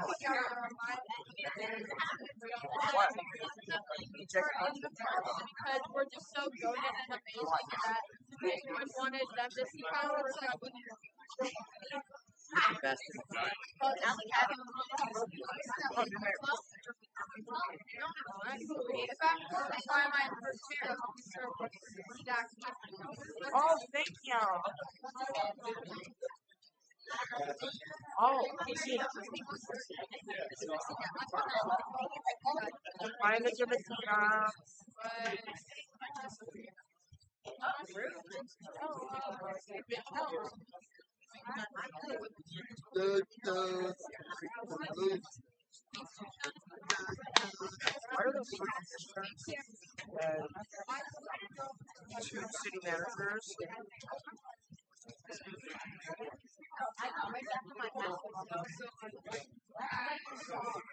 Because we're just so goaded and amazing that we just wanted them to see how we're Oh, thank you. Oh, find the two city managers.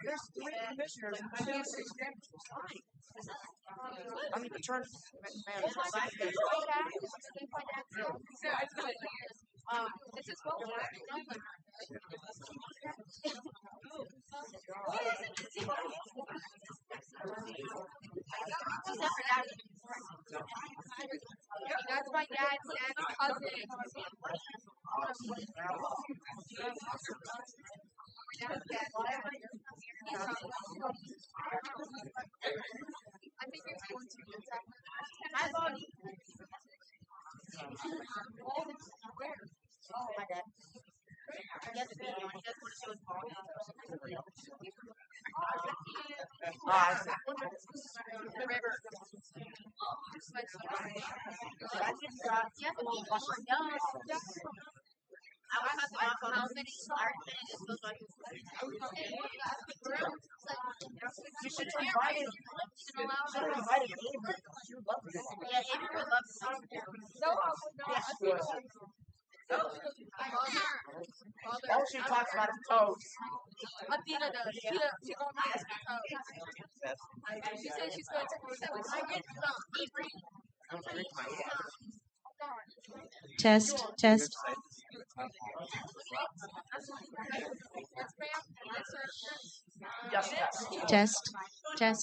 There's three commissioners and two city managers. Fine. I mean, the term manager. This is what that's my dad's cousin. I think you're going to I thought oh my dad. Yes, he does want to show his ball. The river. You should invite him. Yeah, Avery would love to see him. All she talks about is toes. Athena does. She only has toes. She said she's going to get some Avery. Test. Yes, Test.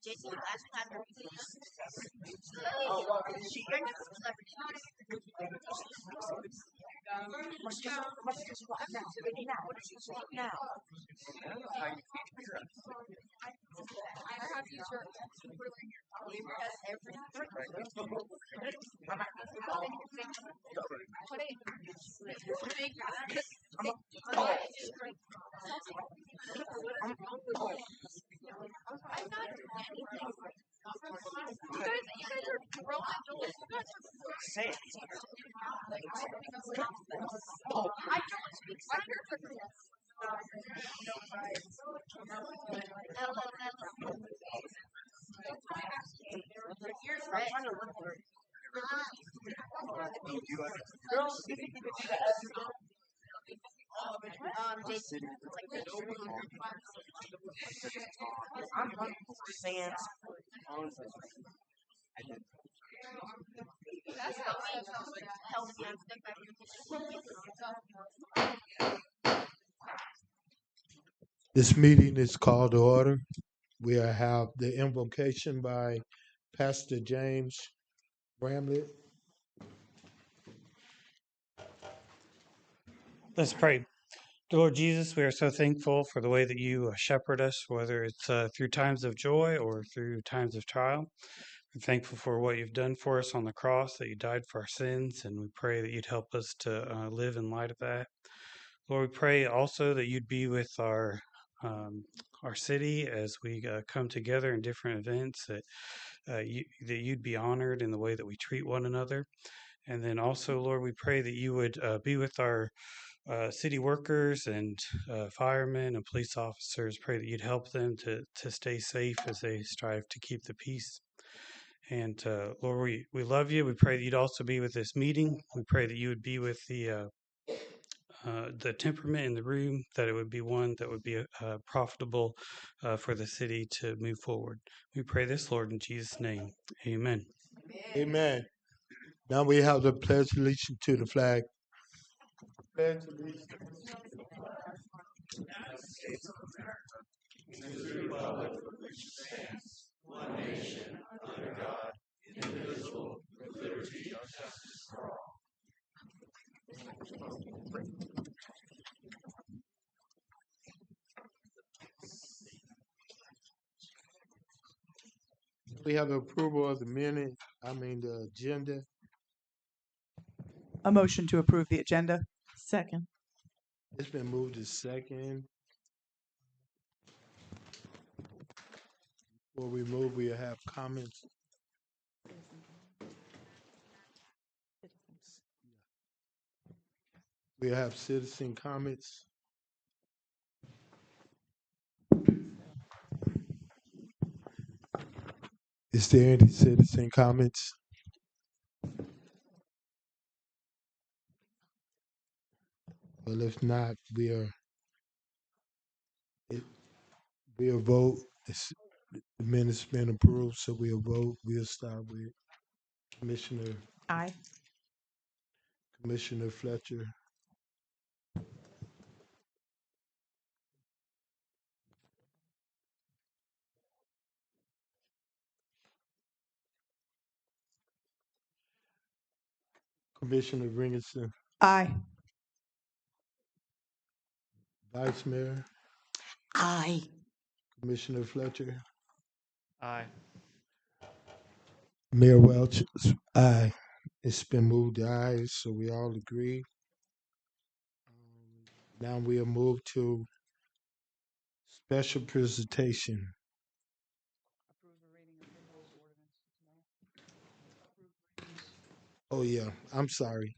Jason, last time now. I have these shirts. Say it. I don't speak Spanish. Here's red. Girls, you think you could do that? Jason, I'm looking for sands. This meeting is called to order. We have the invocation by Pastor James Bramlett. Let's pray. Lord Jesus, we are so thankful for the way that you shepherd us, whether it's through times of joy or through times of trial. We're thankful for what you've done for us on the cross, that you died for our sins, and we pray that you'd help us to live in light of that. Lord, we pray also that you'd be with our city as we come together in different events, that that you'd be honored in the way that we treat one another. And then also, Lord, we pray that you would be with our city workers and firemen and police officers. Pray that you'd help them to stay safe as they strive to keep the peace. And Lord, we love you. We pray that you'd also be with this meeting. We pray that you would be with the temperament in the room, that it would be one that would be profitable for the city to move forward. We pray this, Lord, in Jesus' name. Amen. Amen. Now we have the pledge of allegiance to the flag. Pledge allegiance to the flag. United States of America, and to the republic for which it stands, one nation, under God, indivisible, with liberty and justice for all. We have the approval of the agenda. A motion to approve the agenda. Second. It's been moved to second. Before we move, we have comments. We have citizen comments. Is there any citizen comments? Well, if not, we'll vote. The minute's been approved, so we'll vote. We'll start with Aye. Commissioner Fletcher. Commissioner Ringerson. Aye. Vice Mayor. Aye. Commissioner Fletcher. Aye. Mayor Welch. Aye. It's been moved to aye, so we all agree. Now we'll move to special presentation. Oh yeah, I'm sorry.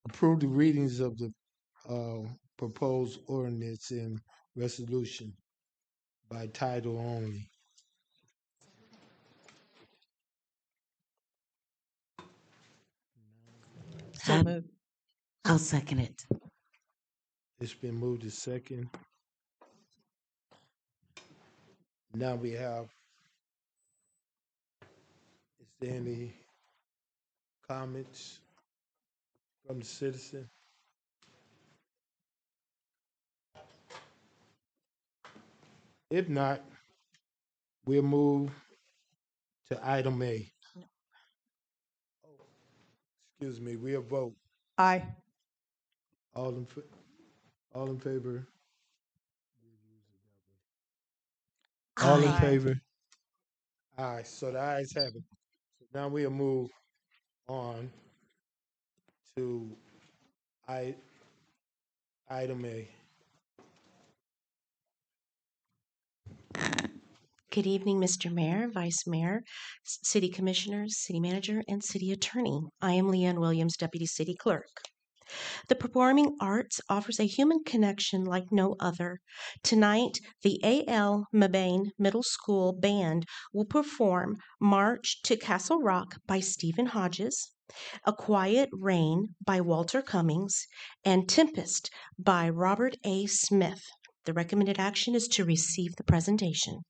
Approve the readings of the proposed ordinance and resolution by title only. So moved. I'll second it. It's been moved to second. Now we have, is there any comments from the citizen? If not, we'll move to item A. Excuse me, we'll vote. Aye. All in favor? All in Aye. favor? Aye, so the ayes have it. So now we'll move on to item A. Good evening, Mr. Mayor, Vice Mayor, City Commissioners, City Manager, and City Attorney. I am Leanne Williams, Deputy City Clerk. The performing arts offers a human connection like no other. Tonight, the A.L. Meband Middle School Band will perform March to Castle Rock by Stephen Hodges, A Quiet Rain by Walter Cummings, and Tempest by Robert A. Smith. The recommended action is to receive the presentation.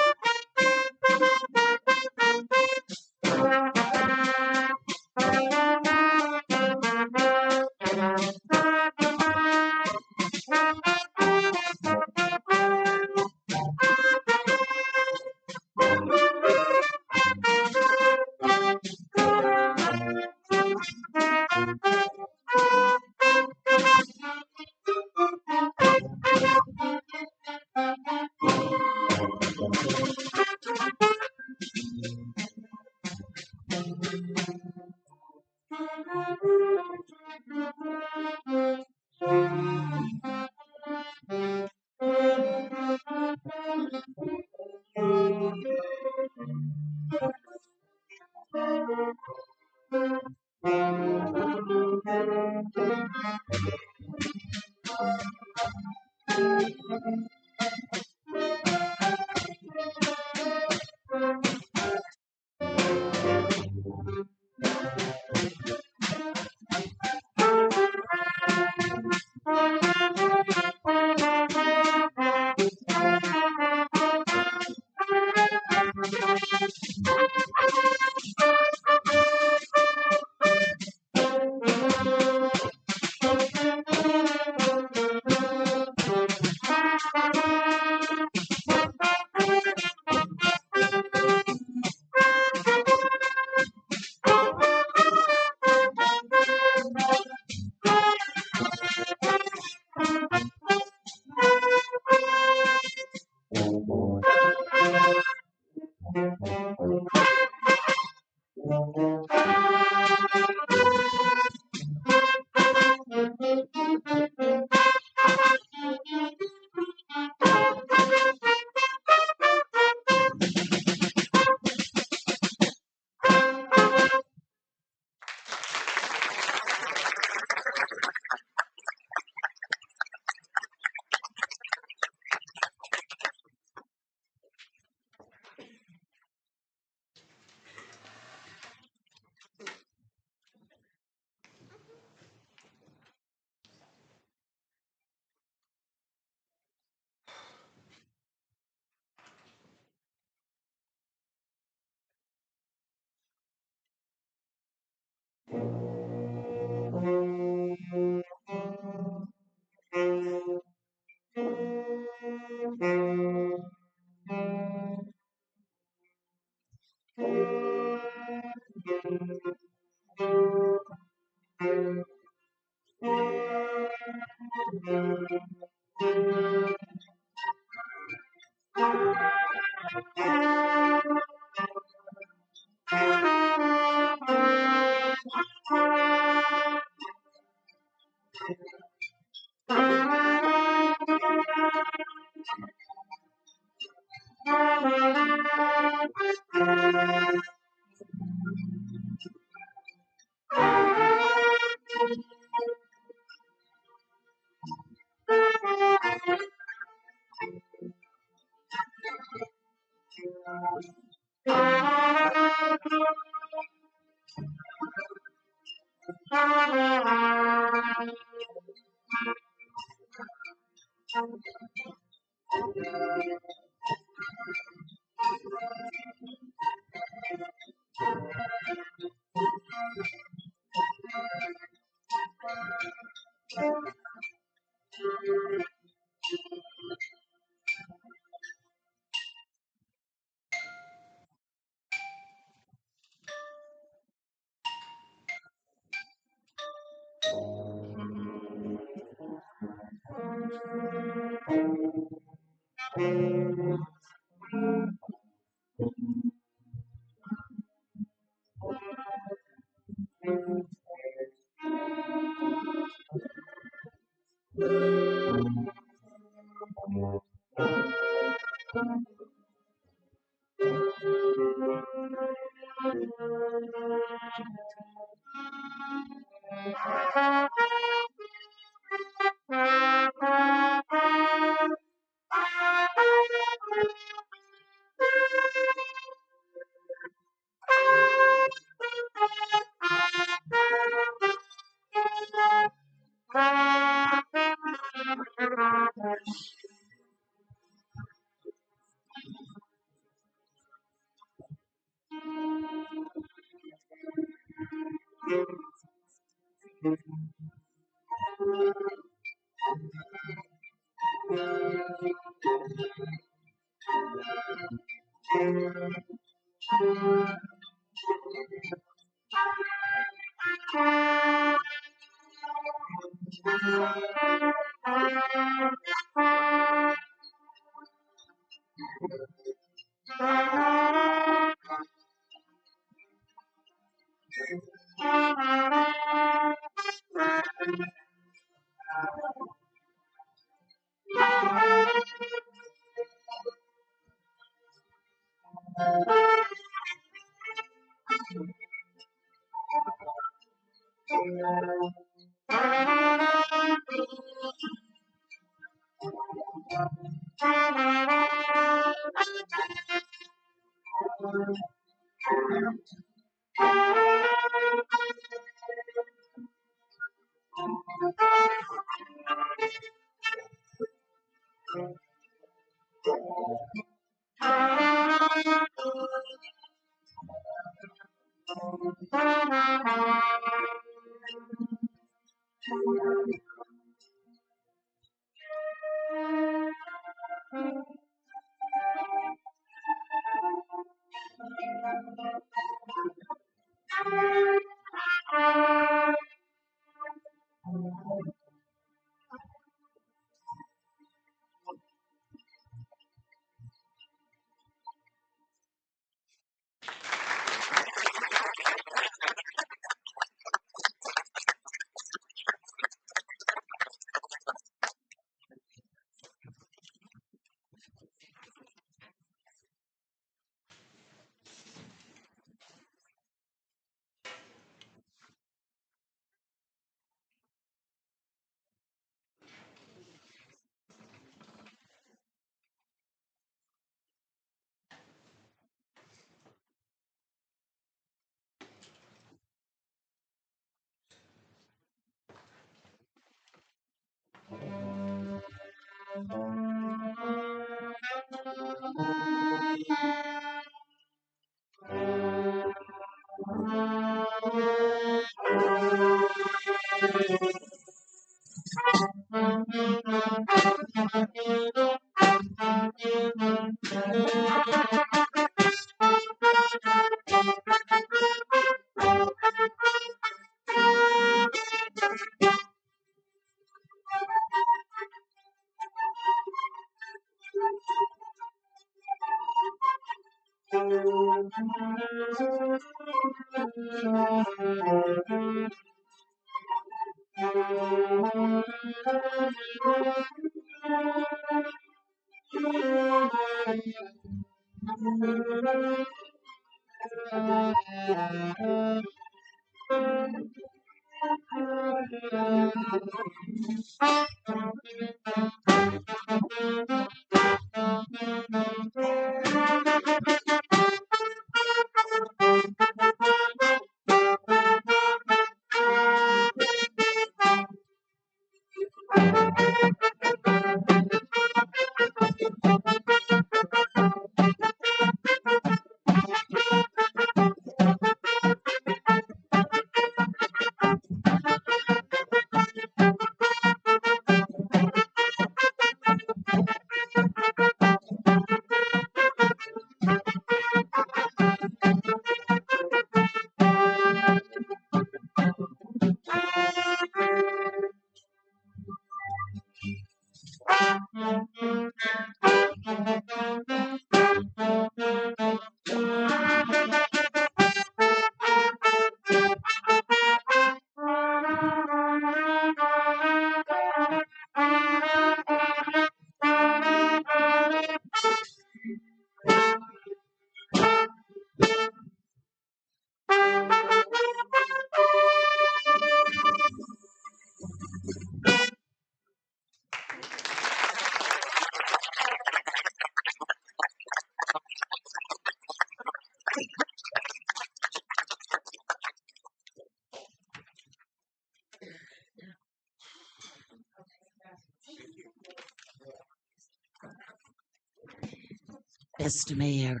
Mr. Mayor,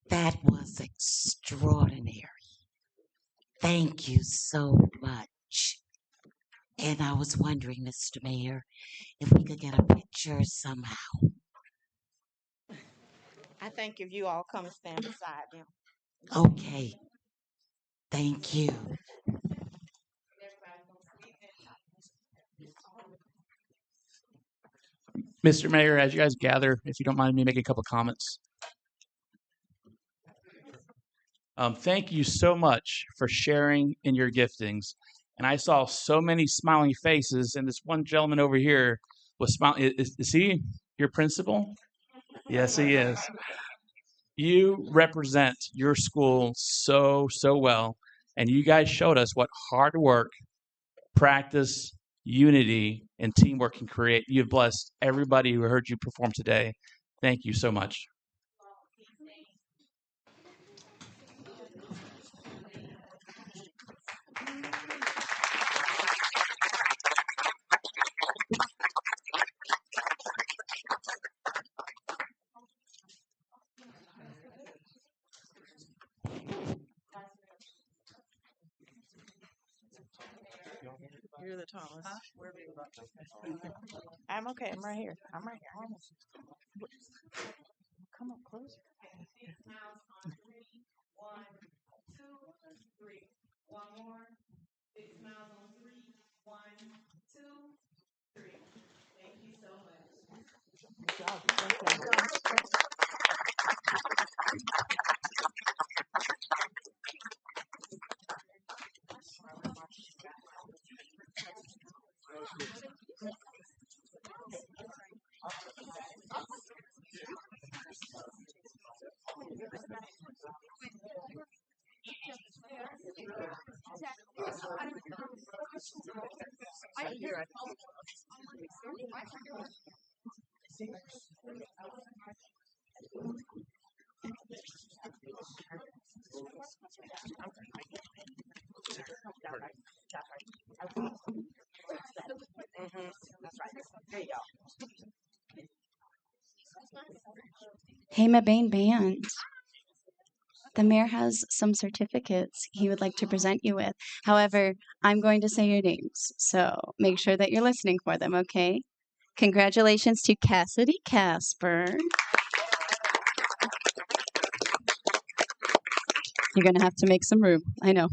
that was extraordinary. Thank you so much. And I was wondering, Mr. Mayor, if we could get a picture somehow. I think if you all come stand beside them. Okay. Thank you. Mr. Mayor, as you guys gather, if you don't mind me making a couple of comments. Thank you so much for sharing in your giftings. And I saw so many smiling faces, and this one gentleman over here was smiling. Is he your principal? Yes, he is. You represent your school so well, and you guys showed us what hard work, practice, unity, and teamwork can create. You've blessed everybody who heard you perform today. Thank you so much. You're the tallest. I'm okay. I'm right here. I'm right here. Come up closer. Hey, Meband Band. The mayor has some certificates he would like to present you with. However, I'm going to say your names, so make sure that you're listening for them, okay? Congratulations to Cassidy Casper. You're going to have to make some room. I know.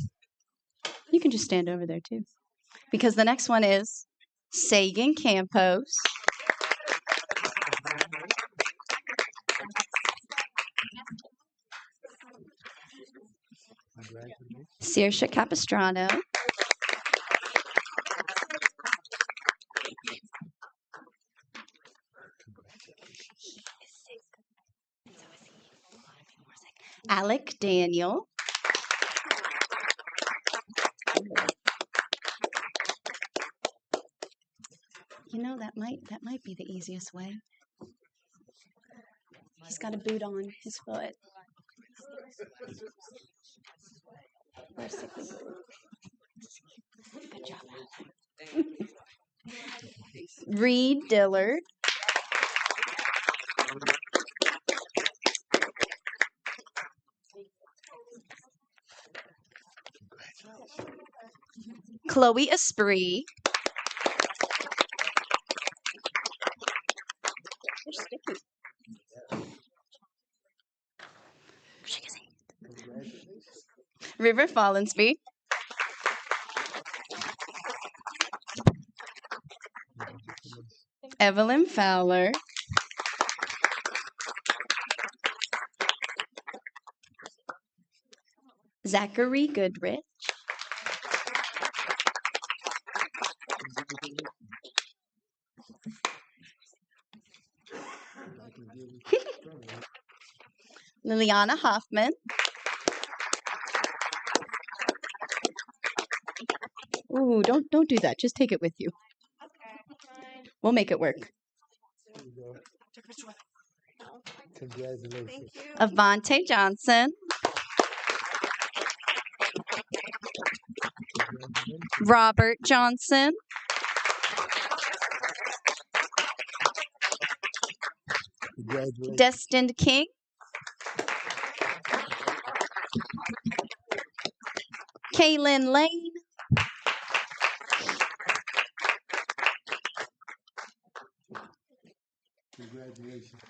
You can just stand over there, too. Because the next one is Sagan Campos. Saoirse Capistrano. Alec Daniel. You know, that might be the easiest way. He's got a boot on his foot. Good job, Alec. Reed Dillard. Chloe Esprit. River Follensby. Evelyn Fowler. Zachary Goodrich. Liliana Hoffman. Ooh, don't do that. Just take it with you. We'll make it work. Congratulations. Avante Johnson. Robert Johnson. Congratulations. Destined King, Kaylin Lane, Congratulations.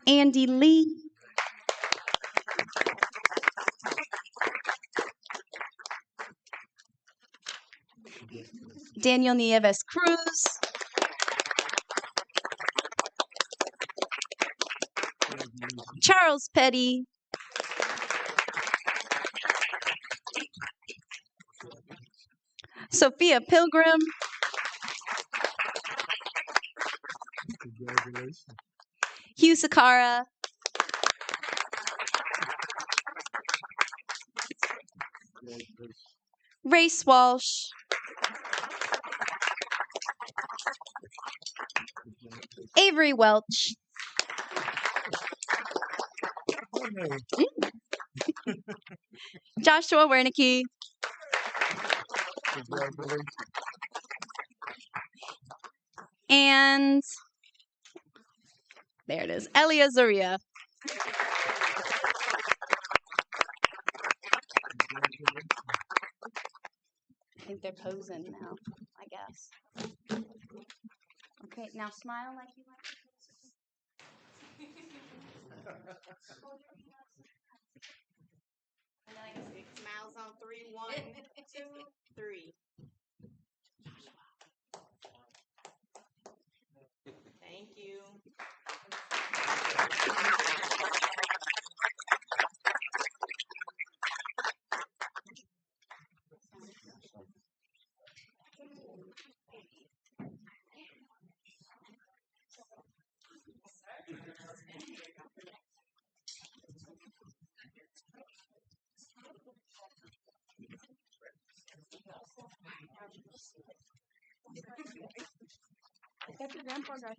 Andy Lee, Daniel Nieves Cruz, Charles Petty, Sophia Pilgrim, Congratulations. Hugh Sakara, Congratulations. Race Walsh, Avery Welch, Joshua Wernicke, Congratulations. and there it is, Elia Zaria. I think they're posing now, I guess. Okay, now smile like you like to. And then I can see smiles on 3, 1, 2, 3. Thank you. That's your grandpa guy.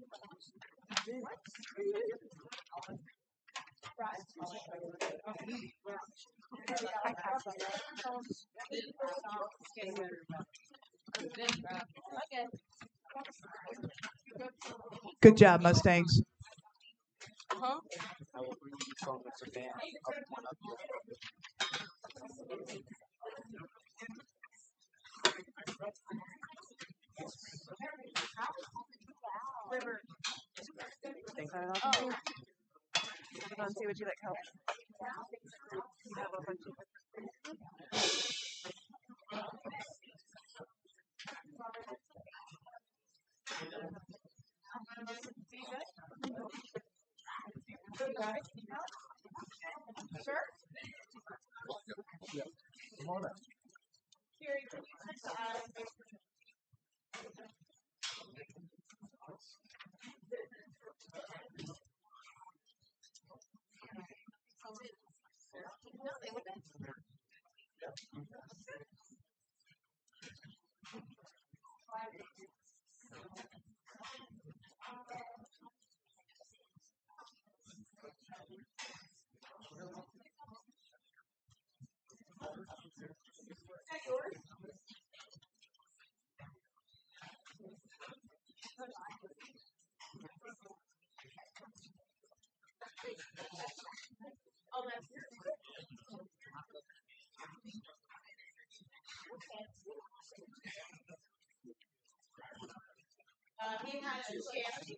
Good job, Mustangs. Uh-huh. I will bring you from Mr. Band up one up Oh. Let's see what you like help. You have a bunch of Sure. Yeah. Come on up. Carrie, can you touch the eye? No, they wouldn't. Oh, that's yours. He has a chance.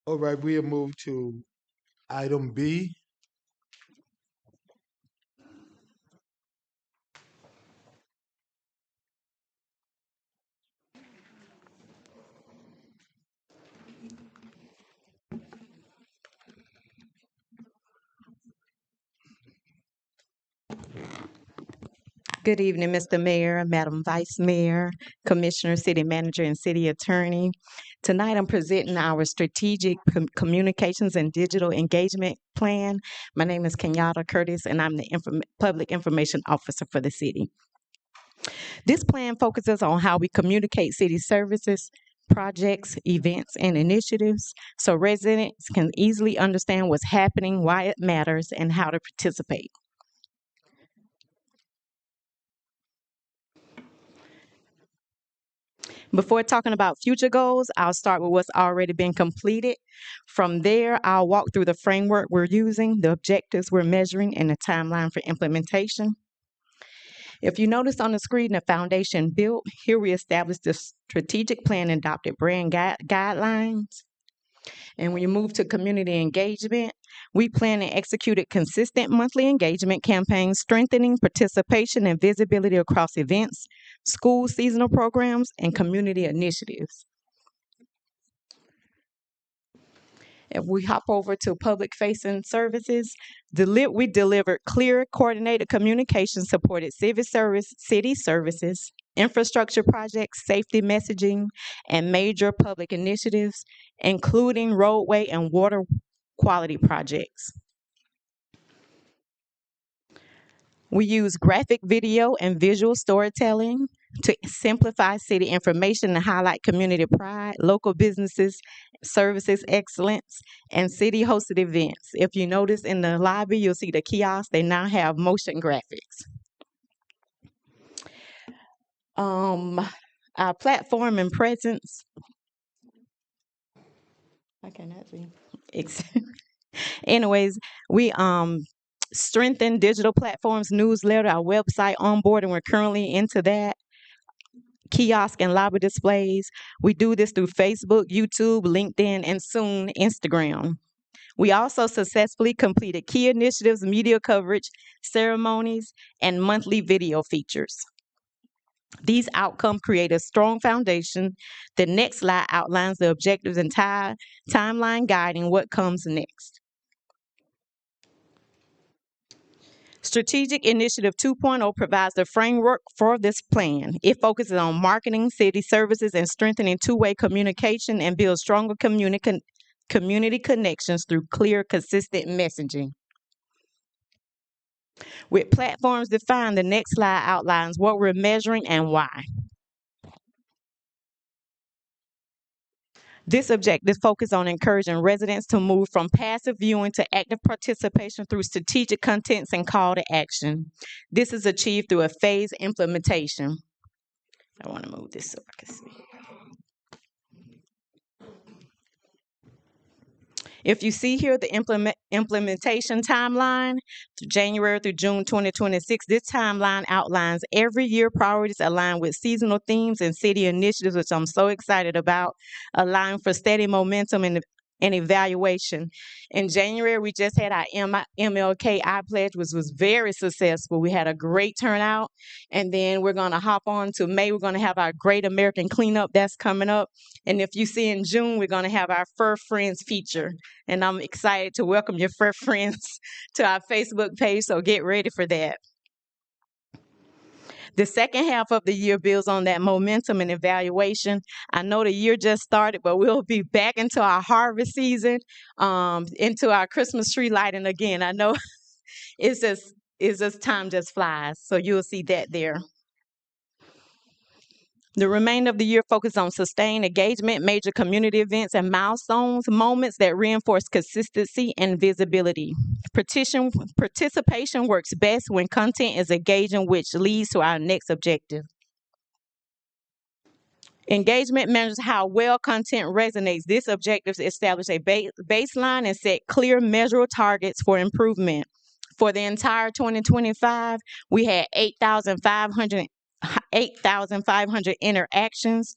All right, we'll move to item B. Good evening, Mr. Mayor, Madam Vice Mayor, Commissioner, City Manager, and City Attorney. Tonight, I'm presenting our Strategic Communications and Digital Engagement Plan. My name is Kenyatta Curtis, and I'm the Public Information Officer for the city. This plan focuses on how we communicate city services, projects, events, and initiatives so residents can easily understand what's happening, why it matters, and how to participate. Before talking about future goals, I'll start with what's already been completed. From there, I'll walk through the framework we're using, the objectives we're measuring, and the timeline for implementation. If you notice on the screen, the foundation built, here we established the strategic plan and adopted brand guidelines. And when you move to community engagement, we plan and executed consistent monthly engagement campaigns, strengthening participation and visibility across events, school seasonal programs, and community initiatives. If we hop over to public-facing services, we delivered clear, coordinated communication, supported city services, infrastructure projects, safety messaging, and major public initiatives, including roadway and water quality projects. We use graphic video and visual storytelling to simplify city information and highlight community pride, local businesses, services excellence, and city-hosted events. If you notice in the lobby, you'll see the kiosks. They now have motion graphics. Our platform and presence. I cannot see. Anyways, we strengthen digital platforms, newsletter, our website, onboarding. We're currently into that. Kiosk and lobby displays. We do this through Facebook, YouTube, LinkedIn, and soon Instagram. We also successfully completed key initiatives, media coverage, ceremonies, and monthly video features. These outcomes create a strong foundation. The next slide outlines the objectives and timeline guiding what comes next. Strategic Initiative 2.0 provides the framework for this plan. It focuses on marketing city services and strengthening two-way communication and builds stronger community connections through clear, consistent messaging. With platforms defined, the next slide outlines what we're measuring and why. This objective focuses on encouraging residents to move from passive viewing to active participation through strategic contents and call to action. This is achieved through a phased implementation. I want to move this so I can see. If you see here the implementation timeline, January through June 2026, this timeline outlines every year priorities aligned with seasonal themes and city initiatives, which I'm so excited about, allowing for steady momentum and evaluation. In January, we just had our MLK I Pledge, which was very successful. We had a great turnout. And then we're going to hop on to May. We're going to have our Great American Cleanup that's coming up. And if you see in June, we're going to have our Fur Friends feature. And I'm excited to welcome your fur friends to our Facebook page, so get ready for that. The second half of the year builds on that momentum and evaluation. I know the year just started, but we'll be back into our harvest season, into our Christmas tree lighting again. I know it's just time just flies, so you'll see that there. The remainder of the year focuses on sustained engagement, major community events, and milestones, moments that reinforce consistency and visibility. Participation works best when content is engaging, which leads to our next objective. Engagement measures how well content resonates. This objective establishes a baseline and set clear, measurable targets for improvement. For the entire 2025, we had 8,500 interactions.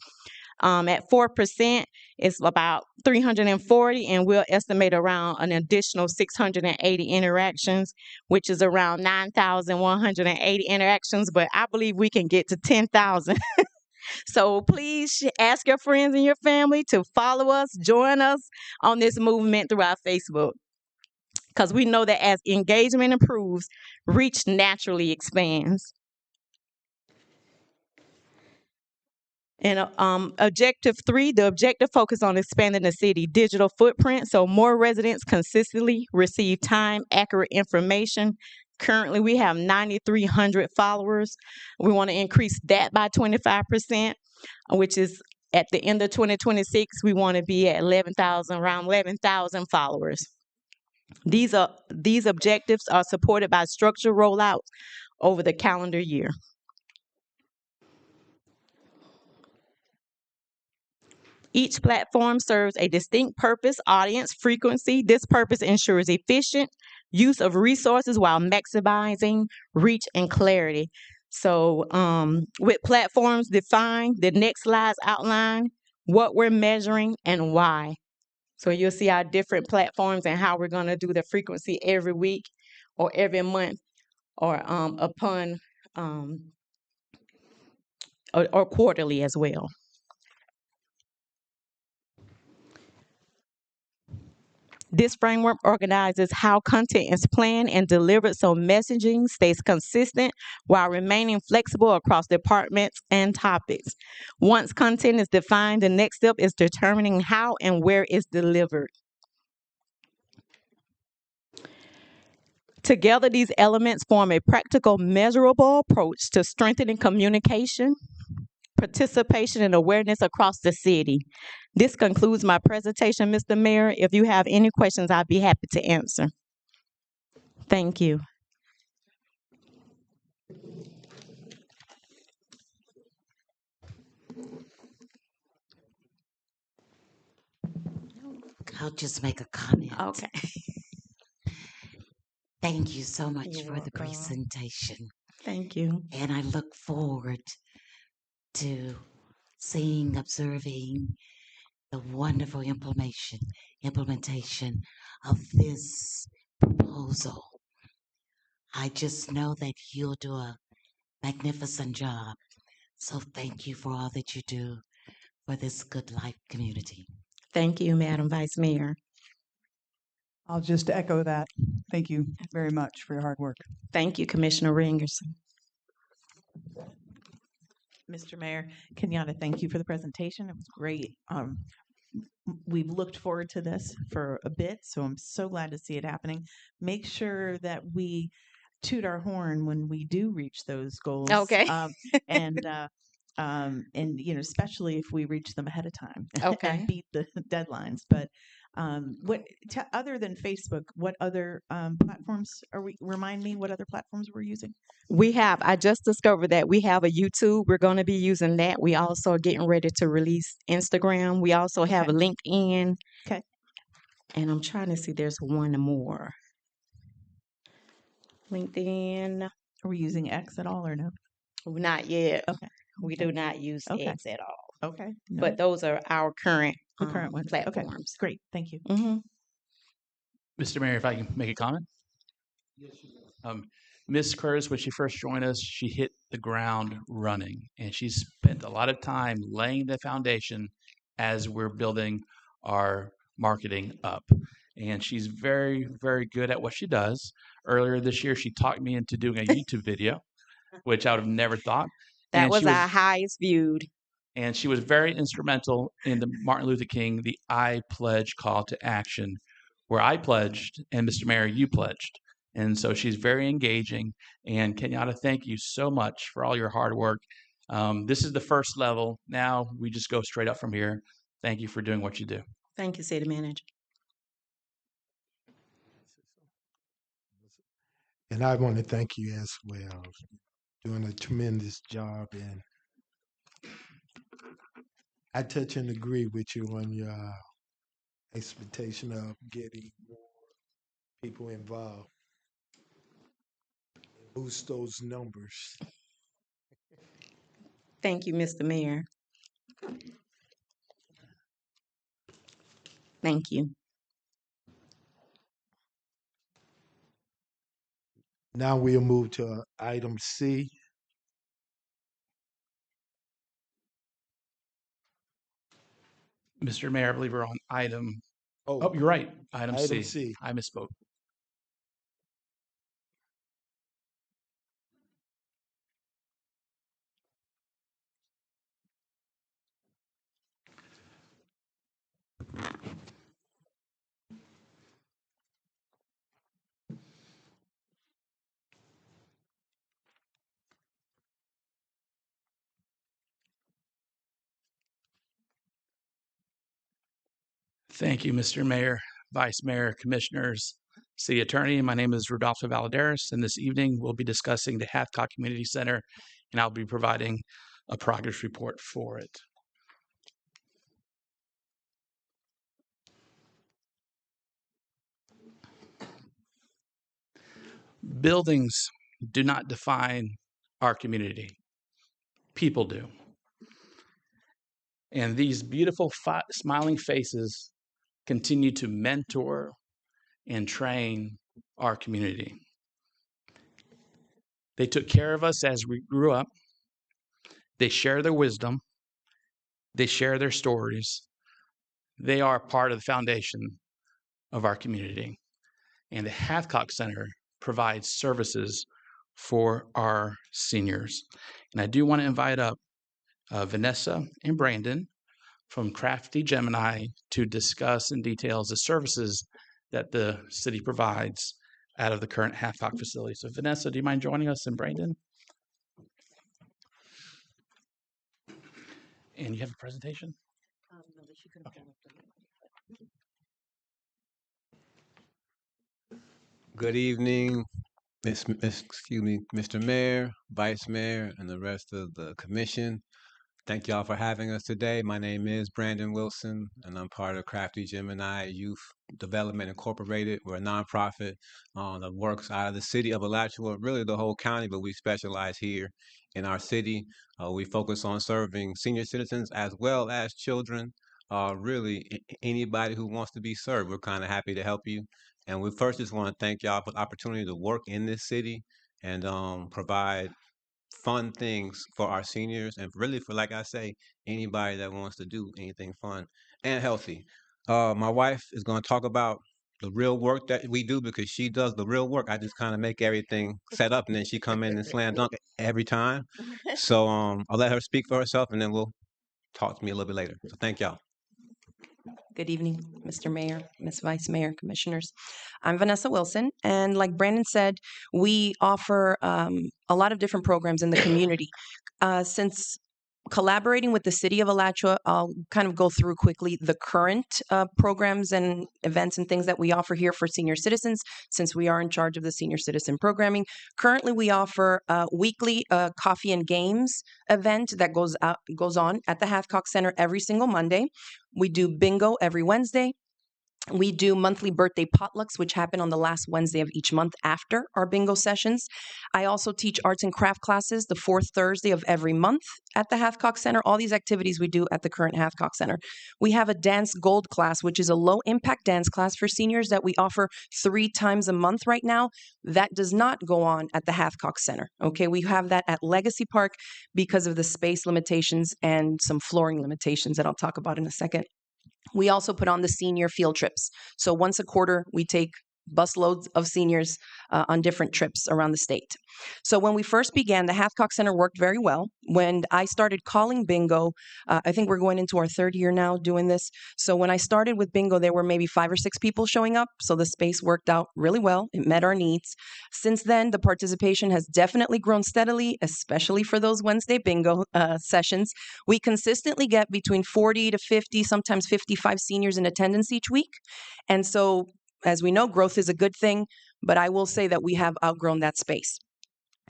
At 4%, it's about 340, and we'll estimate around an additional 680 interactions, which is around 9,180 interactions, but I believe we can get to 10,000. So please ask your friends and your family to follow us, join us on this movement through our Facebook, because we know that as engagement improves, reach naturally expands. And objective 3, the objective focus on expanding the city digital footprint so more residents consistently receive time accurate information. Currently, we have 9,300 followers. We want to increase that by 25%, which is at the end of 2026, we want to be at 11,000, around 11,000 followers. These objectives are supported by structured rollouts over the calendar year. Each platform serves a distinct purpose, audience, frequency. This purpose ensures efficient use of resources while maximizing reach and clarity. So with platforms defined, the next slides outline what we're measuring and why. So you'll see our different platforms and how we're going to do the frequency every week or every month or or quarterly as well. This framework organizes how content is planned and delivered so messaging stays consistent while remaining flexible across departments and topics. Once content is defined, the next step is determining how and where it's delivered. Together, these elements form a practical, measurable approach to strengthening communication, participation, and awareness across the city. This concludes my presentation, Mr. Mayor. If you have any questions, I'd be happy to answer. Thank you. I'll just make a comment. Okay. Thank you so much You're for the welcome. presentation. Thank you. And I look forward to seeing, observing the wonderful implementation of this proposal. I just know that you'll do a magnificent job. So thank you for all that you do for this good life community. Thank you, Madam Vice Mayor. I'll just echo that. Thank you very much for your hard work. Thank you, Commissioner Ringerson. Mr. Mayor, Kenyatta, thank you for the presentation. It was great. We've looked forward to this for a bit, so I'm so glad to see it happening. Make sure that we toot our horn when we do reach those goals. Okay. And you know, especially if we reach them ahead of time. Okay. And beat the deadlines. But other than Facebook, what other platforms remind me what other platforms we're using? I just discovered that we have a YouTube. We're going to be using that. We also are getting ready to release Instagram. We also have a LinkedIn. Okay. And I'm trying to see, there's one more. LinkedIn. Are we using X at all or no? Not yet. Okay. We do not use X at all. Okay. No. But those are our current, ones. platforms. Okay. Great. Thank you. Mm-hmm. Mr. Mayor, if I can make a comment? Yes, you Ms. Curtis, when she first joined us, she hit the ground running, and she spent a lot of time laying the foundation as we're building our marketing up. And she's very, very good at what she does. Earlier this year, she talked me into doing a YouTube video, which I would have never thought. That And was our highest viewed. And she was very instrumental in the Martin Luther King, the I Pledge call to action, where I pledged and Mr. Mayor, you pledged. And so she's very engaging. And Kenyatta, thank you so much for all your hard work. This is the first level. Now we just go straight up from here. Thank you for doing what you do. Thank you, City Manager. And I want to thank you as well. Doing a tremendous job, and I touch and agree with you on your expectation of getting more people involved. Boost those numbers. Thank you, Mr. Mayor. Thank you. Now we'll move to item C. Mr. Mayor, I believe we're on item. Oh, Oh, you're right. Item item C. C. I misspoke. Thank you, Mr. Mayor, Vice Mayor, Commissioners, City Attorney. My name is Rodolfo Valadares, and this evening we'll be discussing the Hathcock Community Center, and I'll be providing a progress report for it. Buildings do not define our community. People do. And these beautiful smiling faces continue to mentor and train our community. They took care of us as we grew up. They share their wisdom. They share their stories. They are part of the foundation of our community. And the Hathcock Center provides services for our seniors. And I do want to invite up Vanessa and Brandon from Crafty Gemini to discuss in details the services that the city provides out of the current Hathcock facility. So Vanessa, do you mind joining us, and Brandon? And you have a presentation? Good evening, Mr. Mayor, Vice Mayor, and the rest of the commission. Thank y'all for having us today. My name is Brandon Wilson, and I'm part of Crafty Gemini Youth Development Incorporated. We're a nonprofit that works out of the city of Alachua, really the whole county, but we specialize here in our city. We focus on serving senior citizens as well as children. Really, anybody who wants to be served, we're kind of happy to help you. And we first just want to thank y'all for the opportunity to work in this city and provide fun things for our seniors and really for, like I say, anybody that wants to do anything fun and healthy. My wife is going to talk about the real work that we do because she does the real work. I just kind of make everything set up and then she come in and slam dunk it every time. So I'll let her speak for herself and then we'll talk to me a little bit later. So thank y'all. Good evening, Mr. Mayor, Ms. Vice Mayor, Commissioners. I'm Vanessa Wilson, and like Brandon said, we offer a lot of different programs in the community. Since collaborating with the City of Alachua, I'll kind of go through quickly the current programs and events and things that we offer here for senior citizens, since we are in charge of the senior citizen programming. Currently, we offer a weekly coffee and games event that goes on at the Hathcock Center every single Monday. We do bingo every Wednesday. We do monthly birthday potlucks, which happen on the last Wednesday of each month after our bingo sessions. I also teach arts and craft classes the fourth Thursday of every month at the Hathcock Center. All these activities we do at the current Hathcock Center. We have a dance gold class, which is a low impact dance class for seniors that we offer 3 times a month right now. That does not go on at the Hathcock Center. Okay, we have that at Legacy Park because of the space limitations and some flooring limitations that I'll talk about in a second. We also put on the senior field trips. So once a quarter, we take busloads of seniors on different trips around the state. So when we first began, the Hathcock Center worked very well. When I started calling bingo, I think we're going into our 3rd year now doing this. So when I started with bingo, there were maybe 5 or 6 people showing up. So the space worked out really well. It met our needs. Since then, the participation has definitely grown steadily, especially for those Wednesday bingo sessions. We consistently get between 40 to 50, sometimes 55 seniors in attendance each week. And so, as we know, growth is a good thing, but I will say that we have outgrown that space.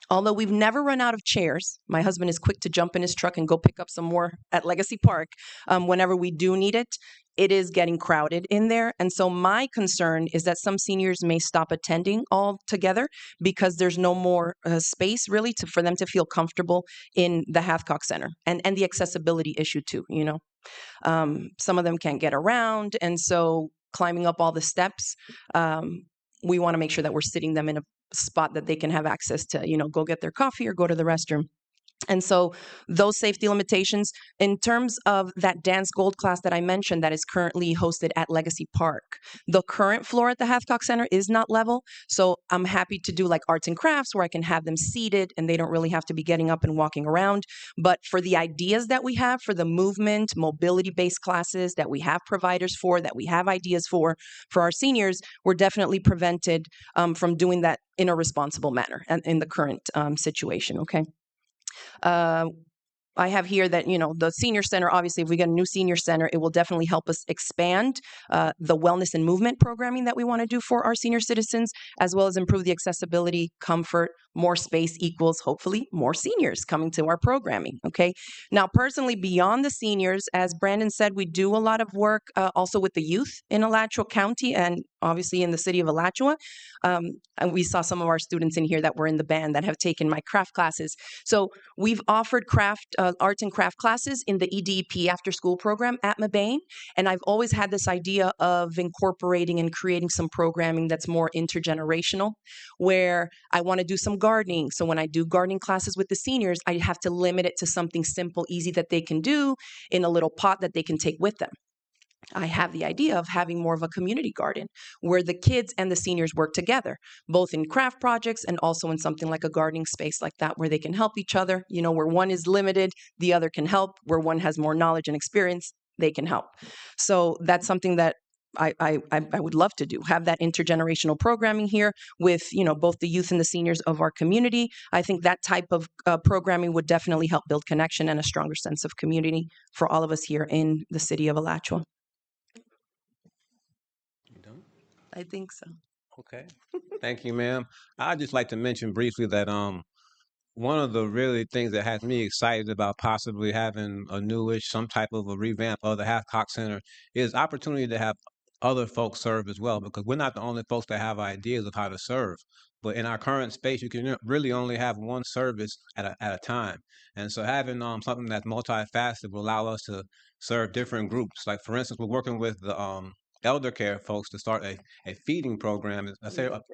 Although we've never run out of chairs, my husband is quick to jump in his truck and go pick up some more at Legacy Park whenever we do need it. It is getting crowded in there. And so my concern is that some seniors may stop attending altogether because there's no more space really for them to feel comfortable in the Hathcock Center. And the accessibility issue too, you know. Some of them can't get around. And so climbing up all the steps, we want to make sure that we're sitting them in a spot that they can have access to, you know, go get their coffee or go to the restroom. And so those safety limitations, in terms of that dance gold class that I mentioned that is currently hosted at Legacy Park, the current floor at the Hathcock Center is not level. So I'm happy to do like arts and crafts where I can have them seated and they don't really have to be getting up and walking around. But for the ideas that we have for the movement, mobility-based classes that we have providers for, that we have ideas for our seniors, we're definitely prevented from doing that in a responsible manner and in the current situation, okay? I have here that, the senior center, obviously, if we get a new senior center, it will definitely help us expand the wellness and movement programming that we want to do for our senior citizens, as well as improve the accessibility, comfort. More space equals, hopefully, more seniors coming to our programming, okay? Now, personally, beyond the seniors, as Brandon said, we do a lot of work also with the youth in Alachua County and obviously in the city of Alachua. And we saw some of our students in here that were in the band that have taken my craft classes. So we've offered arts and craft classes in the EDP after school program at Meband. And I've always had this idea of incorporating and creating some programming that's more intergenerational, where I want to do some gardening. So when I do gardening classes with the seniors, I have to limit it to something simple, easy that they can do in a little pot that they can take with them. I have the idea of having more of a community garden where the kids and the seniors work together, both in craft projects and also in something like a gardening space like that, where they can help each other. Where one is limited, the other can help. Where one has more knowledge and experience, they can help. So that's something that I would love to do, have that intergenerational programming here with, both the youth and the seniors of our community. I think that type of programming would definitely help build connection and a stronger sense of community for all of us here in the city of Alachua. I think so. Okay. Thank you, ma'am. I'd just like to mention briefly that one of the really things that has me excited about possibly having a newish, some type of a revamp of the Hathcock Center is opportunity to have other folks serve as well, because we're not the only folks that have ideas of how to serve. But in our current space, you can really only have one service at a time. And so having something that's multifaceted will allow us to serve different groups. Like, for instance, we're working with the elder care folks to start a feeding program. I'm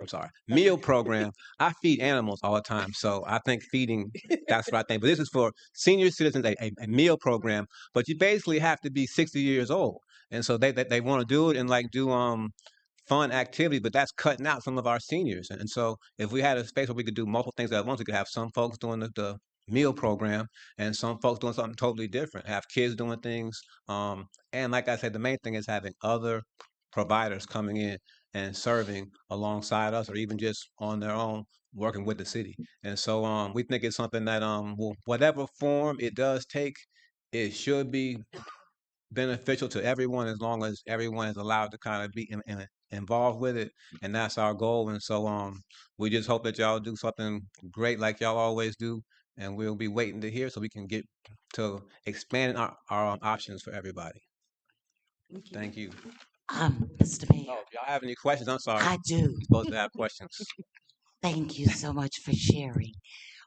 sorry, meal program. I feed animals all the time, so I think feeding, that's what I think. But this is for senior citizens, a meal program. But you basically have to be 60 years old, and so they want to do it and like do fun activity, but that's cutting out some of our seniors. And so if we had a space where we could do multiple things at once, we could have some folks doing the meal program and some folks doing something totally different, have kids doing things. And like I said, the main thing is having other providers coming in and serving alongside us, or even just on their own, working with the city. And so we think it's something that whatever form it does take, it should be beneficial to everyone as long as everyone is allowed to kind of be involved with it. And that's our goal. And so we just hope that y'all do something great like y'all always do. And we'll be waiting to hear so we can get to expanding our options for everybody. Thank you. Mr. Mayor. Oh, if y'all have any questions, I'm sorry. I do. You're supposed to have questions. Thank you so much for sharing.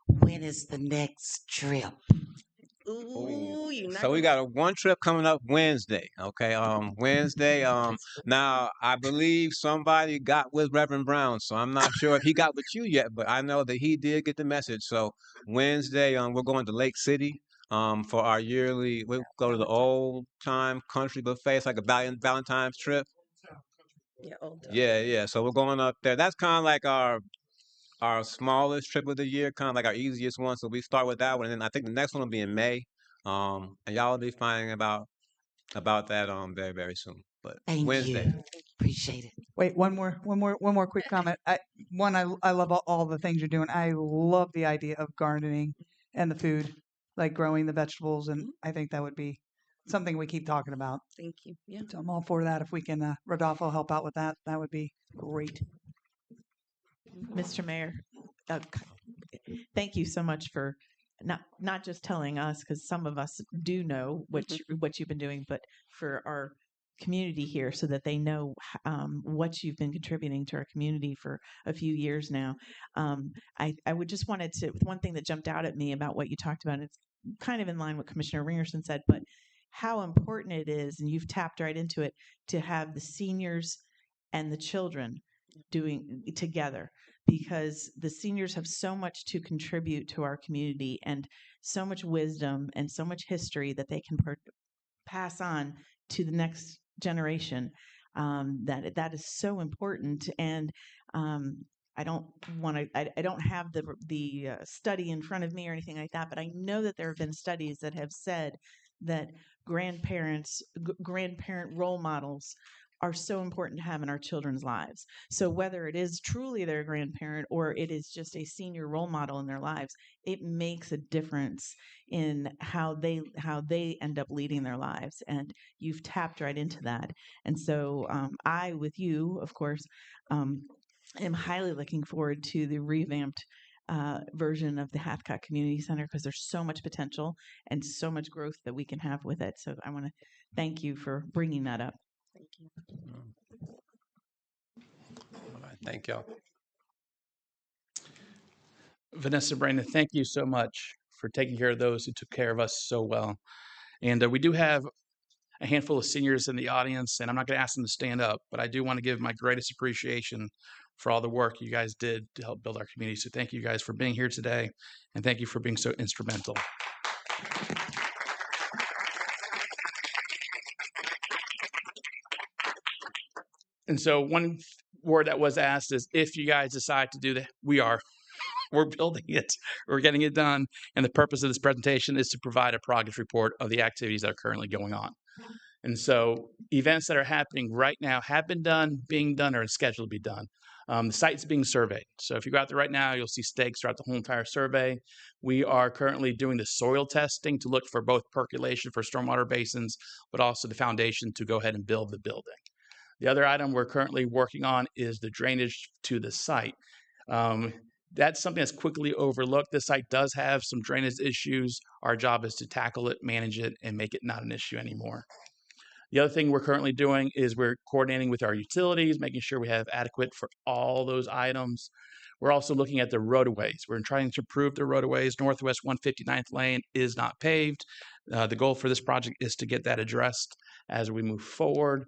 When is the next trip? Ooh, so we got one trip coming up Wednesday. Okay, Wednesday. Now I believe somebody got with Reverend Brown, so I'm not sure if he got with you yet, but I know that he did get the message. So Wednesday, we're going to Lake City. For our yearly, we'll go to the Old Time Country Buffet. It's like a Valentine's trip. Yeah. So we're going up there. That's kind of like our smallest trip of the year, kind of like our easiest one. So we start with that one, and then I think the next one will be in May. And y'all will be finding about that very, very soon. But Thank Wednesday. you. Appreciate it. Wait, one more quick comment. I love all the things you're doing. I love the idea of gardening and the food, like growing the vegetables, and I think that would be something we keep talking about. Thank you. Yeah. So I'm all for that. If we can, Rodolfo, help out with that, that would be great. Mr. Mayor, thank you so much for not just telling us, because some of us do know what you've been doing, but for our community here, so that they know what you've been contributing to our community for a few years now. I would just wanted to, one thing that jumped out at me about what you talked about, it's kind of in line with Commissioner Ringerson said, but how important it is, and you've tapped right into it, to have the seniors and the children doing together, because the seniors have so much to contribute to our community and so much wisdom and so much history that they can pass on to the next generation. That is so important. And I don't want to. I don't have the study in front of me or anything like that, but I know that there have been studies that have said that grandparent role models are so important to have in our children's lives. So whether it is truly their grandparent or it is just a senior role model in their lives, it makes a difference in how they end up leading their lives. And you've tapped right into that. And so I, with you, of course, am highly looking forward to the revamped version of the Hathcock Community Center because there's so much potential and so much growth that we can have with it. So I want to thank you for bringing that up. Thank you. All right, thank y'all. Vanessa, Brandon, thank you so much for taking care of those who took care of us so well. And we do have a handful of seniors in the audience, and I'm not going to ask them to stand up, but I do want to give my greatest appreciation for all the work you guys did to help build our community. So thank you guys for being here today, and thank you for being so instrumental. And so one word that was asked is if you guys decide to do that, we're building it, we're getting it done. And the purpose of this presentation is to provide a progress report of the activities that are currently going on. And so events that are happening right now have been done, being done, or are scheduled to be done. The site's being surveyed. So if you go out there right now, you'll see stakes throughout the whole entire survey. We are currently doing the soil testing to look for both percolation for stormwater basins, but also the foundation to go ahead and build the building. The other item we're currently working on is the drainage to the site. That's something that's quickly overlooked. This site does have some drainage issues. Our job is to tackle it, manage it, and make it not an issue anymore. The other thing we're currently doing is we're coordinating with our utilities, making sure we have adequate for all those items. We're also looking at the roadways. We're trying to improve the roadways. Northwest 159th Lane is not paved. The goal for this project is to get that addressed as we move forward.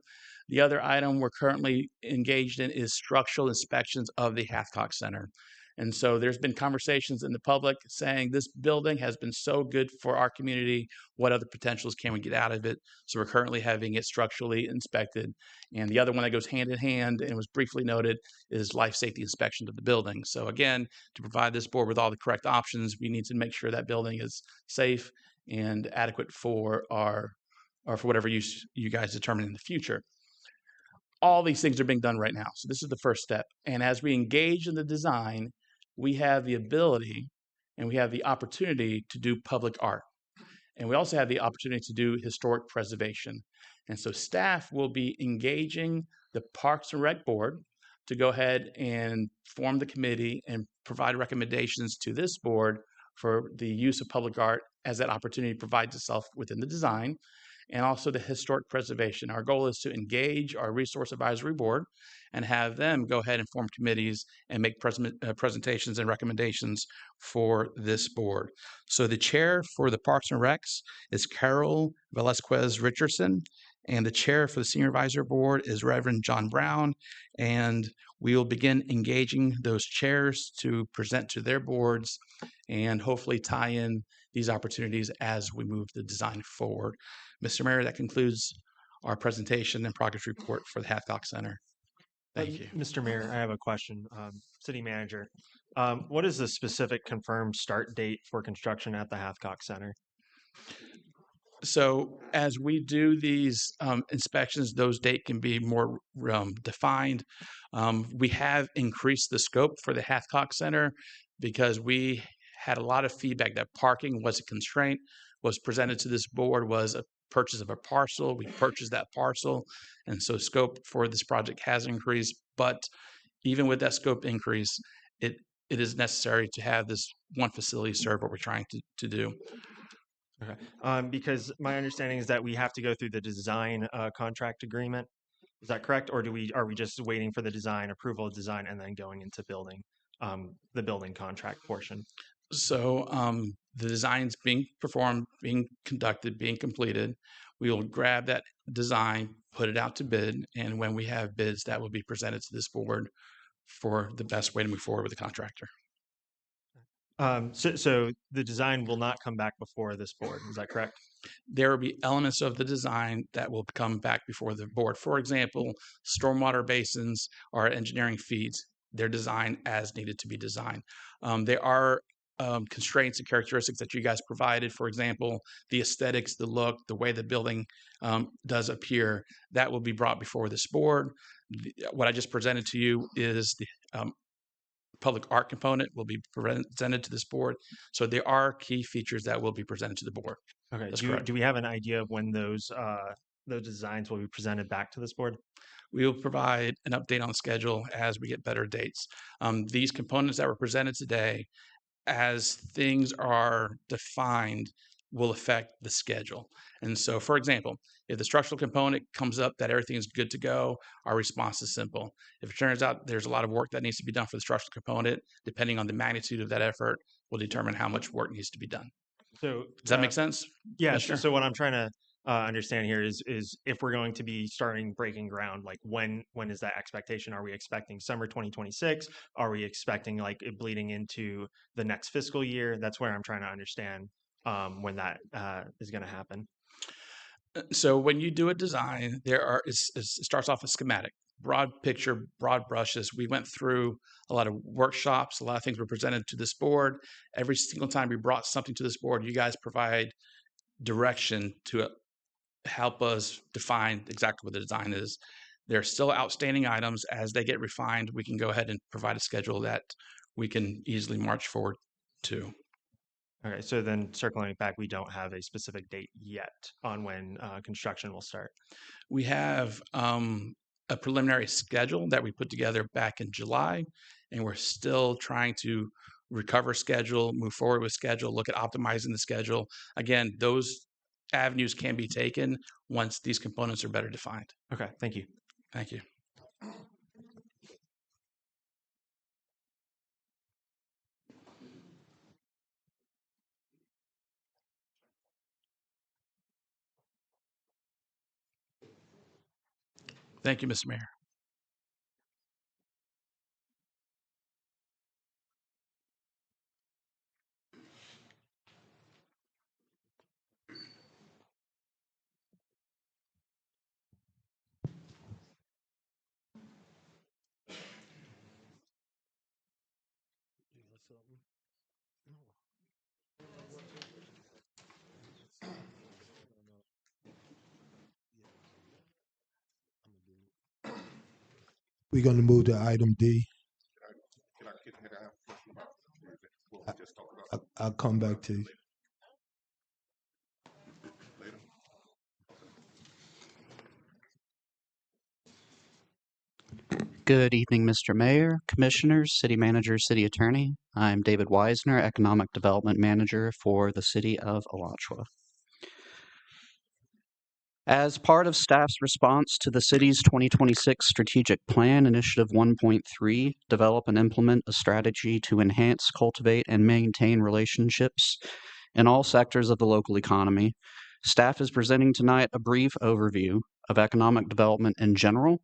The other item we're currently engaged in is structural inspections of the Hathcock Center. And so there's been conversations in the public saying this building has been so good for our community. What other potentials can we get out of it? So we're currently having it structurally inspected. And the other one that goes hand in hand and was briefly noted is life safety inspection of the building. So again, to provide this board with all the correct options, we need to make sure that building is safe and adequate for for whatever use you guys determine in the future. All these things are being done right now. So this is the first step. And as we engage in the design, we have the ability and we have the opportunity to do public art. And we also have the opportunity to do historic preservation. And so staff will be engaging the Parks and Rec Board to go ahead and form the committee and provide recommendations to this board for the use of public art as that opportunity provides itself within the design. And also the historic preservation. Our goal is to engage our resource advisory board and have them go ahead and form committees and make presentations and recommendations for this board. So the chair for the Parks and Recs is Carol Velasquez Richardson, and the chair for the senior advisory board is Reverend John Brown. And we will begin engaging those chairs to present to their boards and hopefully tie in these opportunities as we move the design forward. Mr. Mayor, that concludes our presentation and progress report for the Hathcock Center. Thank you. Mr. Mayor, I have a question. City Manager, what is the specific confirmed start date for construction at the Hathcock Center? So as we do these inspections, those dates can be more defined. We have increased the scope for the Hathcock Center because we had a lot of feedback that parking was a constraint, was presented to this board, was a purchase of a parcel. We purchased that parcel. And so scope for this project has increased. But even with that scope increase, it is necessary to have this one facility serve what we're trying to do. Okay. Because my understanding is that we have to go through the design contract agreement. Is that correct? Or are we just waiting for the design, approval of design, and then going into building, the building contract portion? So the design's being performed, being conducted, being completed. We will grab that design, put it out to bid, and when we have bids, that will be presented to this board for the best way to move forward with the contractor. So the design will not come back before this board. Is that correct? There will be elements of the design that will come back before the board. For example, stormwater basins or engineering feeds, they're designed as needed to be designed. There are constraints and characteristics that you guys provided, for example, the aesthetics, the look, the way the building does appear, that will be brought before this board. What I just presented to you is the public art component will be presented to this board. So there are key features that will be presented to the board. Okay. That's Do correct. we have an idea of when those designs will be presented back to this board? We will provide an update on the schedule as we get better dates. These components that were presented today, as things are defined, will affect the schedule. And so, for example, if the structural component comes up that everything is good to go, our response is simple. If it turns out there's a lot of work that needs to be done for the structural component, depending on the magnitude of that effort, will determine how much work needs to be done. So does that make sense? Yeah. So what I'm trying to understand here is if we're going to be starting breaking ground, like when is that expectation? Are we expecting summer 2026? Are we expecting like it bleeding into the next fiscal year? That's where I'm trying to understand when that is going to happen. So when you do a design, it starts off a schematic, broad picture, broad brushes. We went through a lot of workshops, a lot of things were presented to this board. Every single time we brought something to this board, you guys provide direction to help us define exactly what the design is. There are still outstanding items. As they get refined, we can go ahead and provide a schedule that we can easily march forward to. Okay, so then circling back, we don't have a specific date yet on when construction will start. We have a preliminary schedule that we put together back in July, and we're still trying to recover schedule, move forward with schedule, look at optimizing the schedule. Again, those avenues can be taken once these components are better defined. Okay, thank you. Thank you. Thank you, Mr. Mayor. We're going to move to item D. I'll come back to you. Good evening, Mr. Mayor, Commissioners, City Manager, City Attorney. I'm David Weisner, Economic Development Manager for the City of Alachua. As part of staff's response to the city's 2026 Strategic Plan, Initiative 1.3, develop and implement a strategy to enhance, cultivate, and maintain relationships in all sectors of the local economy, staff is presenting tonight a brief overview of economic development in general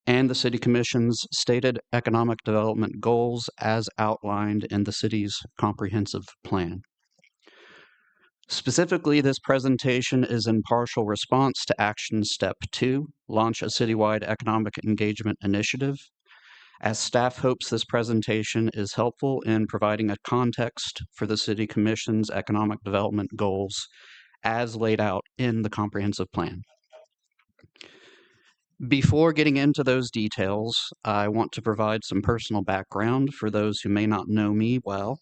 and the City Commission's stated economic development goals as outlined in the city's comprehensive plan. Specifically, this presentation is in partial response to Action Step 2, launch a citywide economic engagement initiative. As staff hopes this presentation is helpful in providing a context for the City Commission's economic development goals as laid out in the comprehensive plan. Before getting into those details, I want to provide some personal background for those who may not know me well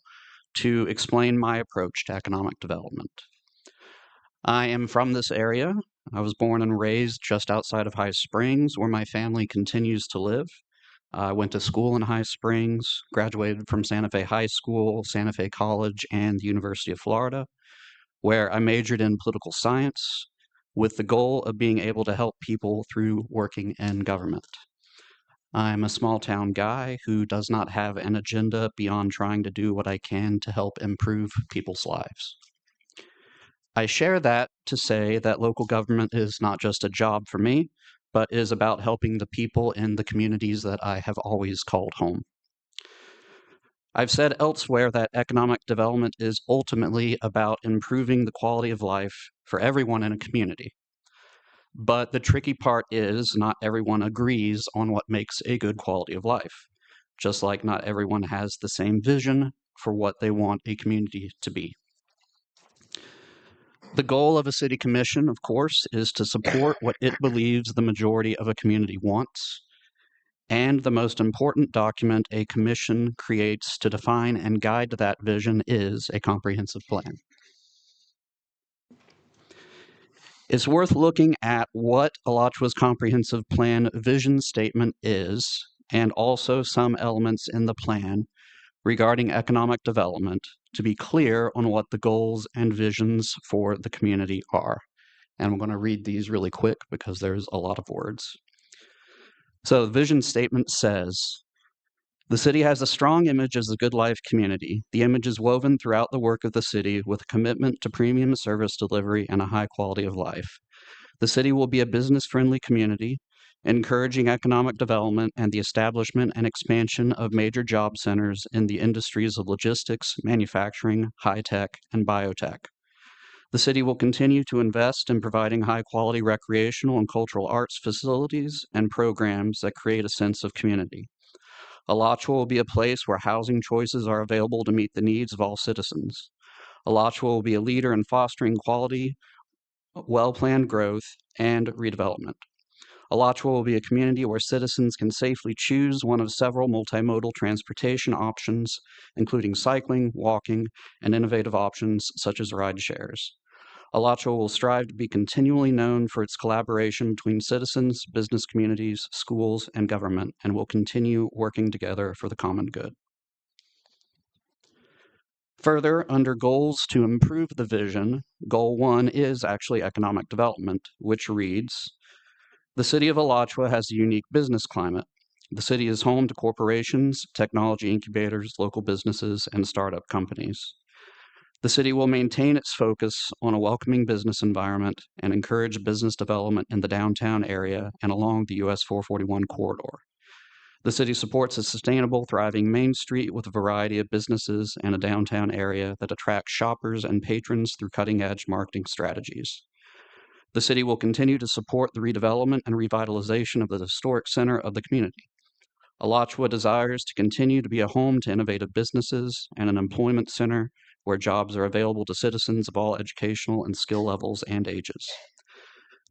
to explain my approach to economic development. I am from this area. I was born and raised just outside of High Springs, where my family continues to live. I went to school in High Springs, graduated from Santa Fe High School, Santa Fe College, and the University of Florida, where I majored in political science with the goal of being able to help people through working in government. I'm a small town guy who does not have an agenda beyond trying to do what I can to help improve people's lives. I share that to say that local government is not just a job for me, but is about helping the people in the communities that I have always called home. I've said elsewhere that economic development is ultimately about improving the quality of life for everyone in a community. But the tricky part is not everyone agrees on what makes a good quality of life, just like not everyone has the same vision for what they want a community to be. The goal of a city commission, of course, is to support what it believes the majority of a community wants. And the most important document a commission creates to define and guide that vision is a comprehensive plan. It's worth looking at what Alachua's comprehensive plan vision statement is, and also some elements in the plan regarding economic development to be clear on what the goals and visions for the community are. And I'm going to read these really quick because there's a lot of words. So the vision statement says, the city has a strong image as a good life community. The image is woven throughout the work of the city with a commitment to premium service delivery and a high quality of life. The city will be a business-friendly community, encouraging economic development and the establishment and expansion of major job centers in the industries of logistics, manufacturing, high-tech, and biotech. The city will continue to invest in providing high-quality recreational and cultural arts facilities and programs that create a sense of community. Alachua will be a place where housing choices are available to meet the needs of all citizens. Alachua will be a leader in fostering quality, well-planned growth, and redevelopment. Alachua will be a community where citizens can safely choose one of several multimodal transportation options, including cycling, walking, and innovative options such as ride shares. Alachua will strive to be continually known for its collaboration between citizens, business communities, schools, and government, and will continue working together for the common good. Further, under goals to improve the vision, Goal 1 is actually economic development, which reads, the city of Alachua has a unique business climate. The city is home to corporations, technology incubators, local businesses, and startup companies. The city will maintain its focus on a welcoming business environment and encourage business development in the downtown area and along the US 441 corridor. The city supports a sustainable, thriving Main Street with a variety of businesses and a downtown area that attracts shoppers and patrons through cutting-edge marketing strategies. The city will continue to support the redevelopment and revitalization of the historic center of the community. Alachua desires to continue to be a home to innovative businesses and an employment center where jobs are available to citizens of all educational and skill levels and ages.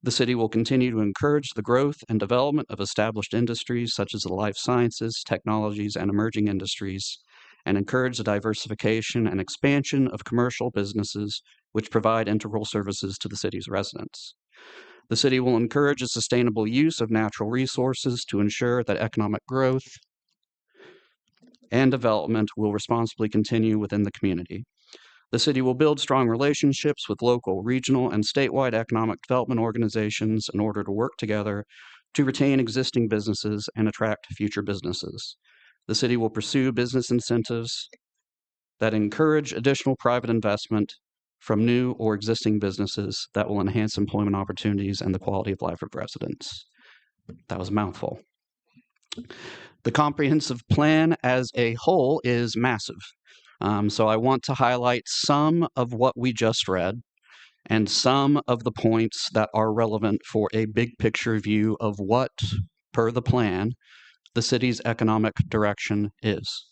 The city will continue to encourage the growth and development of established industries such as the life sciences, technologies, and emerging industries, and encourage the diversification and expansion of commercial businesses which provide integral services to the city's residents. The city will encourage a sustainable use of natural resources to ensure that economic growth and development will responsibly continue within the community. The city will build strong relationships with local, regional, and statewide economic development organizations in order to work together to retain existing businesses and attract future businesses. The city will pursue business incentives that encourage additional private investment from new or existing businesses that will enhance employment opportunities and the quality of life of residents. That was a mouthful. The comprehensive plan as a whole is massive. So I want to highlight some of what we just read and some of the points that are relevant for a big picture view of what, per the plan, the city's economic direction is.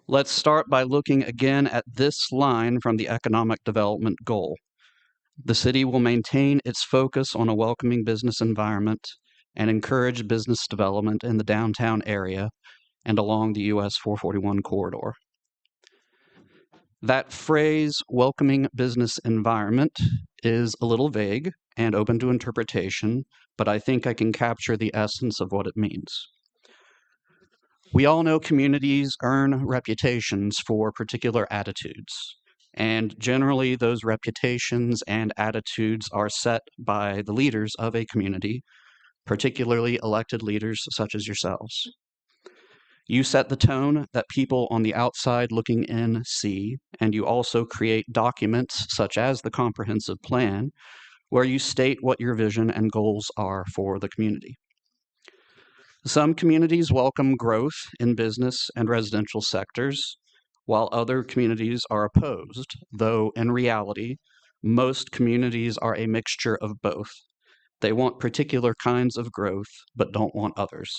Let's start by looking again at this line from the economic development goal. The city will maintain its focus on a welcoming business environment and encourage business development in the downtown area and along the US 441 corridor. That phrase, welcoming business environment, is a little vague and open to interpretation, but I think I can capture the essence of what it means. We all know communities earn reputations for particular attitudes, and generally those reputations and attitudes are set by the leaders of a community, particularly elected leaders such as yourselves. You set the tone that people on the outside looking in see, and you also create documents such as the comprehensive plan, where you state what your vision and goals are for the community. Some communities welcome growth in business and residential sectors, while other communities are opposed, though in reality, most communities are a mixture of both. They want particular kinds of growth, but don't want others.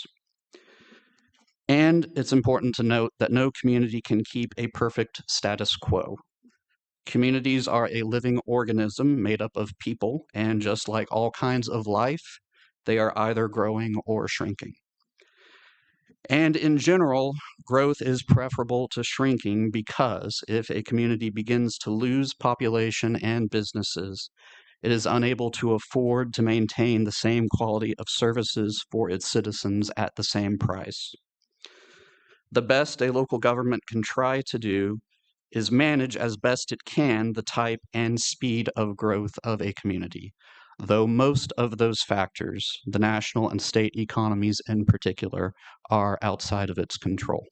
And it's important to note that no community can keep a perfect status quo. Communities are a living organism made up of people, and just like all kinds of life, they are either growing or shrinking. And in general, growth is preferable to shrinking because if a community begins to lose population and businesses, it is unable to afford to maintain the same quality of services for its citizens at the same price. The best a local government can try to do is manage as best it can the type and speed of growth of a community, though most of those factors, the national and state economies in particular, are outside of its control.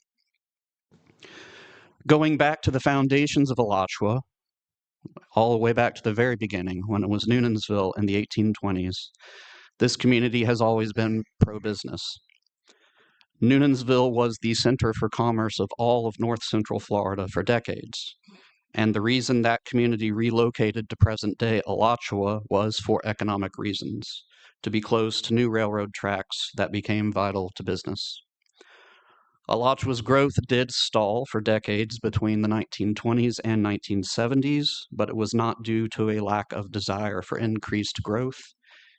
Going back to the foundations of Alachua, all the way back to the very beginning, when it was Noonanville in the 1820s, this community has always been pro-business. Noonanville was the center for commerce of all of north central Florida for decades. And the reason that community relocated to present-day Alachua was for economic reasons, to be close to new railroad tracks that became vital to business. Alachua's growth did stall for decades between the 1920s and 1970s, but it was not due to a lack of desire for increased growth.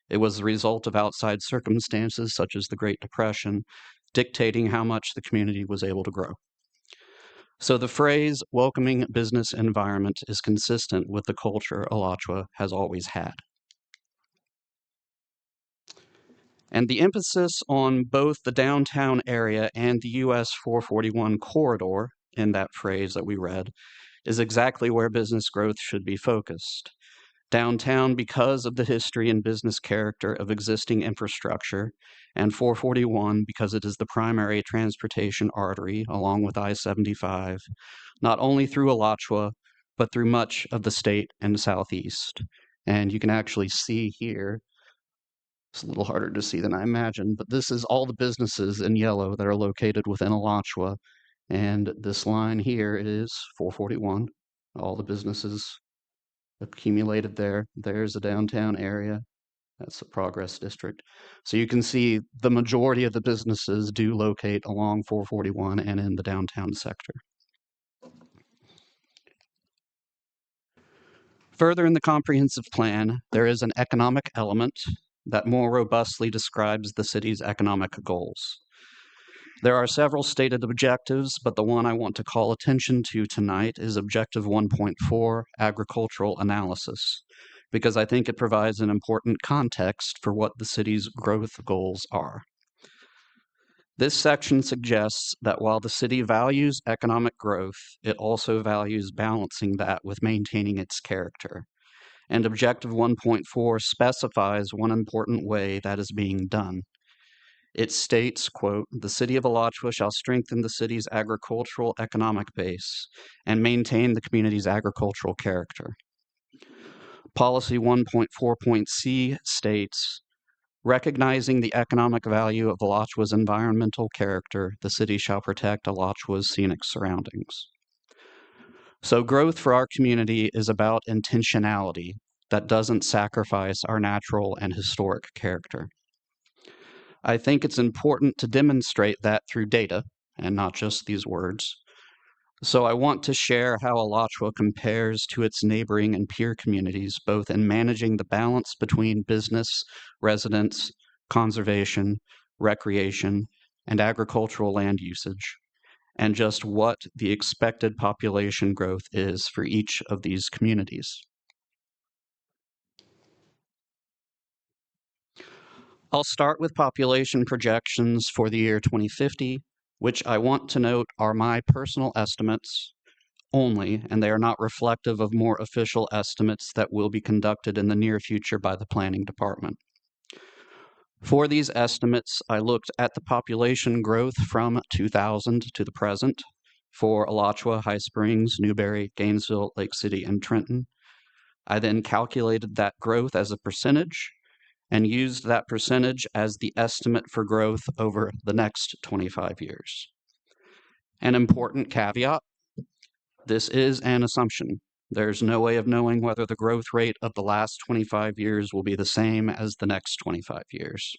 It was the result of outside circumstances such as the Great Depression dictating how much the community was able to grow. So the phrase welcoming business environment is consistent with the culture Alachua has always had. And the emphasis on both the downtown area and the US 441 corridor in that phrase that we read is exactly where business growth should be focused. Downtown because of the history and business character of existing infrastructure, and 441 because it is the primary transportation artery along with I-75, not only through Alachua, but through much of the state and southeast. And you can actually see here, it's a little harder to see than I imagined, but this is all the businesses in yellow that are located within Alachua. And this line here is 441, all the businesses accumulated there. There's the downtown area. That's the Progress District. So you can see the majority of the businesses do locate along 441 and in the downtown sector. Further in the comprehensive plan, there is an economic element that more robustly describes the city's economic goals. There are several stated objectives, but the one I want to call attention to tonight is Objective 1.4, Agricultural Analysis, because I think it provides an important context for what the city's growth goals are. This section suggests that while the city values economic growth, it also values balancing that with maintaining its character. And Objective 1.4 specifies one important way that is being done. It states, quote, "The city of Alachua shall strengthen the city's agricultural economic base and maintain the community's agricultural character." Policy 1.4.c states, "Recognizing the economic value of Alachua's environmental character, the city shall protect Alachua's scenic surroundings." So growth for our community is about intentionality that doesn't sacrifice our natural and historic character. I think it's important to demonstrate that through data and not just these words. So I want to share how Alachua compares to its neighboring and peer communities, both in managing the balance between business, residents, conservation, recreation, and agricultural land usage, and just what the expected population growth is for each of these communities. I'll start with population projections for the year 2050, which I want to note are my personal estimates only, and they are not reflective of more official estimates that will be conducted in the near future by the Planning Department. For these estimates, I looked at the population growth from 2000 to the present for Alachua, High Springs, Newberry, Gainesville, Lake City, and Trenton. I then calculated that growth as a percentage and used that percentage as the estimate for growth over the next 25 years. An important caveat, this is an assumption. There's no way of knowing whether the growth rate of the last 25 years will be the same as the next 25 years.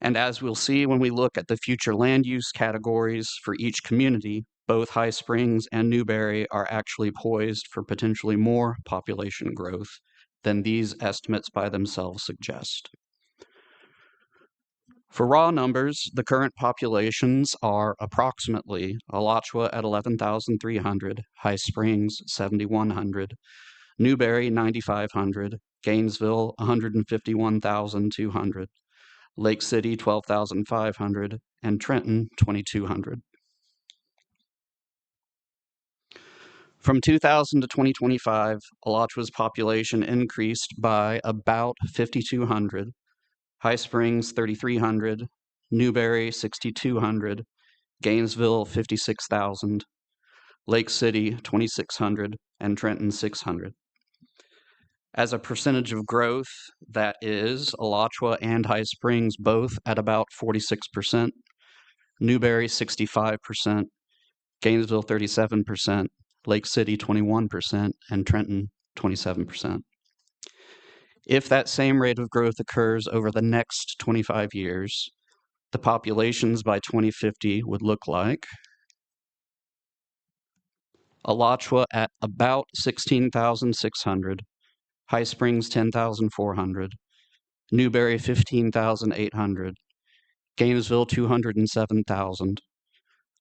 And as we'll see when we look at the future land use categories for each community, both High Springs and Newberry are actually poised for potentially more population growth than these estimates by themselves suggest. For raw numbers, the current populations are approximately Alachua at 11,300, High Springs 7,100, Newberry 9,500, Gainesville 151,200, Lake City 12,500, and Trenton 2,200. From 2000 to 2025, Alachua's population increased by about 5,200, High Springs 3,300, Newberry 6,200, Gainesville 56,000, Lake City 2,600, and Trenton 600. As a percentage of growth, that is Alachua and High Springs both at about 46%, Newberry 65%, Gainesville 37%, Lake City 21%, and Trenton 27%. If that same rate of growth occurs over the next 25 years, the populations by 2050 would look like Alachua at about 16,600, High Springs 10,400, Newberry 15,800, Gainesville 207,000,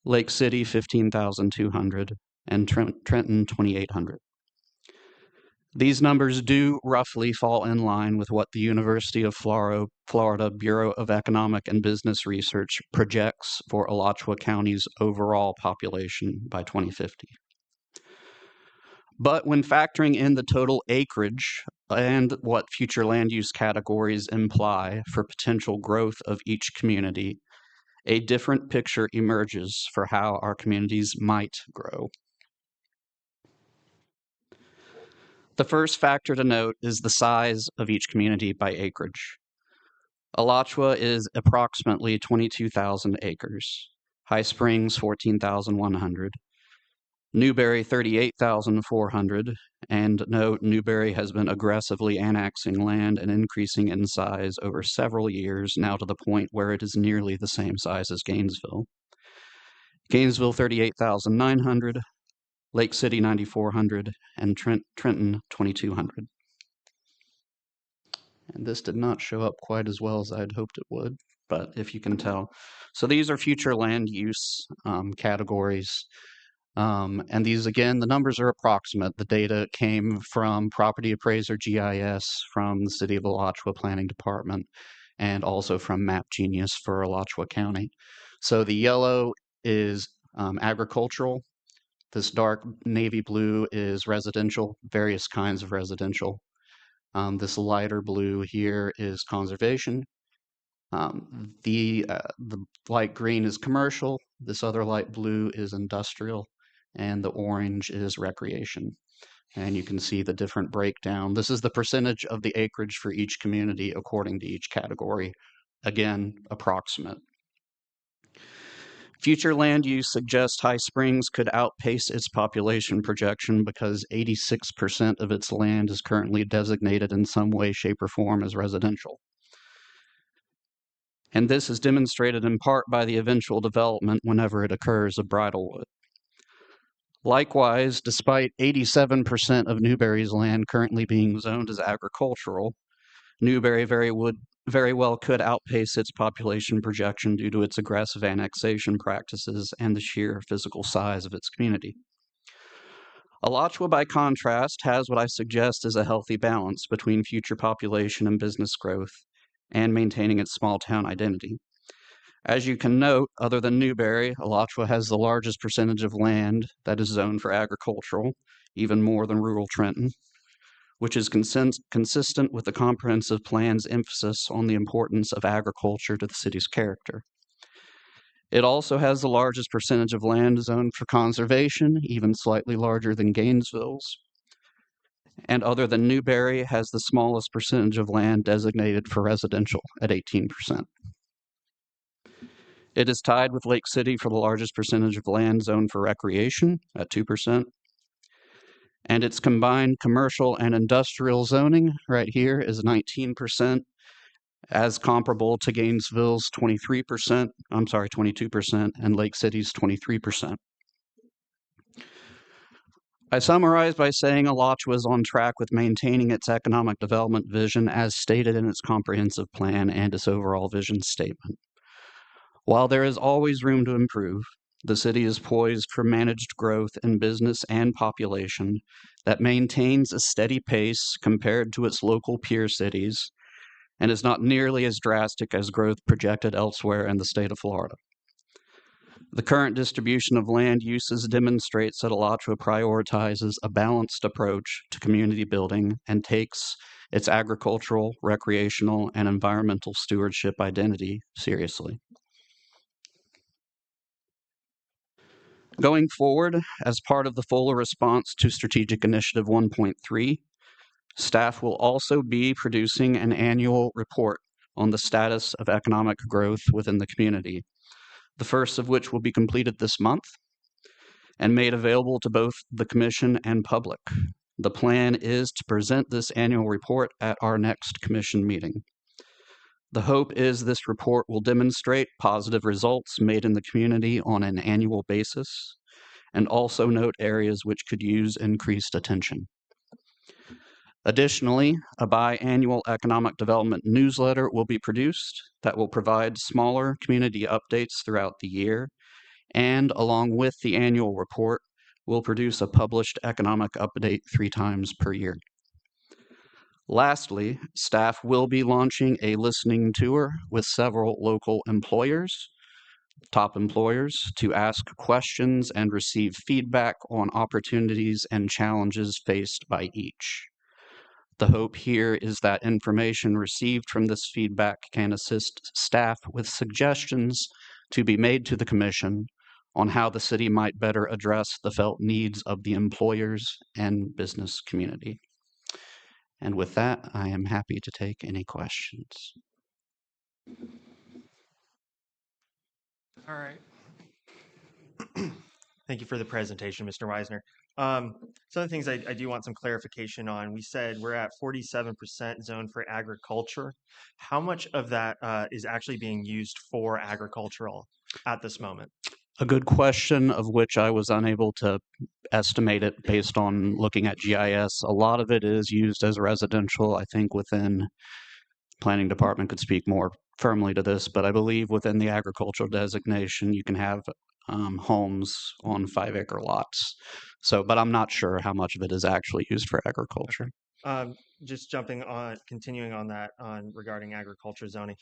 Lake City 15,200, and Trenton 2,800. These numbers do roughly fall in line with what the University of Florida Bureau of Economic and Business Research projects for Alachua County's overall population by 2050. But when factoring in the total acreage and what future land use categories imply for potential growth of each community, a different picture emerges for how our communities might grow. The first factor to note is the size of each community by acreage. Alachua is approximately 22,000 acres, High Springs 14,100, Newberry 38,400, and note Newberry has been aggressively annexing land and increasing in size over several years, now to the point where it is nearly the same size as Gainesville. Gainesville 38,900, Lake City 9,400, and Trenton 2,200. And this did not show up quite as well as I'd hoped it would, but if you can tell. So these are future land use categories. And these, again, the numbers are approximate. The data came from Property Appraiser GIS from the City of Alachua Planning Department and also from Map Genius for Alachua County. So the yellow is agricultural. This dark navy blue is residential, various kinds of residential. This lighter blue here is conservation. The light green is commercial. This other light blue is industrial. And the orange is recreation. And you can see the different breakdown. This is the percentage of the acreage for each community according to each category. Again, approximate. Future land use suggests High Springs could outpace its population projection because 86% of its land is currently designated in some way, shape, or form as residential. And this is demonstrated in part by the eventual development, whenever it occurs, of Bridlewood. Likewise, despite 87% of Newberry's land currently being zoned as agricultural, Newberry very well could outpace its population projection due to its aggressive annexation practices and the sheer physical size of its community. Alachua, by contrast, has what I suggest is a healthy balance between future population and business growth and maintaining its small town identity. As you can note, other than Newberry, Alachua has the largest percentage of land that is zoned for agricultural, even more than rural Trenton, which is consistent with the comprehensive plan's emphasis on the importance of agriculture to the city's character. It also has the largest percentage of land zoned for conservation, even slightly larger than Gainesville's. And other than Newberry, has the smallest percentage of land designated for residential at 18%. It is tied with Lake City for the largest percentage of land zoned for recreation at 2%. And its combined commercial and industrial zoning right here is 19%, as comparable to Gainesville's 22%, and Lake City's 23%. I summarize by saying Alachua is on track with maintaining its economic development vision as stated in its comprehensive plan and its overall vision statement. While there is always room to improve, the city is poised for managed growth in business and population that maintains a steady pace compared to its local peer cities and is not nearly as drastic as growth projected elsewhere in the state of Florida. The current distribution of land uses demonstrates that Alachua prioritizes a balanced approach to community building and takes its agricultural, recreational, and environmental stewardship identity seriously. Going forward, as part of the full response to Strategic Initiative 1.3, staff will also be producing an annual report on the status of economic growth within the community, the first of which will be completed this month and made available to both the Commission and public. The plan is to present this annual report at our next Commission meeting. The hope is this report will demonstrate positive results made in the community on an annual basis and also note areas which could use increased attention. Additionally, a biannual economic development newsletter will be produced that will provide smaller community updates throughout the year, and along with the annual report, will produce a published economic update 3 times per year. Lastly, staff will be launching a listening tour with several local employers, top employers, to ask questions and receive feedback on opportunities and challenges faced by each. The hope here is that information received from this feedback can assist staff with suggestions to be made to the Commission on how the city might better address the felt needs of the employers and business community. And with that, I am happy to take any questions. All right. Thank you for the presentation, Mr. Weisner. Some of the things I do want some clarification on. We said we're at 47% zone for agriculture. How much of that is actually being used for agricultural at this moment? A good question, of which I was unable to estimate it based on looking at GIS. A lot of it is used as residential. I think within planning department could speak more firmly to this, but I believe within the agricultural designation, you can have homes on 5-acre lots. So, but I'm not sure how much of it is actually used for agriculture. Just continuing on that, regarding agriculture zoning,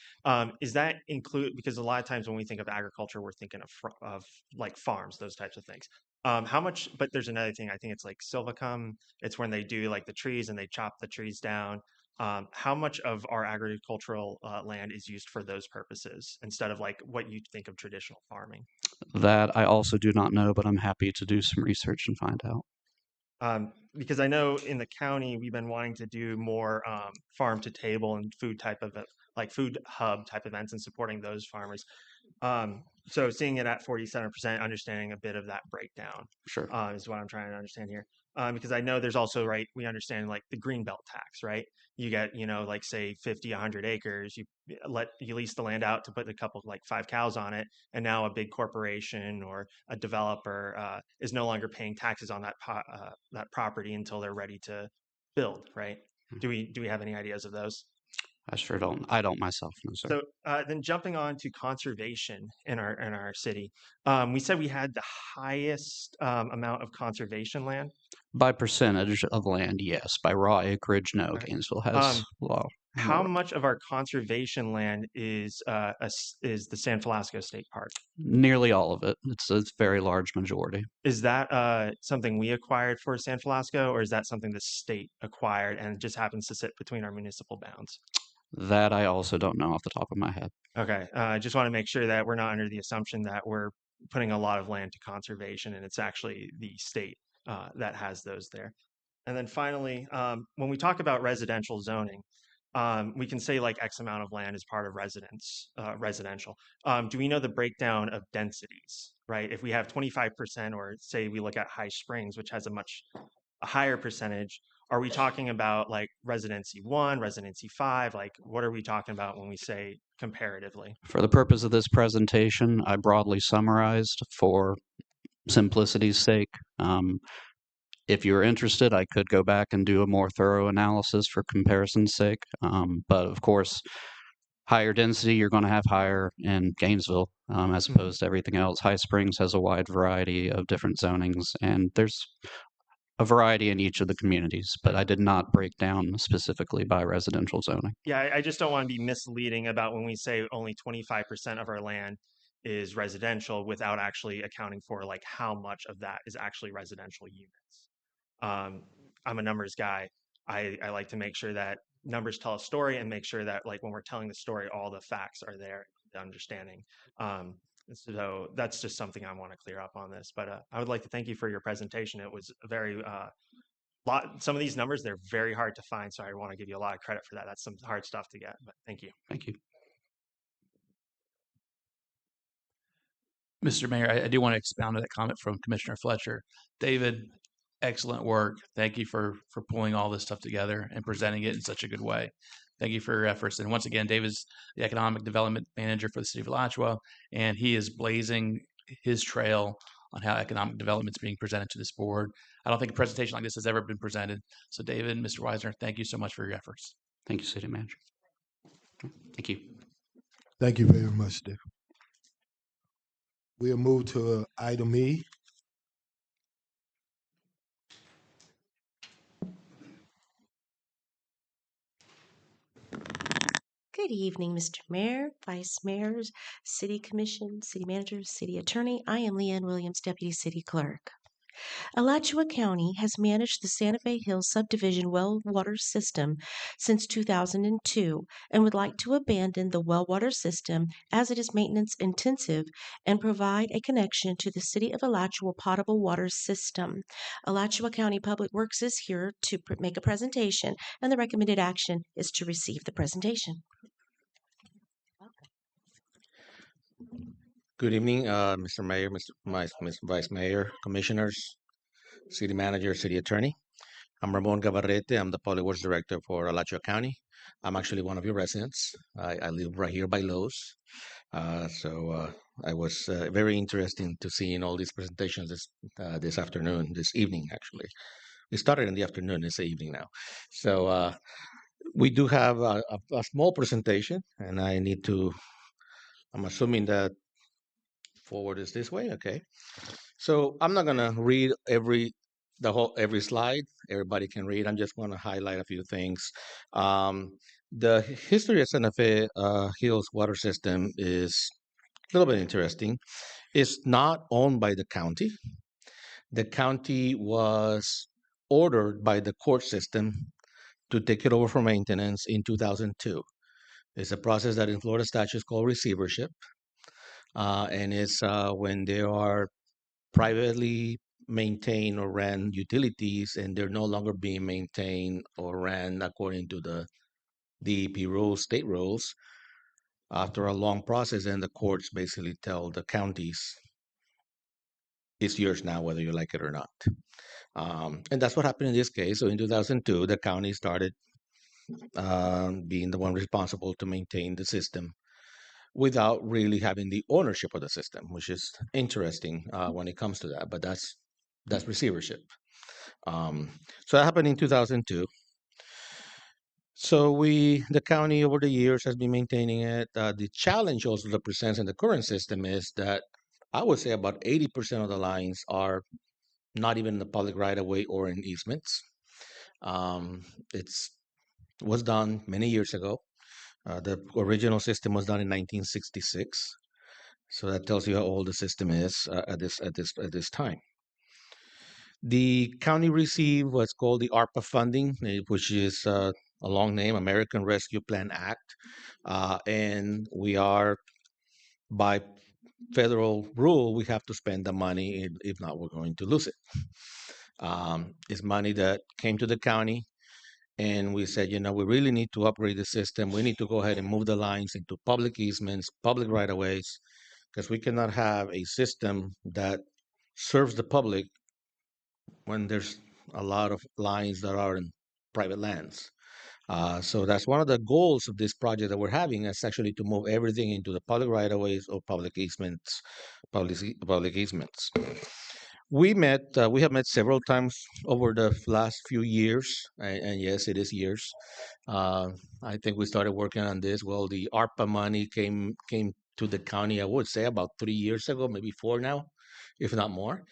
is that include, because a lot of times when we think of agriculture, we're thinking of like farms, those types of things. How much, but there's another thing, I think it's like silvicum, it's when they do like the trees and they chop the trees down. How much of our agricultural land is used for those purposes instead of like what you think of traditional farming? That I also do not know, but I'm happy to do some research and find out. Because I know in the county, we've been wanting to do more farm to table and food type of, like food hub type events and supporting those farmers. So seeing it at 47%, understanding a bit of that breakdown is what I'm trying to understand here. Because I know there's also, right, we understand like the greenbelt tax, right? You get, like say 50, 100 acres, you lease the land out to put a couple, like 5 cows on it. And now a big corporation or a developer is no longer paying taxes on that property until they're ready to build, right? Do we have any ideas of those? I sure don't. I don't myself, no, sir. So then jumping on to conservation in our city, we said we had the highest amount of conservation land. By percentage of land, yes. By raw acreage, no. Okay. Gainesville has low. How much of our conservation land is the San Falasco State Park? Nearly all of it. It's a very large majority. Is that something we acquired for San Falasco, or is that something the state acquired and just happens to sit between our municipal bounds? That I also don't know off the top of my head. Okay, I just want to make sure that we're not under the assumption that we're putting a lot of land to conservation and it's actually the state that has those there. And then finally, when we talk about residential zoning, we can say like X amount of land is part of residential. Do we know the breakdown of densities, right? If we have 25%, or say we look at High Springs, which has a higher percentage, are we talking about like residency 1, residency 5? Like, what are we talking about when we say comparatively? For the purpose of this presentation, I broadly summarized for simplicity's sake. If you're interested, I could go back and do a more thorough analysis for comparison's sake. But of course, higher density, you're going to have higher in Gainesville as opposed to everything else. High Springs has a wide variety of different zonings, and there's a variety in each of the communities, but I did not break down specifically by residential zoning. Yeah, I just don't want to be misleading about when we say only 25% of our land is residential without actually accounting for like how much of that is actually residential units. I'm a numbers guy. I like to make sure that numbers tell a story and make sure that like when we're telling the story, all the facts are there, the understanding. So that's just something I want to clear up on this. But I would like to thank you for your presentation. It was very some of these numbers, they're very hard to find. So I want to give you a lot of credit for that. That's some hard stuff to get, but thank you. Thank you. Mr. Mayor, I do want to expound on that comment from Commissioner Fletcher. David, excellent work. Thank you for pulling all this stuff together and presenting it in such a good way. Thank you for your efforts. And once again, David's the Economic Development Manager for the City of Alachua, and he is blazing his trail on how economic development is being presented to this board. I don't think a presentation like this has ever been presented. So David, Mr. Wisner, thank you so much for your efforts. Thank you, City Manager. Thank you. Thank you very much, Dave. We'll move to item E. Good evening, Mr. Mayor, Vice Mayors, City Commission, City Manager, City Attorney. I am Leanne Williams, Deputy City Clerk. Alachua County has managed the Santa Fe Hills subdivision well water system since 2002 and would like to abandon the well water system as it is maintenance intensive and provide a connection to the City of Alachua potable water system. Alachua County Public Works is here to make a presentation, and the recommended action is to receive the presentation. Good evening, Mr. Mayor, Mr. Vice Mayor, Commissioners, City Manager, City Attorney. I'm Ramon Gavarrete. I'm the Public Works Director for Alachua County. I'm actually one of your residents. I live right here by Lowe's. So I was very interesting to seeing all these presentations this afternoon, this evening, actually. We started in the afternoon, it's the evening now. So we do have a small presentation, and I'm assuming that forward is this way, okay. So I'm not gonna read every slide. Everybody can read. I'm just gonna highlight a few things. The history of Santa Fe Hills water system is a little bit interesting. It's not owned by the county. The county was ordered by the court system to take it over for maintenance in 2002. It's a process that in Florida statute is called receivership. And it's when there are privately maintained or ran utilities and they're no longer being maintained or ran according to the DEP rules, state rules. After a long process, then the courts basically tell the counties, it's yours now, whether you like it or not. And that's what happened in this case. So in 2002, the county started being the one responsible to maintain the system without really having the ownership of the system, which is interesting when it comes to that. But that's receivership. So that happened in 2002. So the county over the years has been maintaining it. The challenge also that presents in the current system is that I would say about 80% of the lines are not even in the public right of way or in easements. It was done many years ago. The original system was done in 1966, so that tells you how old the system is at this time. The county received what's called the ARPA funding, which is a long name, American Rescue Plan Act, and we are, by federal rule, we have to spend the money. If not, we're going to lose it. It's money that came to the county. And we said, we really need to upgrade the system. We need to go ahead and move the lines into public easements, public right-of-ways, because we cannot have a system that serves the public when there's a lot of lines that are in private lands. So that's one of the goals of this project that we're having is actually to move everything into the public right-of-ways or public easements, public easements. We have met several times over the last few years, and yes, it is years. I think we started working on this. Well, the ARPA money came to the county, I would say about 3 years ago, maybe 4 now, if not more.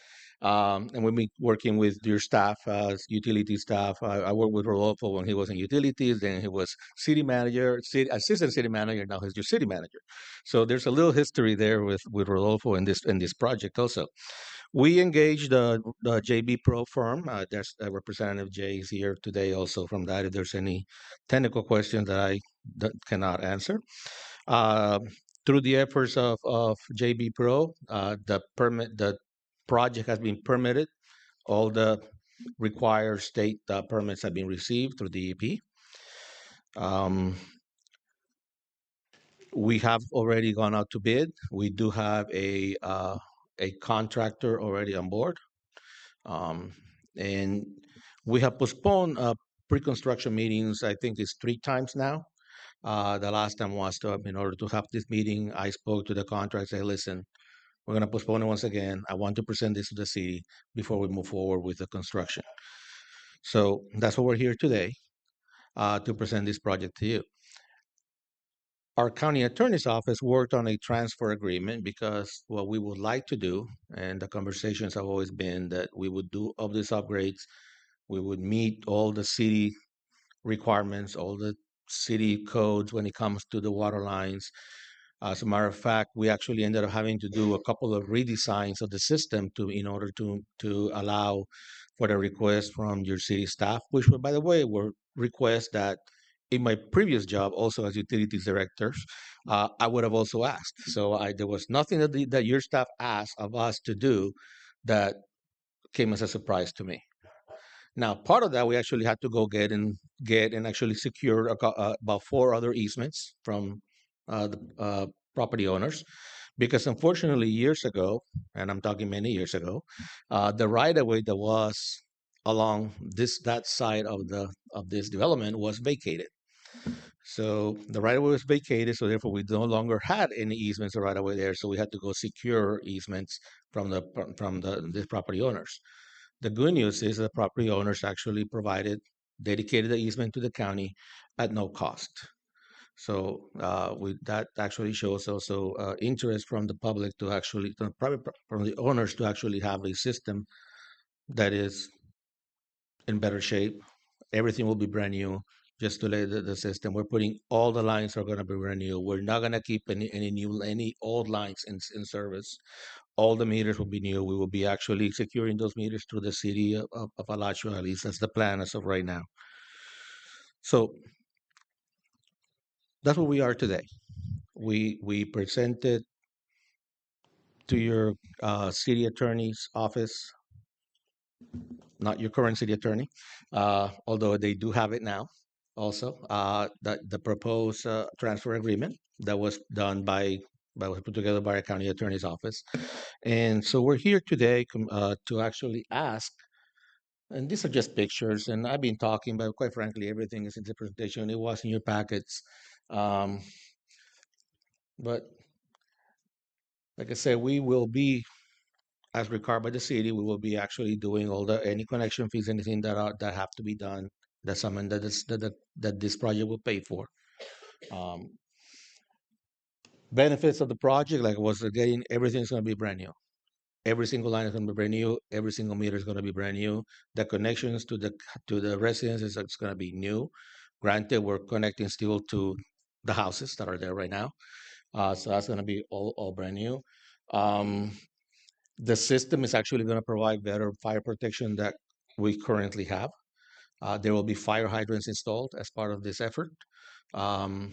And we've been working with your staff, utility staff. I worked with Rodolfo when he was in utilities, then he was city manager, assistant city manager. Now he's your city manager. So there's a little history there with Rodolfo in this project also. We engaged the JB Pro firm. There's Representative Jay is here today also from that. If there's any technical questions that I cannot answer. Through the efforts of JB Pro, the project has been permitted. All the required state permits have been received through DEP. We have already gone out to bid. We do have a contractor already on board. And we have postponed pre-construction meetings, I think it's 3 times now. The last time was in order to have this meeting, I spoke to the contractor, say, listen, we're going to postpone it once again. I want to present this to the city before we move forward with the construction. So that's why we're here today, to present this project to you. Our county attorney's office worked on a transfer agreement because what we would like to do, and the conversations have always been that we would do all these upgrades, we would meet all the city requirements, all the city codes when it comes to the water lines. As a matter of fact, we actually ended up having to do a couple of redesigns of the system in order to allow for the request from your city staff, which, by the way, were requests that in my previous job, also as utilities director, I would have also asked. So there was nothing that your staff asked of us to do that came as a surprise to me. Now, part of that, we actually had to go get and actually secure about 4 other easements from the property owners, because unfortunately, years ago, and I'm talking many years ago, the right-of-way that was along that side of this development was vacated. So the right-of-way was vacated, so therefore we no longer had any easements or right-of-way there. So we had to go secure easements from the property owners. The good news is the property owners actually dedicated the easement to the county at no cost. So that actually shows also interest from the public from the owners to actually have a system that is in better shape. Everything will be brand new. Just to lay the system, we're putting all the lines are going to be brand new. We're not going to keep any old lines in service. All the meters will be new. We will be actually securing those meters through the city of Alachua. At least that's the plan as of right now. So that's where we are today. We presented to your city attorney's office, not your current city attorney, although they do have it now. Also, the proposed transfer agreement that was done was put together by our county attorney's office. And so we're here today to actually ask, and these are just pictures, and I've been talking, but quite frankly, everything is in the presentation. It was in your packets. But like I said, we will be, as required by the city, we will be actually doing any connection fees, anything that have to be done. That's something that this project will pay for. Benefits of the project, like I was getting, everything's going to be brand new. Every single line is going to be brand new. Every single meter is going to be brand new. The connections to the residences is going to be new. Granted, we're connecting still to the houses that are there right now. So that's going to be all brand new. The system is actually going to provide better fire protection that we currently have. There will be fire hydrants installed as part of this effort. I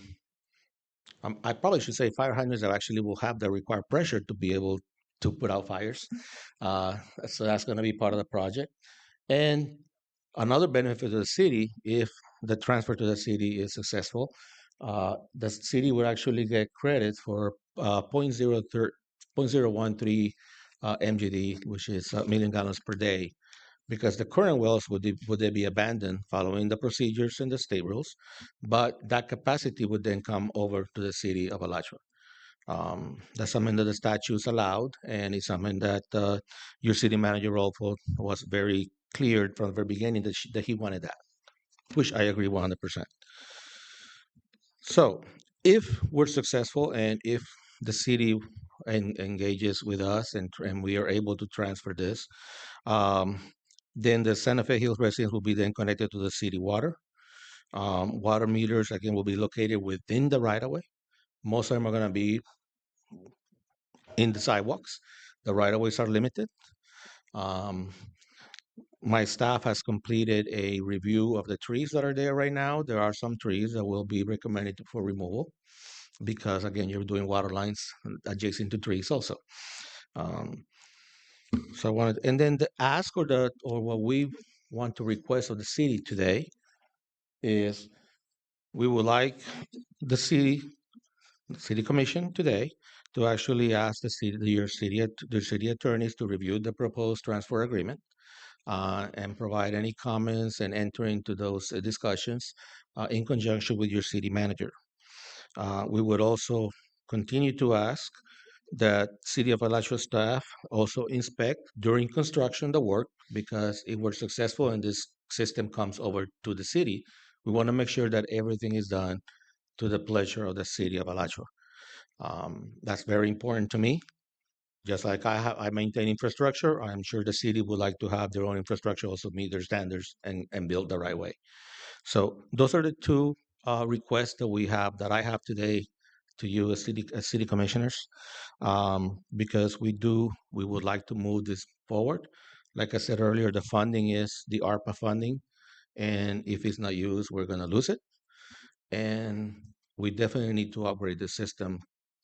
probably should say fire hydrants that actually will have the required pressure to be able to put out fires. So that's going to be part of the project. And another benefit to the city, if the transfer to the city is successful, the city would actually get credit for 0.013 MGD, which is 1 million gallons per day because the current wells would they be abandoned following the procedures and the state rules, but that capacity would then come over to the city of Alachua. That's something that the statutes allowed, and it's something that your city manager Rolfo was very clear from the very beginning that he wanted that, which I agree 100%. So if we're successful and if the city engages with us and we are able to transfer this, then the Santa Fe Hills residents will be then connected to the city water. Water meters, again, will be located within the right-of-way. Most of them are going to be in the sidewalks. The right-of-ways are limited. My staff has completed a review of the trees that are there right now. There are some trees that will be recommended for removal because, again, you're doing water lines adjacent to trees also. So I wanted, and then the ask or what we want to request of the city today is we would like the city commission today to actually ask the city attorneys to review the proposed transfer agreement and provide any comments and enter into those discussions in conjunction with your city manager. We would also continue to ask that City of Alachua staff also inspect during construction the work, because if we're successful and this system comes over to the city, we want to make sure that everything is done to the pleasure of the City of Alachua. That's very important to me. Just like I maintain infrastructure, I'm sure the city would like to have their own infrastructure also meet their standards and build the right way. So those are the two requests that I have today to you as city commissioners, because we would like to move this forward. Like I said earlier, the funding is the ARPA funding, and if it's not used, we're going to lose it. And we definitely need to upgrade the system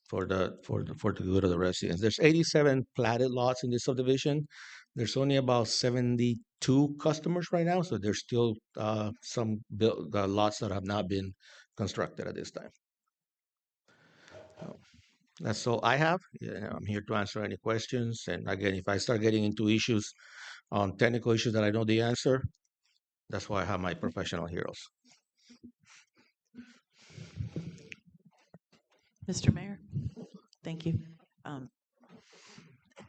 for the good of the residents. There's 87 platted lots in this subdivision. There's only about 72 customers right now, so there's still some lots that have not been constructed at this time. That's all I have. I'm here to answer any questions. And again, if I start getting into issues on technical issues that I know the answer, that's why I have my professional heroes. Mr. Mayor, thank you.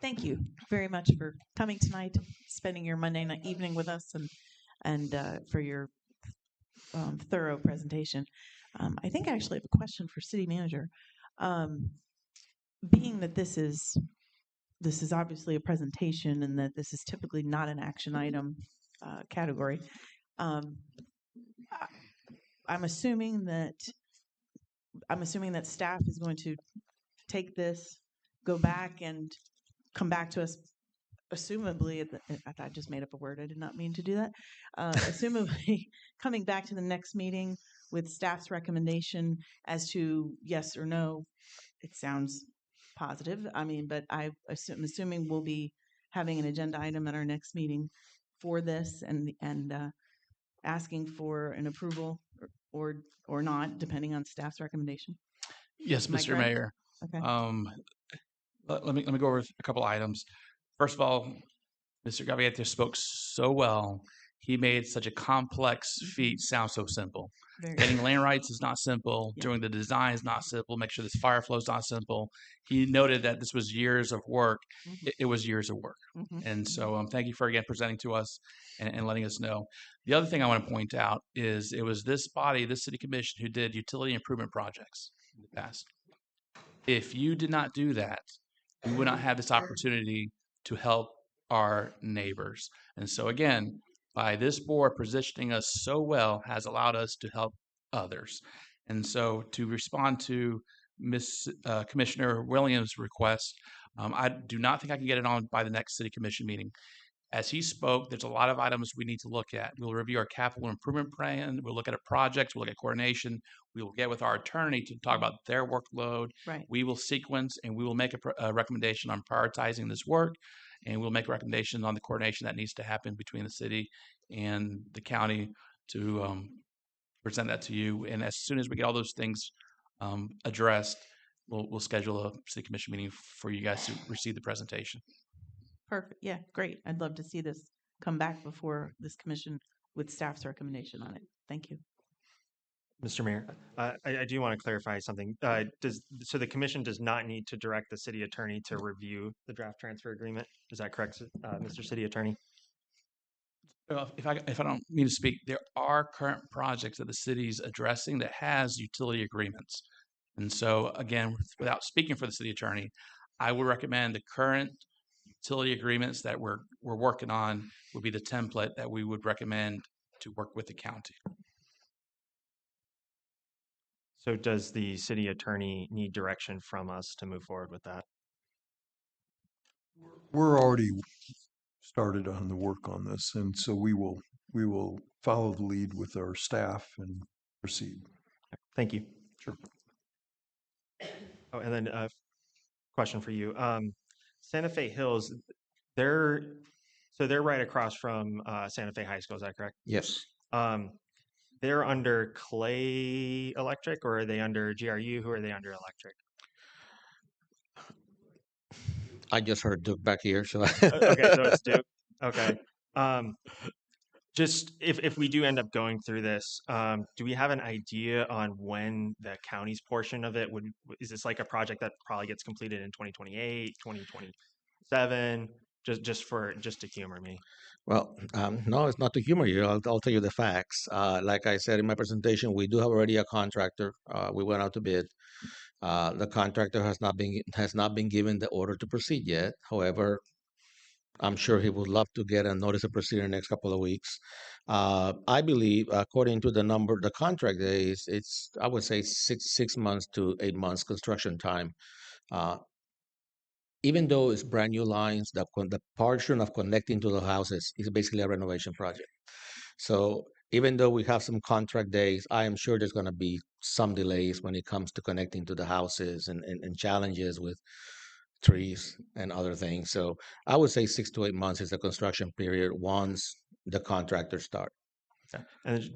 Thank you very much for coming tonight, spending your Monday night evening with us, and for your thorough presentation. I think I actually have a question for City Manager. Being that this is obviously a presentation and that this is typically not an action item category, I'm assuming that staff is going to take this, go back and come back to us, assumably, I just made up a word, I did not mean to do that, assumably coming back to the next meeting with staff's recommendation as to yes or no. It sounds positive, but I'm assuming we'll be having an agenda item at our next meeting for this and asking for an approval or not, depending on staff's recommendation. Yes, Mr. Mayor. Okay. Let me go over a couple items. First of all, Mr. Gaviete spoke so well. He made such a complex feat sound so simple. Getting land rights is not simple. Doing the design is not simple. Make sure this fire flow is not simple. He noted that this was years of work. It was years of work. And so thank you for, again, presenting to us and letting us know. The other thing I want to point out is it was this body, this city commission, who did utility improvement projects in the past. If you did not do that, we would not have this opportunity to help our neighbors. And so again, by this board positioning us so well has allowed us to help others. And so to respond to Commissioner Williams' request, I do not think I can get it on by the next city commission meeting. As he spoke, there's a lot of items we need to look at. We'll review our capital improvement plan. We'll look at a project. We'll look at coordination. We will get with our attorney to talk about their workload. Right. We will sequence and we will make a recommendation on prioritizing this work. And we'll make recommendations on the coordination that needs to happen between the city and the county to present that to you. And as soon as we get all those things addressed, we'll schedule a city commission meeting for you guys to receive the presentation. Perfect. Yeah, great. I'd love to see this come back before this commission with staff's recommendation on it. Thank you. Mr. Mayor, I do want to clarify something. So the commission does not need to direct the city attorney to review the draft transfer agreement? Is that correct, Mr. City Attorney? If I don't mean to speak, there are current projects that the city's addressing that has utility agreements. And so again, without speaking for the city attorney, I would recommend the current utility agreements that we're working on would be the template that we would recommend to work with the county. So does the city attorney need direction from us to move forward with that? We're already started on the work on this, and so we will follow the lead with our staff and proceed. Thank you. Sure. Oh, and then a question for you. Santa Fe Hills, they're right across from Santa Fe High School, is that correct? Yes. They're under Clay Electric, or are they under GRU? Who are they under electric? I just heard Duke back here, so. Okay, so it's Duke. Okay. Just if we do end up going through this, do we have an idea on when the county's portion of it is this like a project that probably gets completed in 2028, 2027? Just to humor me. Well, no, it's not to humor you. I'll tell you the facts. Like I said in my presentation, we do have already a contractor. We went out to bid. The contractor has not been given the order to proceed yet. However, I'm sure he would love to get a notice of proceeding in the next couple of weeks. I believe, according to the contract days, I would say 6 months to 8 months construction time. Even though it's brand new lines, the portion of connecting to the houses is basically a renovation project. So even though we have some contract days, I am sure there's going to be some delays when it comes to connecting to the houses and challenges with trees and other things. So I would say 6 to 8 months is the construction period once the contractors start. Okay. And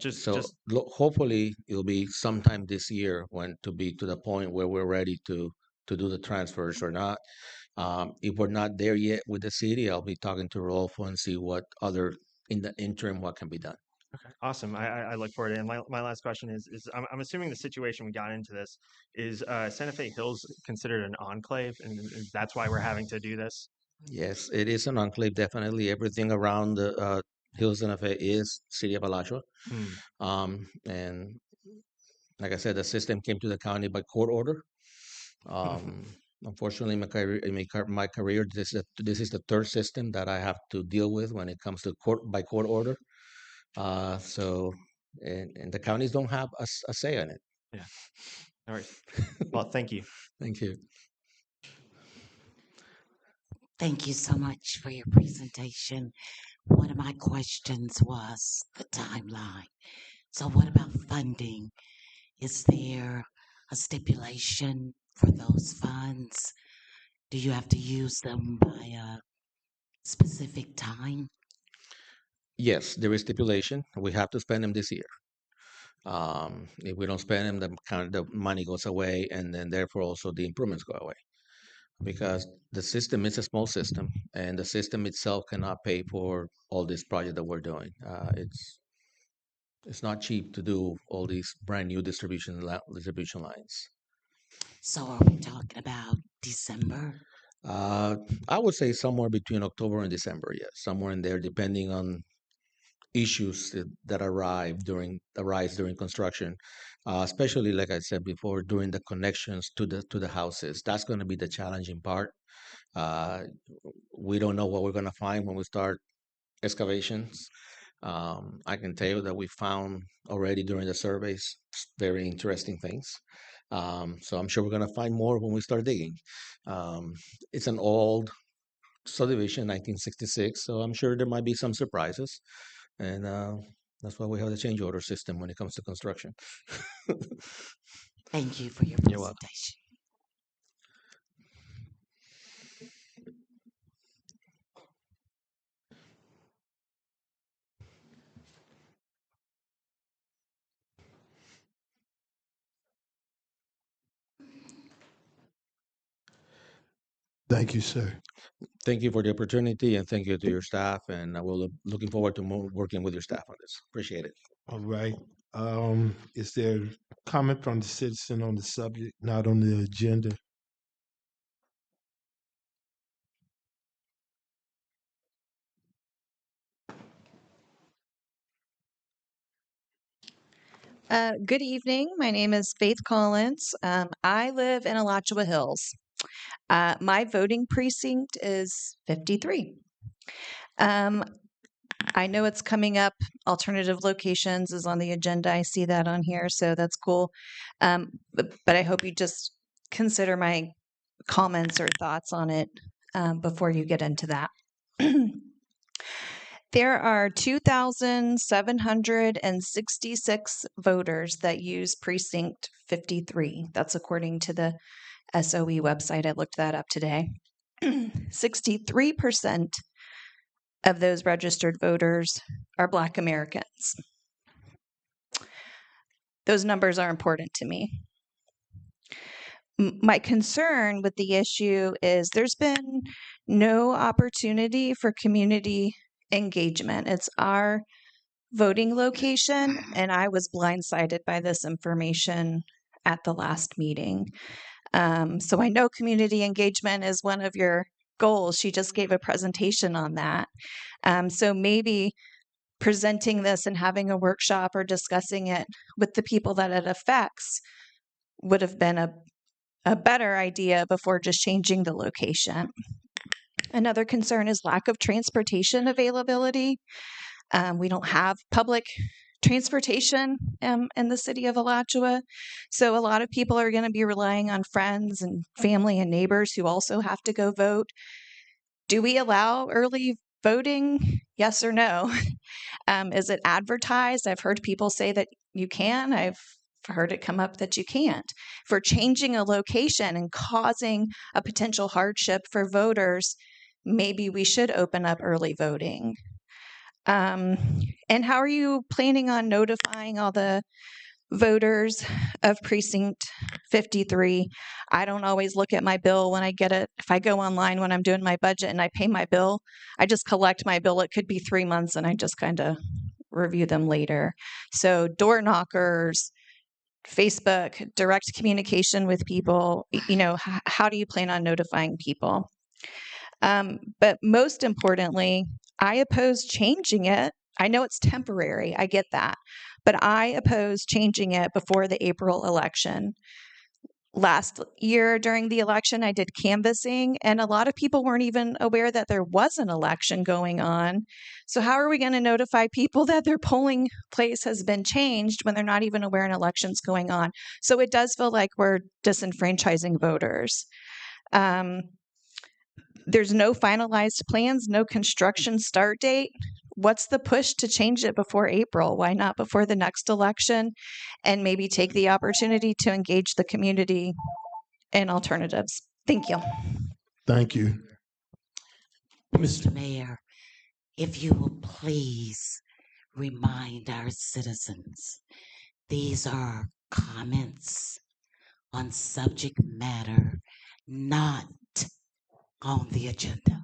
hopefully it'll be sometime this year to be to the point where we're ready to do the transfers or not. If we're not there yet with the city, I'll be talking to Rodolfo and see what in the interim, what can be done. Okay, awesome. I look forward to it. And my last question is I'm assuming the situation we got into this is Santa Fe Hills considered an enclave, and that's why we're having to do this? Yes, it is an enclave, definitely. Everything around the Hills Santa Fe is city of Alachua. And like I said, the system came to the county by court order. Unfortunately, in my career, this is the third system that I have to deal with when it comes to by court order. And the counties don't have a say on it. Yeah. All right. Well, thank you. Thank you. Thank you so much for your presentation. One of my questions was the timeline. So what about funding? Is there a stipulation for those funds? Do you have to use them by a specific time? Yes, there is stipulation. We have to spend them this year. If we don't spend them, the money goes away, and then therefore also the improvements go away. Because the system is a small system, and the system itself cannot pay for all this project that we're doing. It's not cheap to do all these brand new distribution lines. So are we talking about December? I would say somewhere between October and December, yes, somewhere in there, depending on issues that arise during construction, especially like I said before, during the connections to the houses. That's going to be the challenging part. We don't know what we're going to find when we start excavations. I can tell you that we found already during the surveys very interesting things. So I'm sure we're going to find more when we start digging. It's an old subdivision, 1966, so I'm sure there might be some surprises. And that's why we have the change order system when it comes to construction. Thank you for your You're welcome. presentation. Thank you, sir. Thank you for the opportunity and thank you to your staff. And I will looking forward to working with your staff on this. Appreciate it. All right. Is there comment from the citizen on the subject, not on the agenda? Good evening. My name is Faith Collins. I live in Alachua Hills. My voting precinct is 53. I know it's coming up. Alternative locations is on the agenda. I see that on here, so that's cool. But I hope you just consider my comments or thoughts on it before you get into that. There are 2,766 voters that use Precinct 53. That's according to the SOE website. I looked that up today. 63% of those registered voters are Black Americans. Those numbers are important to me. My concern with the issue is there's been no opportunity for community engagement. It's our voting location, and I was blindsided by this information at the last meeting. So I know community engagement is one of your goals. She just gave a presentation on that. So maybe presenting this and having a workshop or discussing it with the people that it affects would have been a better idea before just changing the location. Another concern is lack of transportation availability. We don't have public transportation in the city of Alachua. So a lot of people are going to be relying on friends and family and neighbors who also have to go vote. Do we allow early voting? Yes or no? Is it advertised? I've heard people say that you can. I've heard it come up that you can't. For changing a location and causing a potential hardship for voters, maybe we should open up early voting. And how are you planning on notifying all the voters of Precinct 53? I don't always look at my bill when I get it. If I go online when I'm doing my budget and I pay my bill, I just collect my bill. It could be 3 months and I just kind of review them later. So door knockers, Facebook, direct communication with people, how do you plan on notifying people? But most importantly, I oppose changing it. I know it's temporary. I get that. But I oppose changing it before the April election. Last year during the election, I did canvassing, and a lot of people weren't even aware that there was an election going on. So how are we going to notify people that their polling place has been changed when they're not even aware an election's going on? So it does feel like we're disenfranchising voters. There's no finalized plans, no construction start date. What's the push to change it before April? Why not before the next election? And maybe take the opportunity to engage the community in alternatives. Thank you. Thank you. Mr. Mayor, if you will please remind our citizens, these are comments on subject matter not on the agenda.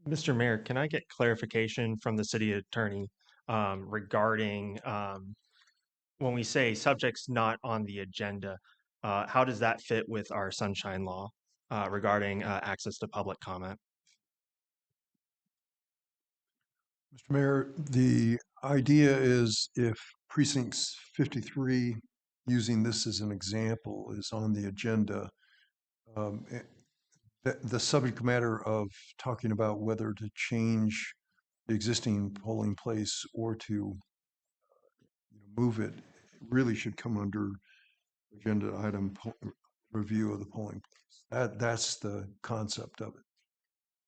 Mr. Mayor, can I get clarification from the city attorney regarding when we say subjects not on the agenda, how does that fit with our sunshine law regarding access to public comment? Mr. Mayor, the idea is if precincts 53, using this as an example, is on the agenda, the subject matter of talking about whether to change the existing polling place or to move it really should come under agenda item review of the polling place. That's the concept of it.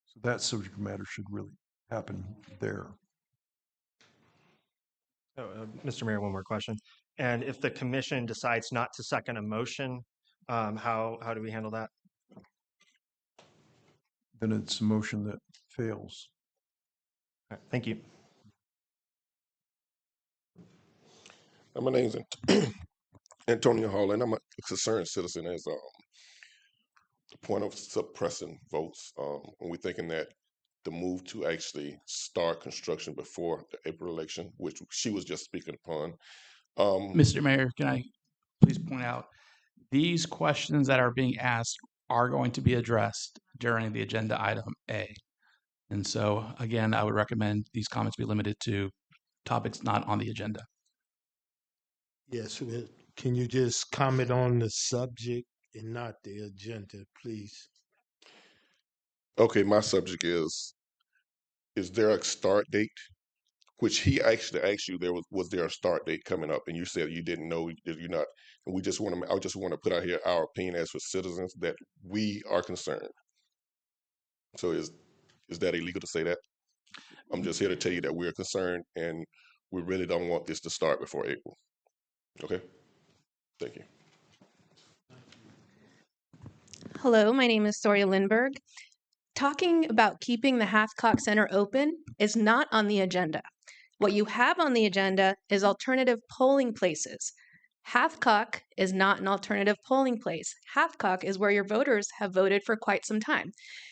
So that subject matter should really happen there. Mr. Mayor, one more question. And if the commission decides not to second a motion, how do we handle that? Then it's a motion that fails. All right, thank you. My name's Antonio Hall, and I'm a concerned citizen. As point of suppressing votes. And we're thinking that the move to actually start construction before the April election, which she was just speaking upon. Mr. Mayor, can I please point out, these questions that are being asked are going to be addressed during the agenda item A. And so, again, I would recommend these comments be limited to topics not on the agenda. Yes, can you just comment on the subject and not the agenda, please? Okay, my subject is there a start date? Which he actually asked you, was there a start date coming up, and you said you didn't know, you're not. And we just want to, I just want to put out here our opinion as for citizens that we are concerned. So is that illegal to say that? I'm just here to tell you that we're concerned, and we really don't want this to start before April. Okay, thank you. Hello, my name is Soria Lindberg. Talking about keeping the Hathcock Center open is not on the agenda. What you have on the agenda is alternative polling places. Hathcock is not an alternative polling place. Hathcock is where your voters have voted for quite some time.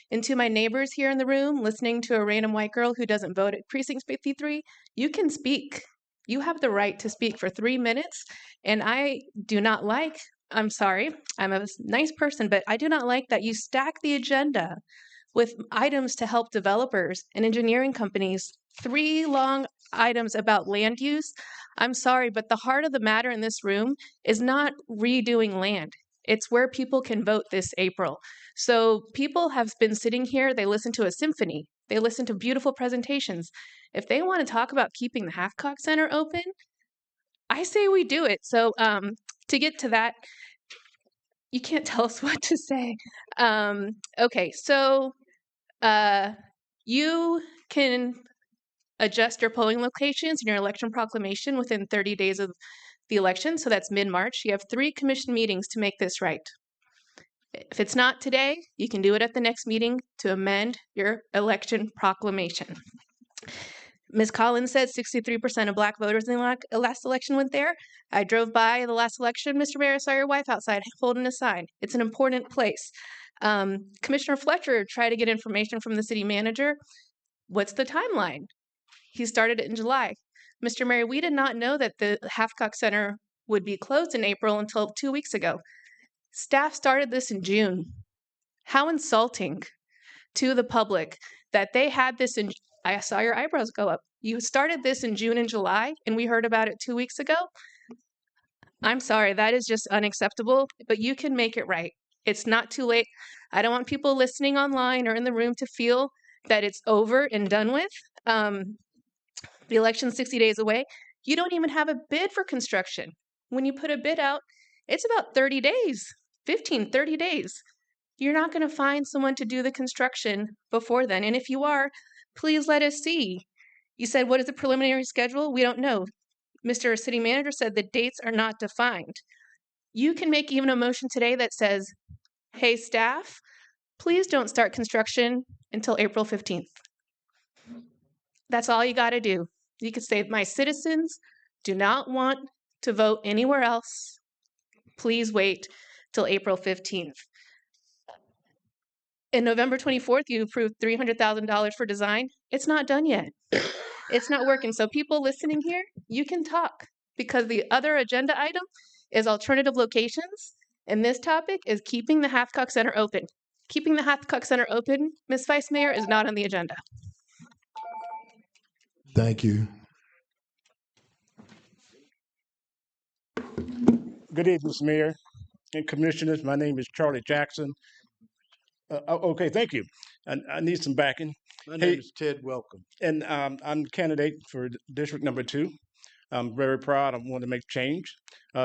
And to my neighbors here in the room, listening to a random white girl who doesn't vote at Precinct 53, you can speak. You have the right to speak for 3 minutes. And I do not like, I'm sorry, I'm a nice person, but I do not like that you stack the agenda with items to help developers and engineering companies, 3 long items about land use. I'm sorry, but the heart of the matter in this room is not redoing land. It's where people can vote this April. So people have been sitting here, they listen to a symphony, they listen to beautiful presentations. If they want to talk about keeping the Hathcock Center open, I say we do it. So to get to that, you can't tell us what to say. Okay, so you can adjust your polling locations and your election proclamation within 30 days of the election. So that's mid-March. You have 3 commission meetings to make this right. If it's not today, you can do it at the next meeting to amend your election proclamation. Ms. Collins said 63% of Black voters in the last election went there. I drove by the last election, Mr. Mayor, I saw your wife outside holding a sign. It's an important place. Commissioner Fletcher tried to get information from the city manager. What's the timeline? He started it in July. Mr. Mayor, we did not know that the Hathcock Center would be closed in April until 2 weeks ago. Staff started this in June. How insulting to the public that they had this in, I saw your eyebrows go up. You started this in June and July, and we heard about it 2 weeks ago. I'm sorry, that is just unacceptable, but you can make it right. It's not too late. I don't want people listening online or in the room to feel that it's over and done with. The election's 60 days away. You don't even have a bid for construction. When you put a bid out, it's about 30 days, 15, 30 days. You're not going to find someone to do the construction before then. And if you are, please let us see. You said, what is the preliminary schedule? We don't know. Mr. City Manager said the dates are not defined. You can make even a motion today that says, hey, staff, please don't start construction until April 15th. That's all you got to do. You could say, my citizens do not want to vote anywhere else. Please wait till April 15th. In November 24th, you approved $300,000 for design. It's not done yet. It's not working. So people listening here, you can talk because the other agenda item is alternative locations. And this topic is keeping the Hathcock Center open. Keeping the Hathcock Center open, Ms. Vice Mayor, is not on the agenda. Thank you. Good evening, Mr. Mayor and Commissioners. My name is Charlie Jackson. Okay, thank you. I need some backing. My name is Ted Welcome. And I'm candidate for District Number 2. I'm very proud. I want to make change.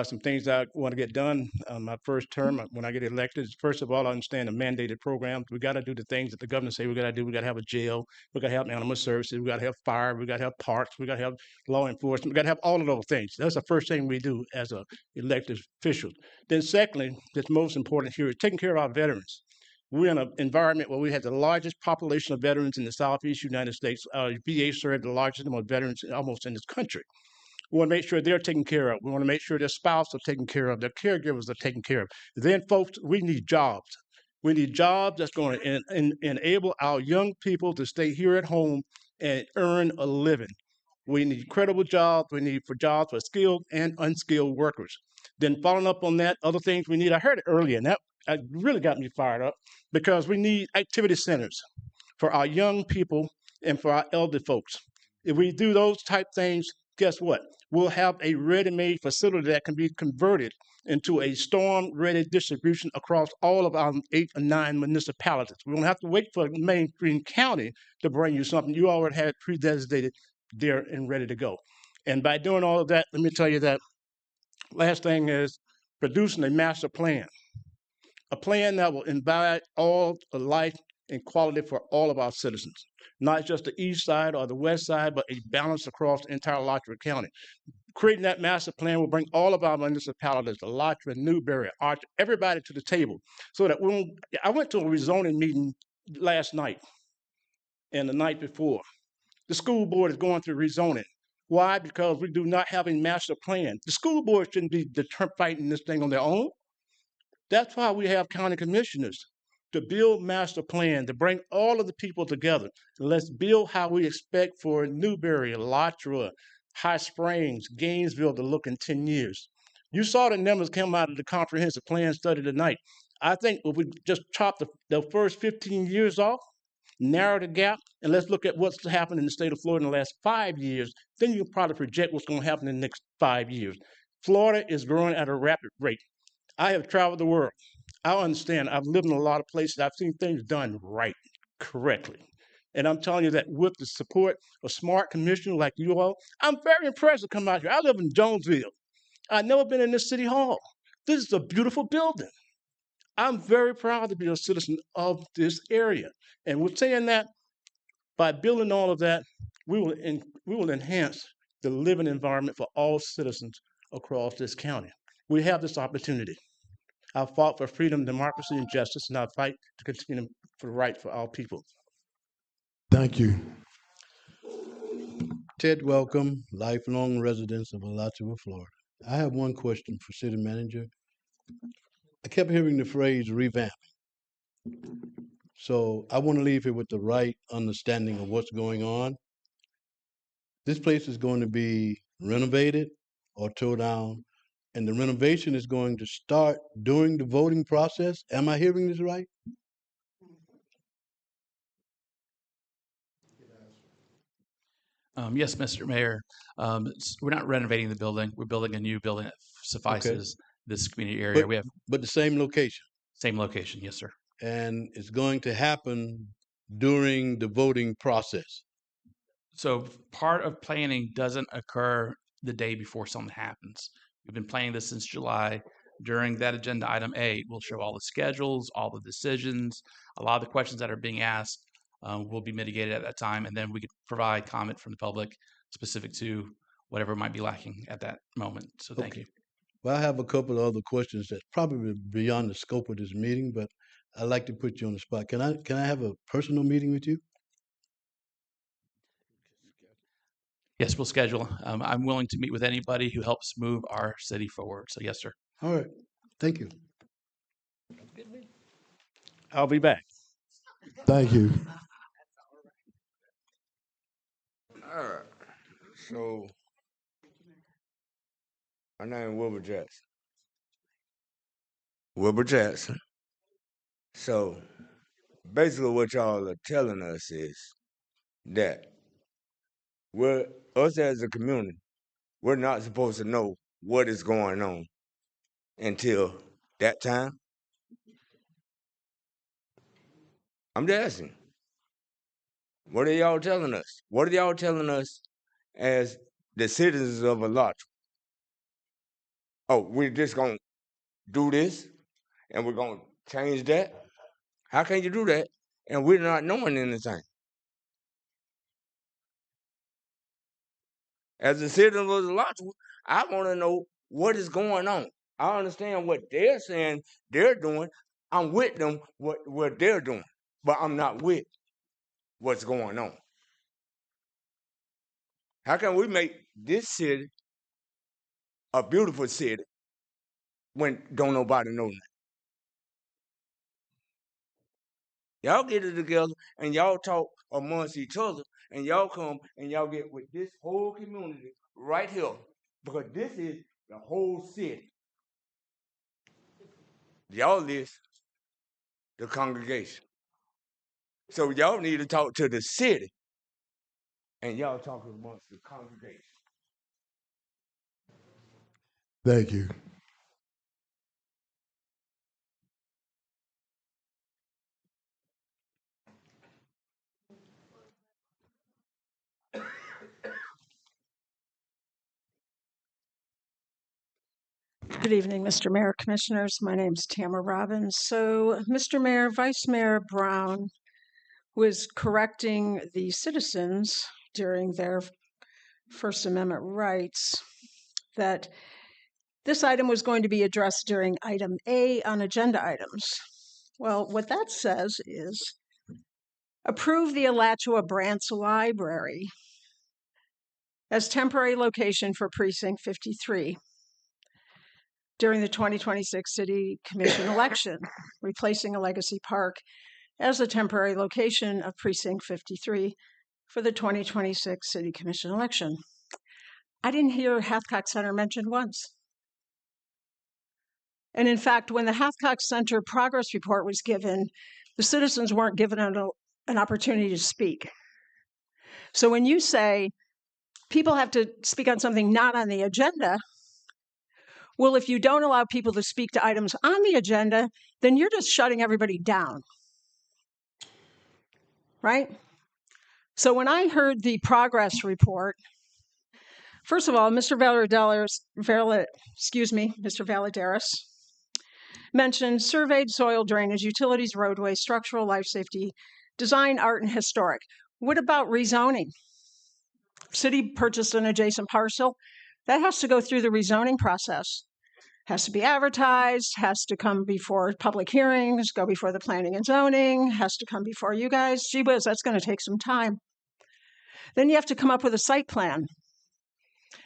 Some things that I want to get done my first term when I get elected is, first of all, I understand the mandated programs. We got to do the things that the governor say we got to do. We got to have a jail. We got to have animal services. We got to have fire. We got to have parks. We got to have law enforcement. We got to have all of those things. That's the first thing we do as a elected official. Then secondly, that's most important here is taking care of our veterans. We're in an environment where we have the largest population of veterans in the Southeast United States. VA served the largest number of veterans almost in this country. We want to make sure they're taken care of. We want to make sure their spouses are taken care of, their caregivers are taken care of. Then, folks, we need jobs. We need jobs that's going to enable our young people to stay here at home and earn a living. We need credible jobs. We need jobs for skilled and unskilled workers. Then following up on that, other things we need, I heard it earlier, and that really got me fired up because we need activity centers for our young people and for our elder folks. If we do those type things, guess what? We'll have a ready-made facility that can be converted into a storm-ready distribution across all of our 8 or 9 municipalities. We don't have to wait for mainstream county to bring you something. You already have it pre-designated there and ready to go. And by doing all of that, let me tell you that last thing is producing a master plan, a plan that will invite all the life and quality for all of our citizens, not just the east side or the west side, but a balance across the entire Alachua County. Creating that master plan will bring all of our municipalities, Alachua, Newberry, Archer, everybody to the table, so that I went to a rezoning meeting last night and the night before. The school board is going through rezoning. Why? Because we do not have a master plan. The school board shouldn't be fighting this thing on their own. That's why we have county commissioners, to build master plan, to bring all of the people together. Let's build how we expect for Newberry, Alachua, High Springs, Gainesville to look in 10 years. You saw the numbers come out of the comprehensive plan study tonight. I think if we just chop the first 15 years off, narrow the gap, and let's look at what's happened in the state of Florida in the last 5 years, then you can probably project what's going to happen in the next 5 years. Florida is growing at a rapid rate. I have traveled the world. I understand. I've lived in a lot of places. I've seen things done right, correctly. And I'm telling you that with the support of smart commissioners like you all, I'm very impressed to come out here. I live in Jonesville. I've never been in this city hall. This is a beautiful building. I'm very proud to be a citizen of this area. And we're saying that by building all of that, we will enhance the living environment for all citizens across this county. We have this opportunity. I've fought for freedom, democracy, and justice, and I fight to continue for the right for our people. Thank you. Ted Welcome, lifelong resident of Alachua, Florida. I have one question for City Manager. I kept hearing the phrase revamp. So I want to leave here with the right understanding of what's going on. This place is going to be renovated or tore down, and the renovation is going to start during the voting process. Am I hearing this right? Yes, Mr. Mayor. We're not renovating the building. We're building a new building that suffices this community area. But the same location? Same location, yes, sir. And it's going to happen during the voting process? So part of planning doesn't occur the day before something happens. We've been planning this since July. During that agenda item 8, we'll show all the schedules, all the decisions, a lot of the questions that are being asked will be mitigated at that time, and then we could provide comment from the public specific to whatever might be lacking at that moment. So thank you. Well, I have a couple of other questions that's probably beyond the scope of this meeting, but I'd like to put you on the spot. Can I have a personal meeting with you? Yes, we'll schedule. I'm willing to meet with anybody who helps move our city forward. So yes, sir. All right. Thank you. I'll be back. Thank you. All right. So, my name is Wilbur Jackson. Wilbur Jackson. So, basically, what y'all are telling us is that us as a community, we're not supposed to know what is going on until that time. I'm just asking. What are y'all telling us? What are y'all telling us as the citizens of Alachua? Oh, we're just going to do this and we're going to change that? How can you do that and we're not knowing anything? As a citizen of Alachua, I want to know what is going on. I understand what they're saying they're doing. I'm with them what they're doing, but I'm not with what's going on. How can we make this city a beautiful city when don't nobody know that? Y'all get it together and y'all talk amongst each other and y'all come and y'all get with this whole community right here because this is the whole city. Y'all list the congregation. So y'all need to talk to the city and y'all talk amongst the congregation. Thank you. Good evening, Mr. Mayor, Commissioners. My name is Tamara Robbins. So, Mr. Mayor, Vice Mayor Brown was correcting the citizens during their First Amendment rights that this item was going to be addressed during item A on agenda items. Well, what that says is approve the Alachua Branch Library as temporary location for Precinct 53 during the 2026 City Commission election, replacing a legacy park as a temporary location of Precinct 53 for the 2026 City Commission election. I didn't hear Hathcock Center mentioned once. And in fact, when the Hathcock Center progress report was given, the citizens weren't given an opportunity to speak. So when you say people have to speak on something not on the agenda, well, if you don't allow people to speak to items on the agenda, then you're just shutting everybody down, right? So when I heard the progress report, first of all, Mr. Valadares mentioned surveyed soil drainage, utilities, roadways, structural, life safety, design, art, and historic. What about rezoning? City purchased an adjacent parcel. That has to go through the rezoning process. Has to be advertised, has to come before public hearings, go before the planning and zoning, has to come before you guys. Gee whiz, that's going to take some time. Then you have to come up with a site plan.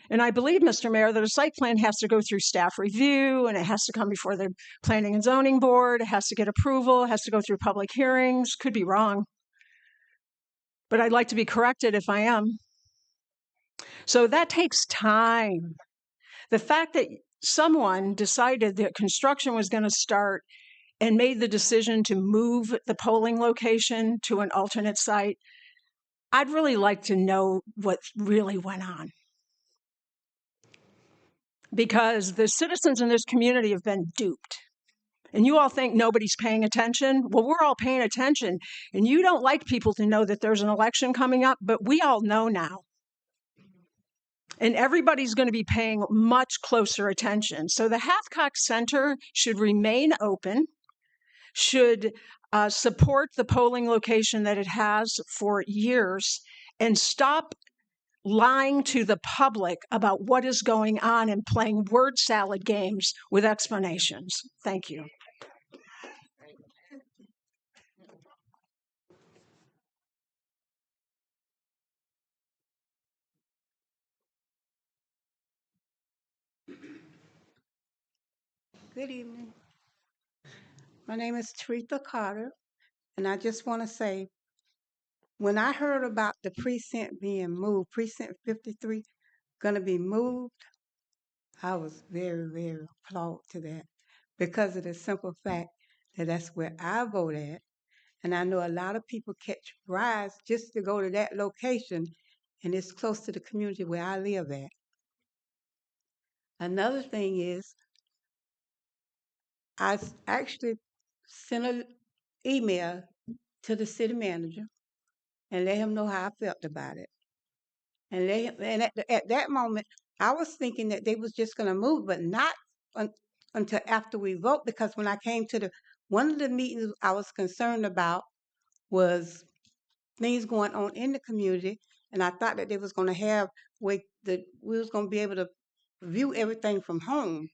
And I believe, Mr. Mayor, that a site plan has to go through staff review, and it has to come before the Planning and Zoning Board, it has to get approval, it has to go through public hearings. Could be wrong, but I'd like to be corrected if I am. So that takes time. The fact that someone decided that construction was going to start and made the decision to move the polling location to an alternate site, I'd really like to know what really went on. Because the citizens in this community have been duped. And you all think nobody's paying attention? Well, we're all paying attention. And you don't like people to know that there's an election coming up, but we all know now. And everybody's going to be paying much closer attention. So the Hathcock Center should remain open, should support the polling location that it has for years, and stop lying to the public about what is going on and playing word salad games with explanations. Thank you. Good evening. My name is Teresa Carter, and I just want to say, when I heard about the precinct being moved, Precinct 53 going to be moved, I was very, very applaud to that because of the simple fact that that's where I vote at. And I know a lot of people catch rides just to go to that location, and it's close to the community where I live at. Another thing is, I actually sent an email to the city manager and let him know how I felt about it. And at that moment, I was thinking that they was just going to move, but not until after we vote. Because when I came to one of the meetings I was concerned about was things going on in the community, and I thought that they was going to have we was going to be able to view everything from home.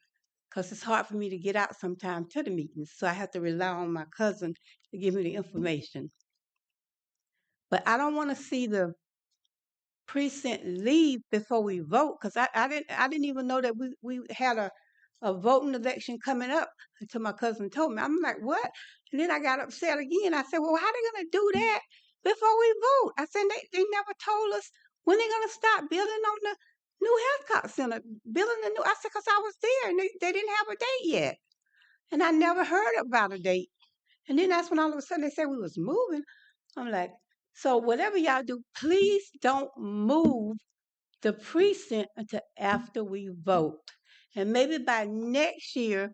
Because it's hard for me to get out sometime to the meetings, so I have to rely on my cousin to give me the information. But I don't want to see the precinct leave before we vote, because I didn't even know that we had a a voting election coming up until my cousin told me. I'm like, what? And then I got upset again. I said, well, how they going to do that before we vote? I said, they never told us when they're going to start building on the new Hathcock Center, building the new. I said, because I was there and they didn't have a date yet. And I never heard about a date. And then that's when all of a sudden they said we was moving. I'm like, so whatever y'all do, please don't move the precinct until after we vote. And maybe by next year,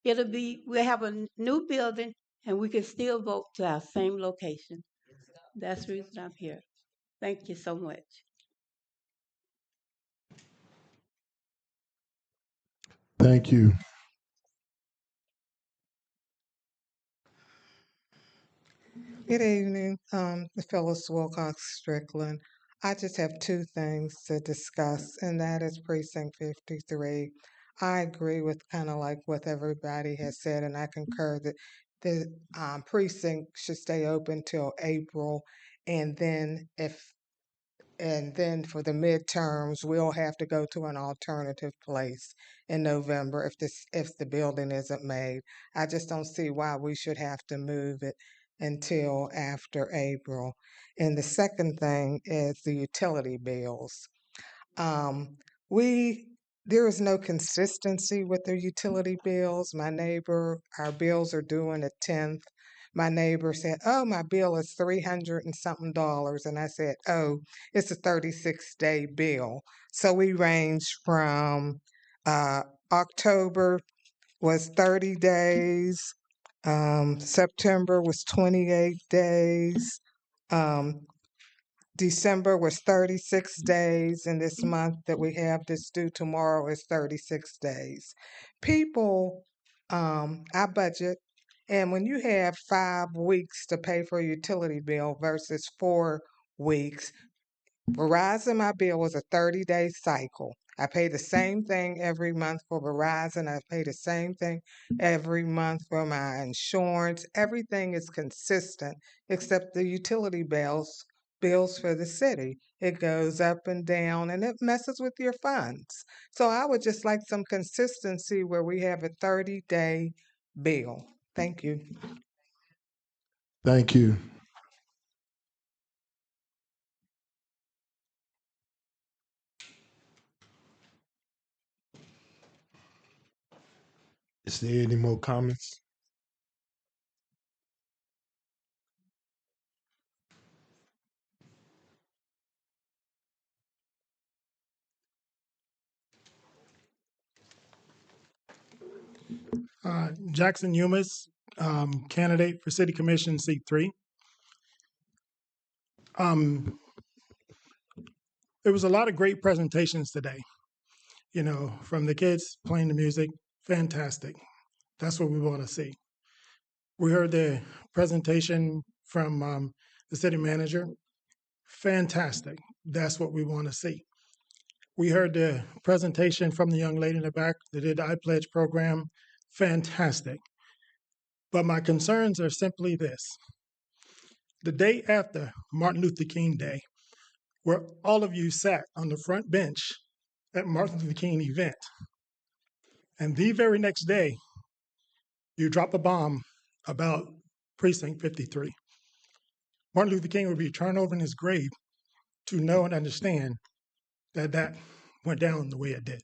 we'll have a new building and we can still vote to our same location. That's the reason I'm here. Thank you so much. Thank you. Good evening, Phyllis Wilcox Strickland. I just have two things to discuss, and that is Precinct 53. I agree with kind of like what everybody has said, and I concur that the precinct should stay open till April, and then for the midterms, we'll have to go to an alternative place in November if the building isn't made. I just don't see why we should have to move it until after April. And the second thing is the utility bills. Um, there is no consistency with the utility bills. Our bills are due on the 10th. My neighbor said, "Oh, my bill is $300 and something dollars," and I said, "Oh, it's a 36-day bill." So we range from October was 30 days, September was 28 days, December was 36 days, and this month that we have this due tomorrow is 36 days. People, I budget, and when you have 5 weeks to pay for a utility bill versus 4 weeks, Verizon, my bill was a 30-day cycle. I pay the same thing every month for Verizon. I pay the same thing every month for my insurance. Everything is consistent except the utility bills for the city. It goes up and down and it messes with your funds. So I would just like some consistency where we have a 30-day bill. Thank you. Thank you. Is there any more comments? Jackson Humas, candidate for City Commission seat 3. There was a lot of great presentations today, from the kids playing the music. Fantastic. That's what we want to see. We heard the presentation from the city manager. Fantastic. That's what we want to see. We heard the presentation from the young lady in the back that did the iPledge program. Fantastic. But my concerns are simply this. The day after Martin Luther King Day, where all of you sat on the front bench at Martin Luther King event, and the very next day, you drop a bomb about Precinct 53. Martin Luther King would be turned over in his grave to know and understand that that went down the way it did.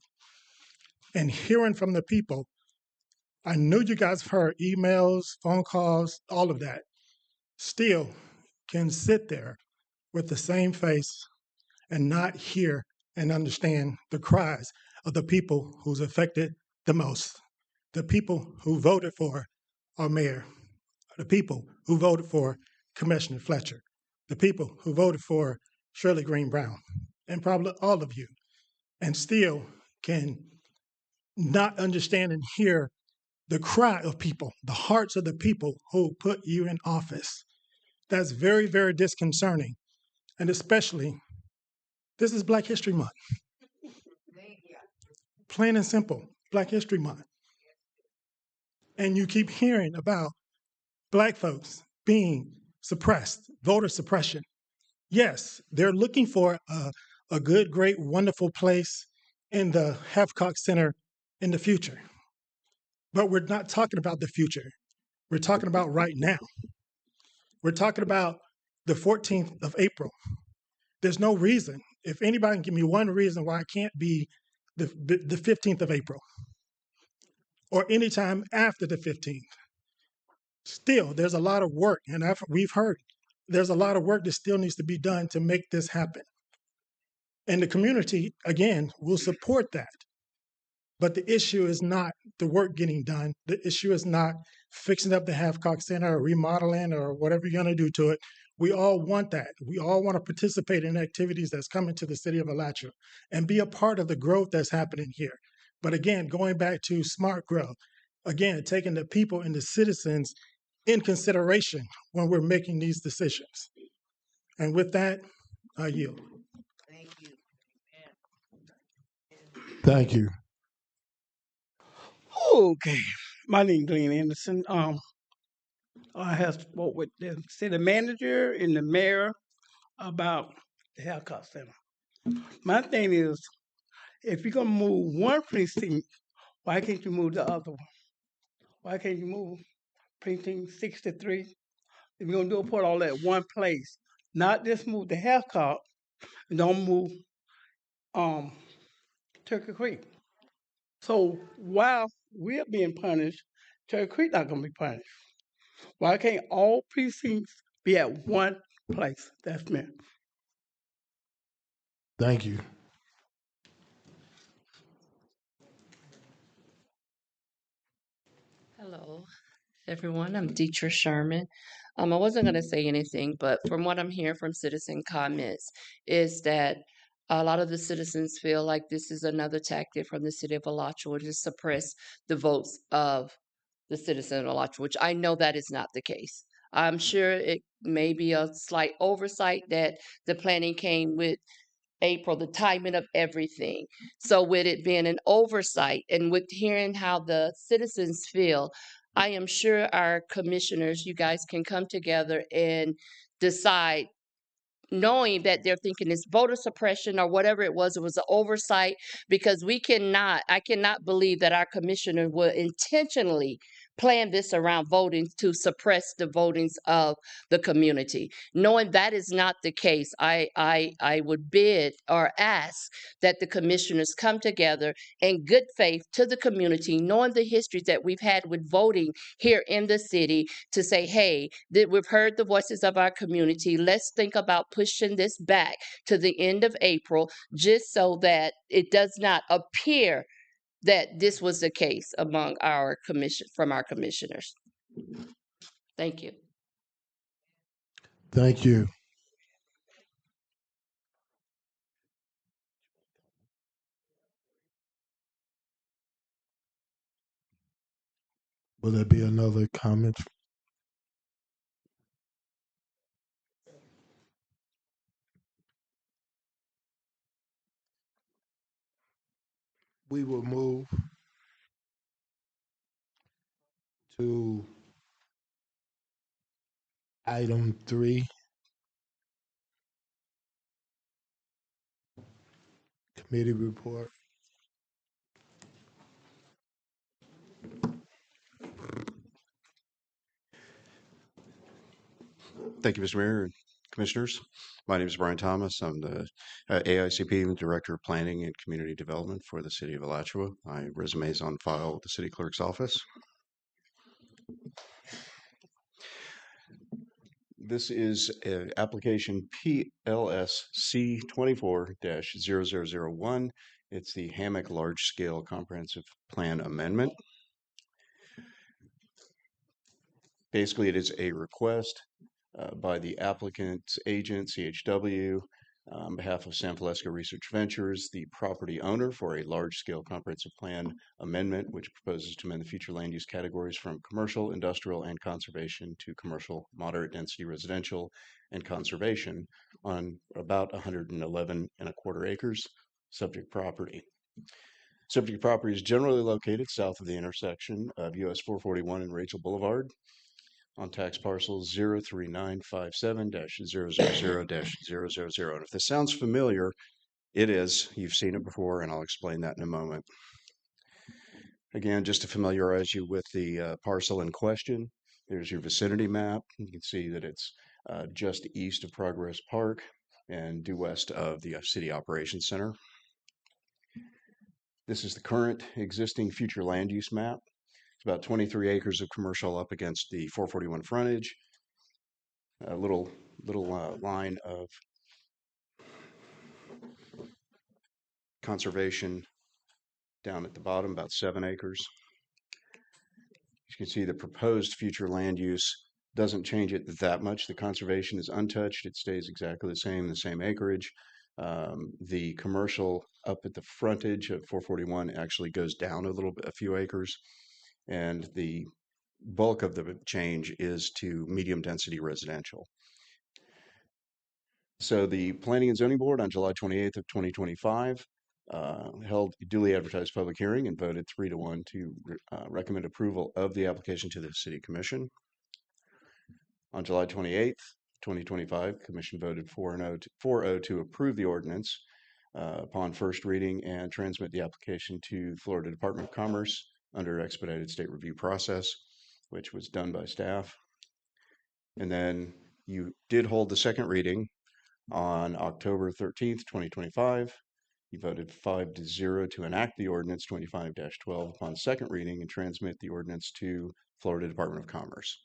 And hearing from the people, I know you guys have heard emails, phone calls, all of that, still can sit there with the same face and not hear and understand the cries of the people who's affected the most, the people who voted for our mayor, the people who voted for Commissioner Fletcher, the people who voted for Shirley Green Brown, and probably all of you, and still can not understand and hear the cry of people, the hearts of the people who put you in office. That's very, very disconcerting. And especially, this is Black History Month. Plain and simple, Black History Month. And you keep hearing about Black folks being suppressed, voter suppression. Yes, they're looking for a good, great, wonderful place in the Hathcock Center in the future. but we're not talking about the future. We're talking about right now. We're talking about the 14th of April. There's no reason. If anybody can give me one reason why it can't be the 15th of April or anytime after the 15th. Still, there's a lot of work, and we've heard there's a lot of work that still needs to be done to make this happen. And the community, again, will support that. But the issue is not the work getting done. The issue is not fixing up the Hathcock Center or remodeling or whatever you're going to do to it. We all want that. We all want to participate in activities that's coming to the city of Alachua and be a part of the growth that's happening here. But again, going back to smart growth, again, taking the people and the citizens in consideration when we're making these decisions. And with that, I yield. Thank you. Okay, my name is Glenn Anderson. I have spoke with the city manager and the mayor about the Hathcock Center. My thing is, if you're gonna move one precinct, why can't you move the other one? Why can't you move precinct 63? If you're gonna do it, put all that one place, not just move the Hathcock and don't move Turkey Creek. So while we're being punished, Turkey Creek not gonna be punished. Why can't all precincts be at one place? That's me. Thank you. Hello, everyone. I'm Deetra Sherman. I wasn't going to say anything, but from what I'm hearing from citizen comments is that a lot of the citizens feel like this is another tactic from the city of Alachua to suppress the votes of the citizen of Alachua, which I know that is not the case. I'm sure it may be a slight oversight that the planning came with April, the timing of everything. So with it being an oversight and with hearing how the citizens feel, I am sure our commissioners, you guys can come together and decide, knowing that they're thinking it's voter suppression or whatever it was an oversight, because I cannot believe that our commissioner would intentionally plan this around voting to suppress the votings of the community. Knowing that is not the case, I would bid or ask that the commissioners come together in good faith to the community, knowing the histories that we've had with voting here in the city, to say, hey, that we've heard the voices of our community. Let's think about pushing this back to the end of April, just so that it does not appear that this was the case among our commissioners. Thank you. Thank you. Will there be another comment? We will move to item 3. Committee report. Thank you, Mr. Mayor and Commissioners. My name is Brian Thomas. I'm the AICP Director of Planning and Community Development for the City of Alachua. My resume is on file with the City Clerk's office. This is application PLSC 24-0001. It's the Hammock Large Scale Comprehensive Plan Amendment. Basically, it is a request by the applicant's agent, CHW, on behalf of San Francisco Research Ventures, the property owner, for a large-scale comprehensive plan amendment, which proposes to amend the future land use categories from commercial, industrial, and conservation to commercial, moderate density residential, and conservation on about 111.25 acres subject property. Subject property is generally located south of the intersection of US 441 and Rachel Boulevard, on tax parcel 03957-000-000. And if this sounds familiar, it is. You've seen it before, and I'll explain that in a moment. Again, just to familiarize you with the parcel in question, there's your vicinity map. You can see that it's just east of Progress Park and due west of the City Operations Center. This is the current existing future land use map. It's about 23 acres of commercial up against the 441 frontage. A little line of conservation down at the bottom, about 7 acres. You can see the proposed future land use doesn't change it that much. The conservation is untouched. It stays exactly the same acreage. The commercial up at the frontage of 441 actually goes down a little bit, a few acres. And the bulk of the change is to medium density residential. So the Planning and Zoning Board on July 28th of 2025 held a duly advertised public hearing and voted 3-1 to recommend approval of the application to the City Commission. On July 28th, 2025, Commission voted 4-0 to approve the ordinance upon first reading and transmit the application to Florida Department of Commerce under expedited state review process, which was done by staff. And then you did hold the second reading on October 13th, 2025. You voted 5-0 to enact the ordinance 25-12 upon second reading and transmit the ordinance to Florida Department of Commerce.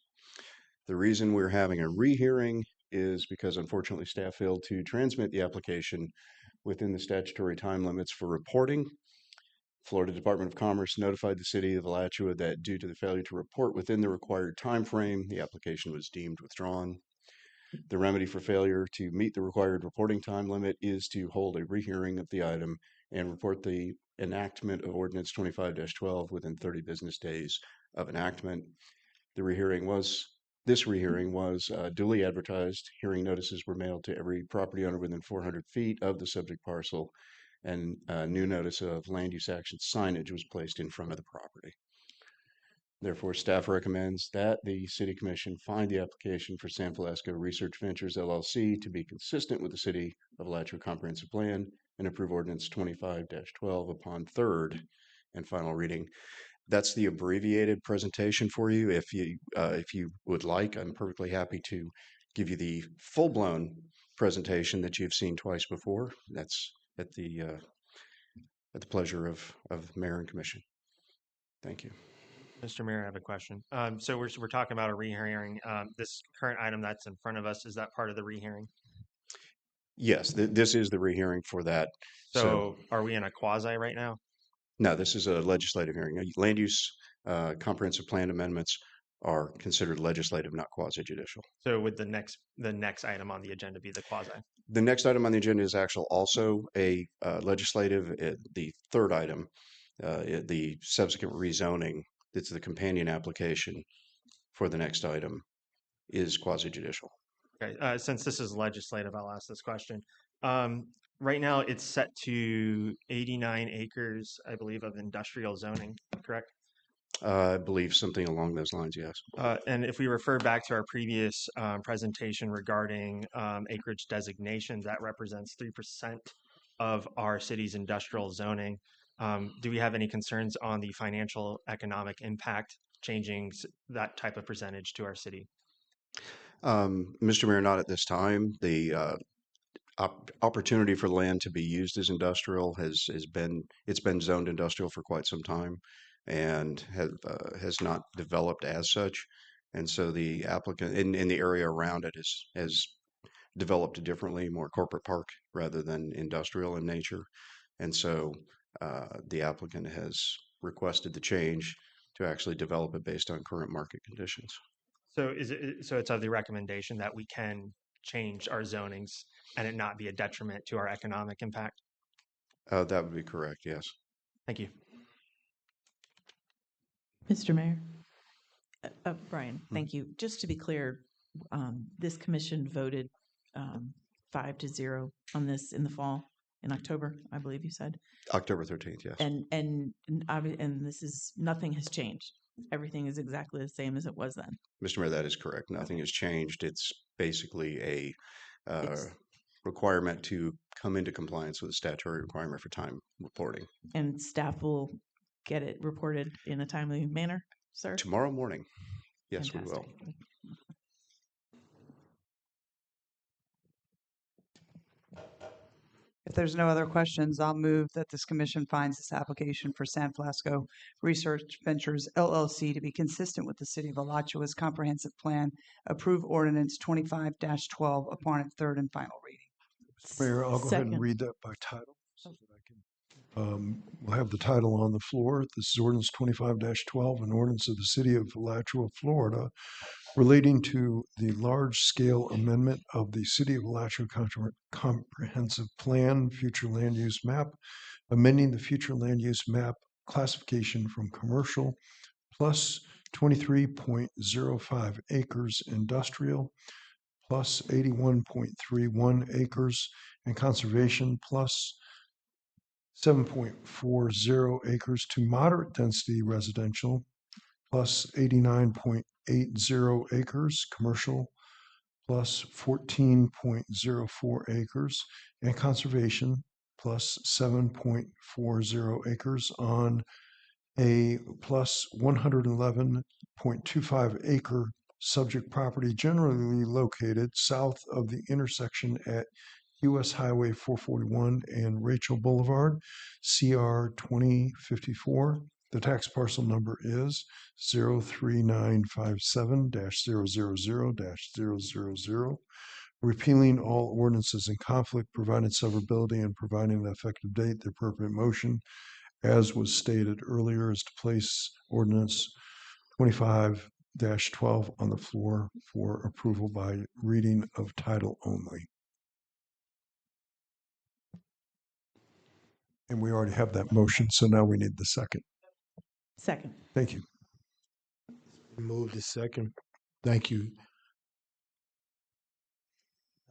The reason we're having a rehearing is because unfortunately staff failed to transmit the application within the statutory time limits for reporting. Florida Department of Commerce notified the city of Alachua that due to the failure to report within the required time frame, the application was deemed withdrawn. The remedy for failure to meet the required reporting time limit is to hold a rehearing of the item and report the enactment of Ordinance 25-12 within 30 business days of enactment. This rehearing was duly advertised. Hearing notices were mailed to every property owner within 400 feet of the subject parcel, and a new notice of land use action signage was placed in front of the property. Therefore, staff recommends that the City Commission find the application for San Velasco Research Ventures LLC to be consistent with the City of Alachua Comprehensive Plan and approve Ordinance 25-12 upon third and final reading. That's the abbreviated presentation for you. If you would like, I'm perfectly happy to give you the full-blown presentation that you've seen twice before. That's at the pleasure of Mayor and Commission. Thank you. Mr. Mayor, I have a question. So we're talking about a rehearing. This current item that's in front of us, is that part of the rehearing? Yes, this is the rehearing for that. So are we in a quasi right now? No, this is a legislative hearing. Land use comprehensive plan amendments are considered legislative, not quasi-judicial. So would the next item on the agenda be the quasi? The next item on the agenda is also a legislative. The third item, the subsequent rezoning, it's the companion application for the next item, is quasi-judicial. Okay, since this is legislative, I'll ask this question. Right now, it's set to 89 acres, I believe, of industrial zoning, correct? I believe something along those lines, yes. And if we refer back to our previous presentation regarding acreage designations, that represents 3% of our city's industrial zoning. Do we have any concerns on the financial economic impact changing that type of percentage to our city? Mr. Mayor, not at this time. The opportunity for land to be used as industrial it's been zoned industrial for quite some time and has not developed as such. And so the applicant in the area around it has developed differently, more corporate park rather than industrial in nature. And so the applicant has requested the change to actually develop it based on current market conditions. So it's of the recommendation that we can change our zonings and it not be a detriment to our economic impact? That would be correct, yes. Thank you. Mr. Mayor. Brian, thank you. Just to be clear, this commission voted 5-0 on this in the fall, in October, I believe you said. October 13th, yes. And this is, nothing has changed. Everything is exactly the same as it was then. Mr. Mayor, that is correct. Nothing has changed. It's basically a requirement to come into compliance with the statutory requirement for time reporting. And staff will get it reported in a timely manner, sir? Tomorrow morning. Yes, we will. Fantastic. If there's no other questions, I'll move that this commission finds this application for San Flasco Research Ventures LLC to be consistent with the city of Alachua's comprehensive plan, approve ordinance 25-12 upon its third and final reading. Mayor, I'll go ahead and read that by title so that I can. We'll have the title on the floor. This is ordinance 25-12, an ordinance of the city of Alachua, Florida, relating to the large-scale amendment of the City of Alachua Comprehensive Plan, future land use map, amending the future land use map classification from commercial plus 23.05 acres industrial plus 81.31 acres and conservation plus 7.40 acres to moderate density residential plus 89.80 acres commercial plus 14.04 acres and conservation plus 7.40 acres on a plus 111.25 acre subject property generally located south of the intersection at US Highway 441 and Rachel Boulevard, CR 2054. The tax parcel number is 03957-000-000, repealing all ordinances in conflict, providing severability, and providing an effective date. The appropriate motion, as was stated earlier, is to place ordinance 25-12 on the floor for approval by reading of title only. And we already have that motion, so now we need the second. Second. Thank you. Move the second. Thank you.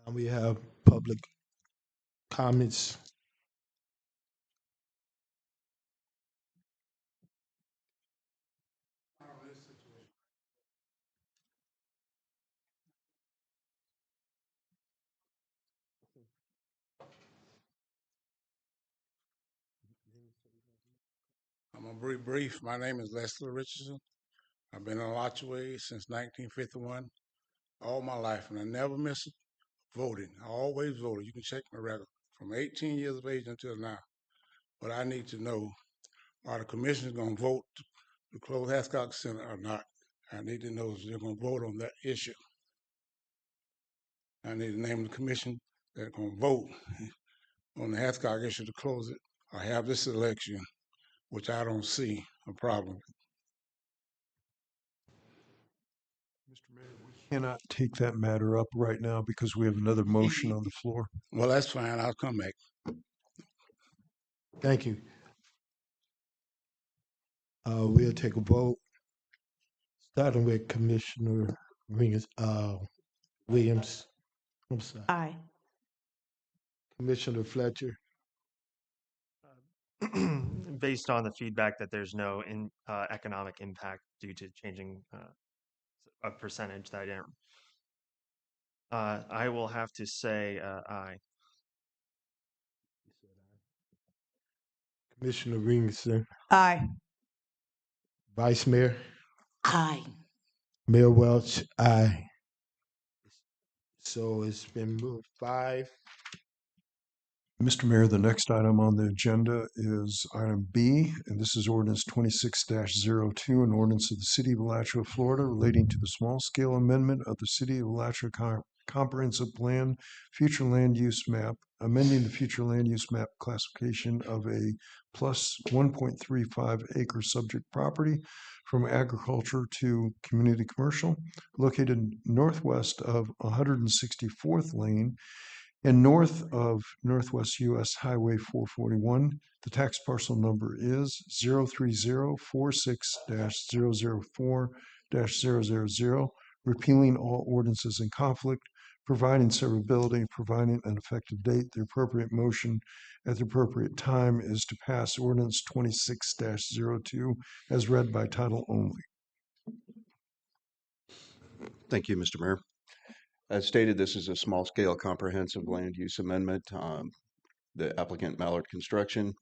Now we have public comments. I'm gonna be brief. My name is Leslie Richardson. I've been in Alachua since 1951, all my life, and I never missed voting. I always voted. You can check my record from 18 years of age until now. But I need to know, are the commissioners gonna vote to close Hathcock Center or not? I need to know if they're gonna vote on that issue. I need to name the commission that's gonna vote on the Hathcock issue to close it or have this election, which I don't see a problem. Mr. Mayor, we cannot take that matter up right now because we have another motion on the floor. Well, that's fine. I'll come back. Thank you. We'll take a vote, starting with Commissioner Williams. I'm sorry. Aye. Commissioner Fletcher. Based on the feedback that there's no economic impact due to changing a percentage that I didn't. I will have to say aye. Commissioner Ringson. Aye. Vice Mayor. Aye. Mayor Welch. Aye. So it's been moved 5. Mr. Mayor, the next item on the agenda is item B, and this is ordinance 26-02, an ordinance of the City of Alachua, Florida, relating to the small-scale amendment of the City of Alachua Comprehensive Plan, future land use map, amending the future land use map classification of a plus 1.35 acre subject property from agriculture to community commercial, located northwest of 164th Lane and north of Northwest US Highway 441. The tax parcel number is 03046-004-000, repealing all ordinances in conflict, providing severability, providing an effective date. The appropriate motion at the appropriate time is to pass ordinance 26-02 as read by title only. Thank you, Mr. Mayor. As stated, this is a small-scale comprehensive land use amendment. the applicant Mallard Construction,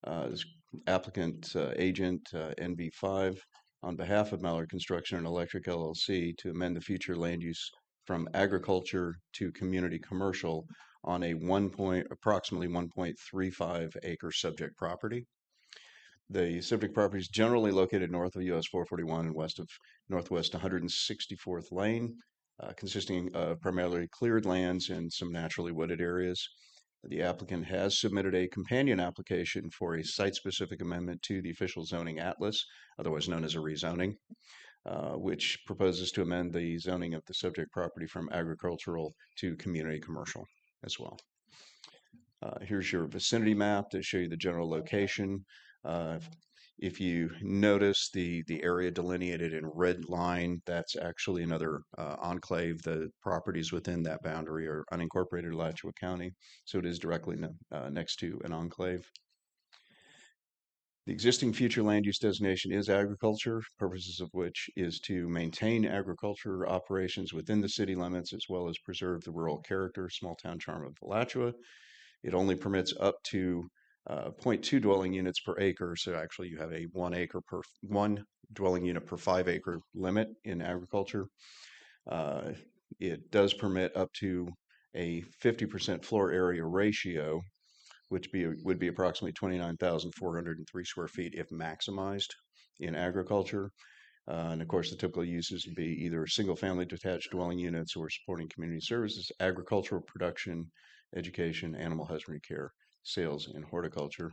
this applicant agent NV5 on behalf of Mallard Construction and Electric LLC to amend the future land use from agriculture to community commercial on a approximately 1.35 acre subject property. The subject property is generally located north of US 441 and west of Northwest 164th Lane, consisting of primarily cleared lands and some naturally wooded areas. The applicant has submitted a companion application for a site-specific amendment to the official zoning atlas, otherwise known as a rezoning, which proposes to amend the zoning of the subject property from agricultural to community commercial as well. Here's your vicinity map to show you the general location. If you notice the area delineated in red line, that's actually another enclave. The properties within that boundary are unincorporated Alachua County, so it is directly next to an enclave. The existing future land use designation is agriculture, purposes of which is to maintain agriculture operations within the city limits as well as preserve the rural character, small town charm of Alachua. It only permits up to 0.2 dwelling units per acre. So actually you have a 1 dwelling unit per 5 acre limit in agriculture. It does permit up to a 50% floor area ratio, which would be approximately 29,403 square feet if maximized in agriculture. And of course, the typical uses would be either single-family detached dwelling units or supporting community services, agricultural production, education, animal husbandry care, sales, and horticulture.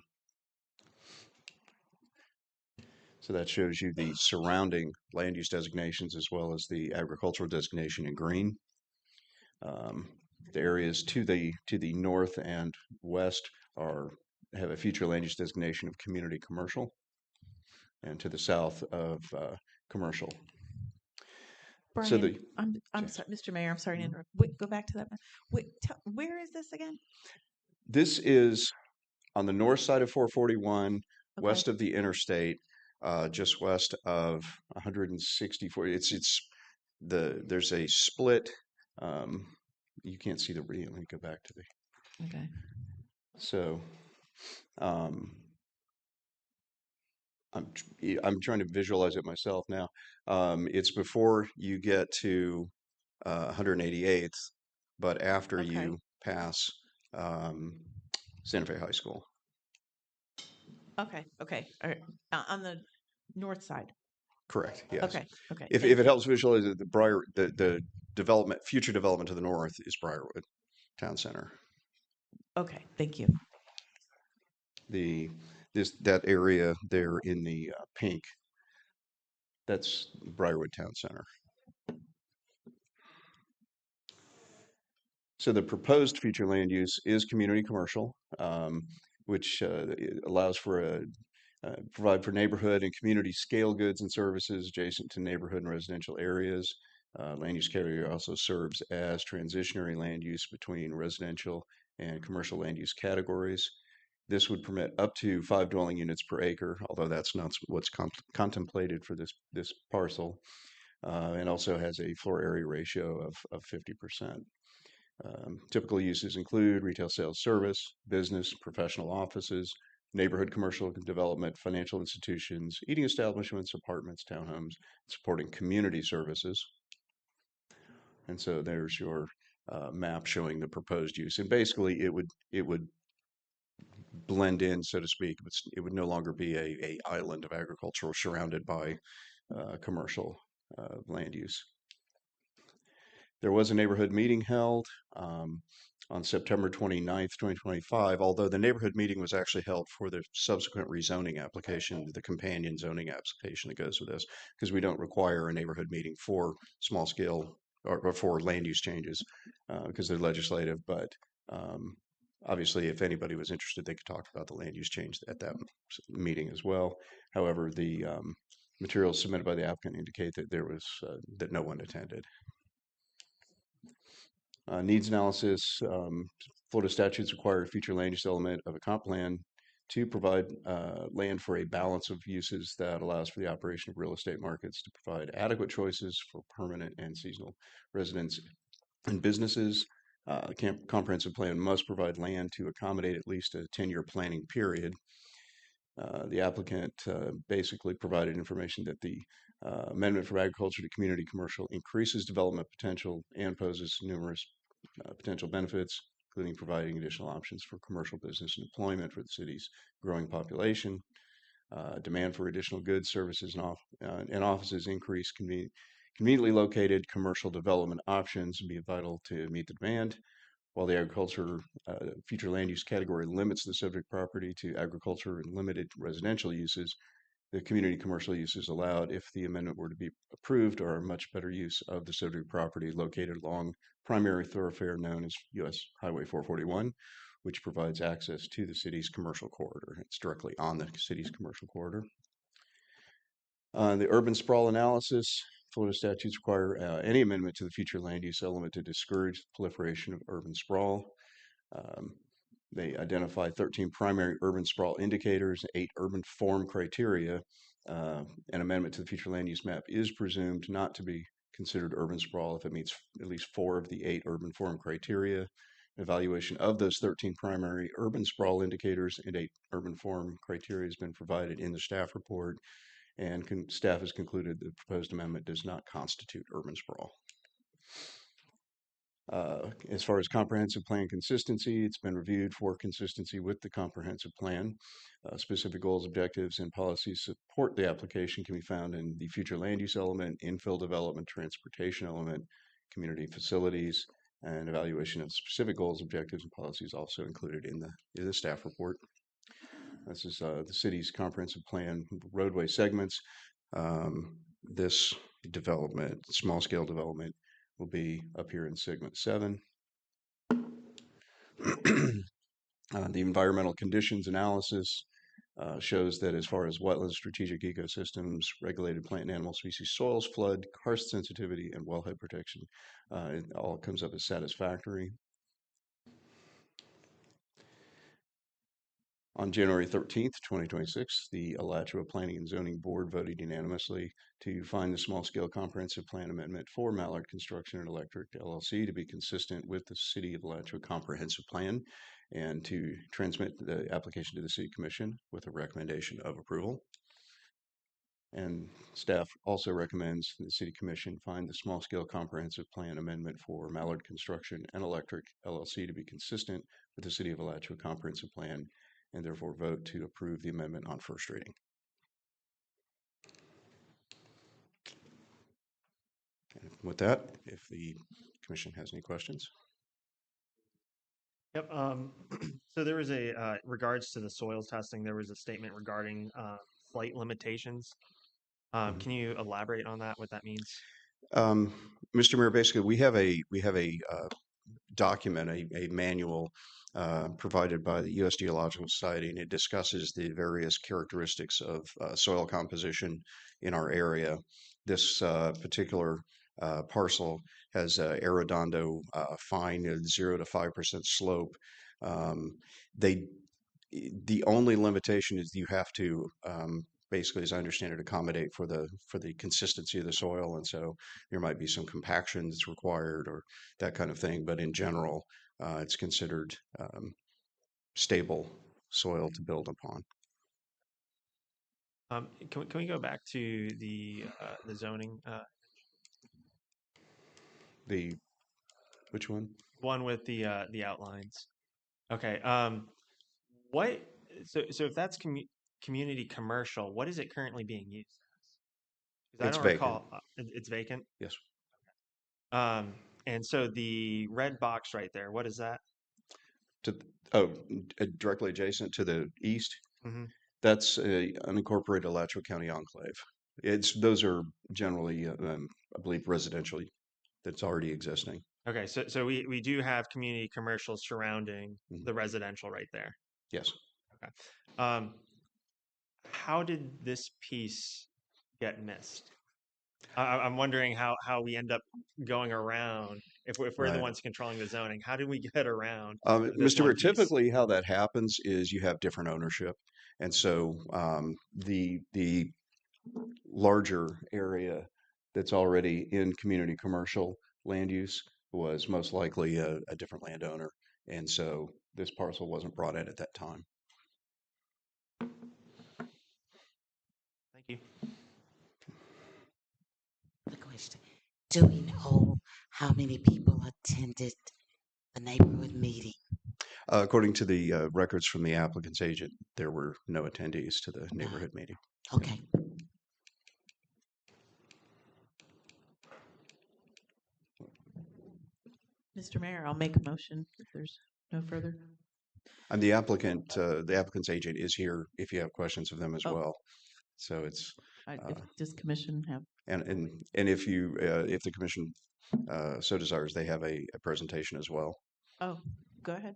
So that shows you the surrounding land use designations as well as the agricultural designation in green. The areas to the north and west have a future land use designation of community commercial, and to the south of commercial. Brian, So I'm yes. sorry, Mr. Mayor, I'm sorry to interrupt. Wait, go back to that. Wait, where is this again? This is on the north side of 441, Okay. west of the interstate, just west of 164. There's a split. You can't see the radio. Let me go back to the. Okay. So, I'm trying to visualize it myself now. It's before you get to 188th, but after Okay. you pass Santa Fe High School. Okay. Okay. All right. On the north side. Correct. Yes. Okay. Okay. If it helps visualize it, the future development to the north is Briarwood Town Center. Okay. Thank you. That area there in the pink, that's Briarwood Town Center. So the proposed future land use is community commercial, which allows for provide for neighborhood and community scale goods and services adjacent to neighborhood and residential areas. Land use category also serves as transitionary land use between residential and commercial land use categories. This would permit up to 5 dwelling units per acre, although that's not what's contemplated for this parcel, and also has a floor area ratio of 50%. Typical uses include retail sales service, business, professional offices, neighborhood commercial development, financial institutions, eating establishments, apartments, townhomes, supporting community services. And so there's your map showing the proposed use. And basically it would blend in, so to speak. It would no longer be a island of agricultural surrounded by commercial land use. There was a neighborhood meeting held on September 29th, 2025, although the neighborhood meeting was actually held for the subsequent rezoning application, the companion zoning application that goes with this, because we don't require a neighborhood meeting for small scale or for land use changes because they're legislative. But obviously, if anybody was interested, they could talk about the land use change at that meeting as well. However, the materials submitted by the applicant indicate that there was that no one attended. Needs analysis. Florida statutes require a future land use element of a comp plan to provide land for a balance of uses that allows for the operation of real estate markets to provide adequate choices for permanent and seasonal residents and businesses. Comprehensive plan must provide land to accommodate at least a 10-year planning period. The applicant basically provided information that the amendment from agriculture to community commercial increases development potential and poses numerous potential benefits, including providing additional options for commercial business and employment for the city's growing population. Demand for additional goods, services, and offices increase. Conveniently located commercial development options be vital to meet the demand. While the agriculture future land use category limits the subject property to agriculture and limited residential uses, the community commercial uses allowed, if the amendment were to be approved, are a much better use of the subject property located along primary thoroughfare known as US Highway 441, which provides access to the city's commercial corridor. It's directly on the city's commercial corridor. The urban sprawl analysis, Florida statutes require any amendment to the future land use element to discourage the proliferation of urban sprawl. They identify 13 primary urban sprawl indicators, 8 urban form criteria. An amendment to the future land use map is presumed not to be considered urban sprawl if it meets at least 4 of the 8 urban form criteria. Evaluation of those 13 primary urban sprawl indicators and 8 urban form criteria has been provided in the staff report, and staff has concluded the proposed amendment does not constitute urban sprawl. As far as comprehensive plan consistency, it's been reviewed for consistency with the comprehensive plan. Specific goals, objectives, and policies support the application can be found in the future land use element, infill development, transportation element, community facilities, and evaluation of specific goals, objectives, and policies also included in the staff report. This is the city's comprehensive plan roadway segments. This development, small scale development, will be up here in segment 7. The environmental conditions analysis shows that as far as wetlands, strategic ecosystems, regulated plant and animal species, soils, flood, karst sensitivity, and wellhead protection, it all comes up as satisfactory. On January 13th, 2026, the Alachua Planning and Zoning Board voted unanimously to find the small-scale comprehensive plan amendment for Mallard Construction and Electric LLC to be consistent with the City of Alachua Comprehensive Plan and to transmit the application to the City Commission with a recommendation of approval. And staff also recommends the City Commission find the small-scale comprehensive plan amendment for Mallard Construction and Electric LLC to be consistent with the City of Alachua Comprehensive Plan, and therefore vote to approve the amendment on first reading. And with that, if the commission has any questions. Yep. So there was regards to the soils testing, there was a statement regarding flight limitations. Can you elaborate on that, what that means? Mr. Mayor, basically we have a document, a manual provided by the U.S. Geological Society, and it discusses the various characteristics of soil composition in our area. This particular parcel has arredondo fine 0 to 5% slope. The only limitation is you have to basically, as I understand it, accommodate for the consistency of the soil, and so there might be some compaction that's required or that kind of thing. But in general, it's considered stable soil to build upon. Can we go back to the zoning? Which one? One with the outlines. Okay. So if that's community commercial, what is it currently being used as? 'Cause I don't recall. It's vacant? Yes. And so the red box right there, what is that? Directly adjacent to the east. Mm-hmm. That's an unincorporated Alachua County enclave. Those are generally, I believe, residential that's already existing. Okay, so we do have community commercial surrounding the residential right there. Yes. Okay. How did this piece get missed? I'm wondering how we end up going around if we're the ones controlling the zoning. How do we get around? Mr. Mayor, typically how that happens is you have different ownership, and so the larger area that's already in community commercial land use was most likely a different landowner. And so this parcel wasn't brought in at that time. Thank you. Quick question. Do we know how many people attended the neighborhood meeting? According to the records from the applicant's agent, there were no attendees to the neighborhood meeting. Okay. Mr. Mayor, I'll make a motion if there's no further. And the applicant's agent is here if you have questions of them as Oh. well. So it's Does commission have? and if you if the commission so desires, they have a presentation as well. Oh, go ahead.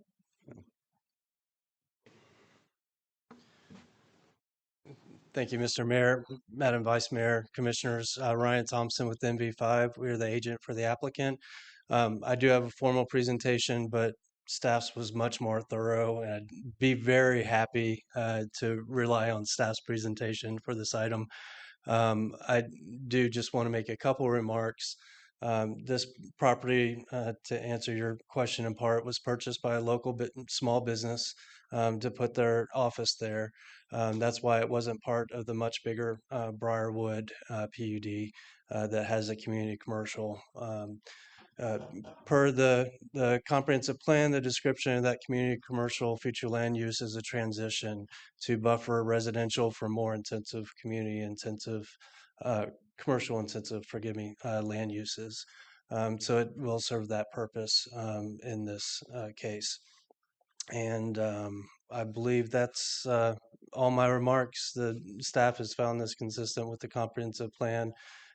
Thank you, Mr. Mayor, Madam Vice Mayor, Commissioners. Ryan Thompson with NV5. We are the agent for the applicant. I do have a formal presentation, but staff's was much more thorough, and I'd be very happy to rely on staff's presentation for this item. I do just want to make a couple remarks. This property, to answer your question in part, was purchased by a local small business to put their office there. That's why it wasn't part of the much bigger Briarwood PUD that has a community commercial. Per the comprehensive plan, the description of that community commercial future land use is a transition to buffer residential for more intensive community intensive, commercial intensive, land uses. So it will serve that purpose in this case. And I believe that's all my remarks. The staff has found this consistent with the comprehensive plan.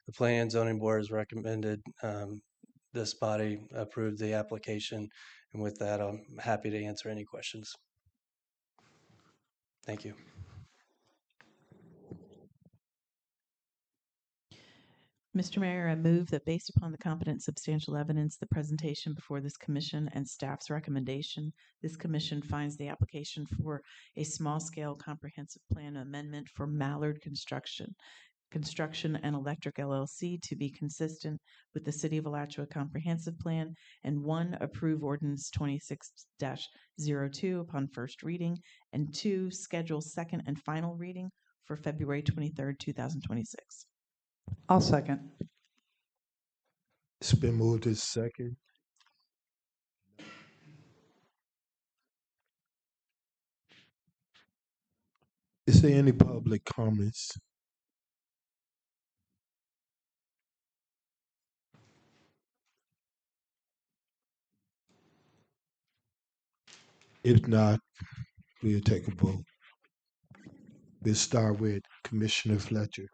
The Planning and Zoning Board has recommended this body approve the application. And with that, I'm happy to answer any questions. Thank you. Mr. Mayor, I move that based upon the competent substantial evidence, the presentation before this commission and staff's recommendation, this commission finds the application for a small-scale comprehensive plan amendment for Mallard Construction and Electric LLC to be consistent with the City of Alachua Comprehensive Plan, and 1, approve ordinance 26-02 upon first reading, and 2, schedule second and final reading for February 23rd, 2026. I'll second. It's been moved to second. Is there any public comments? If not, we'll take a vote. We'll start with Commissioner Fletcher.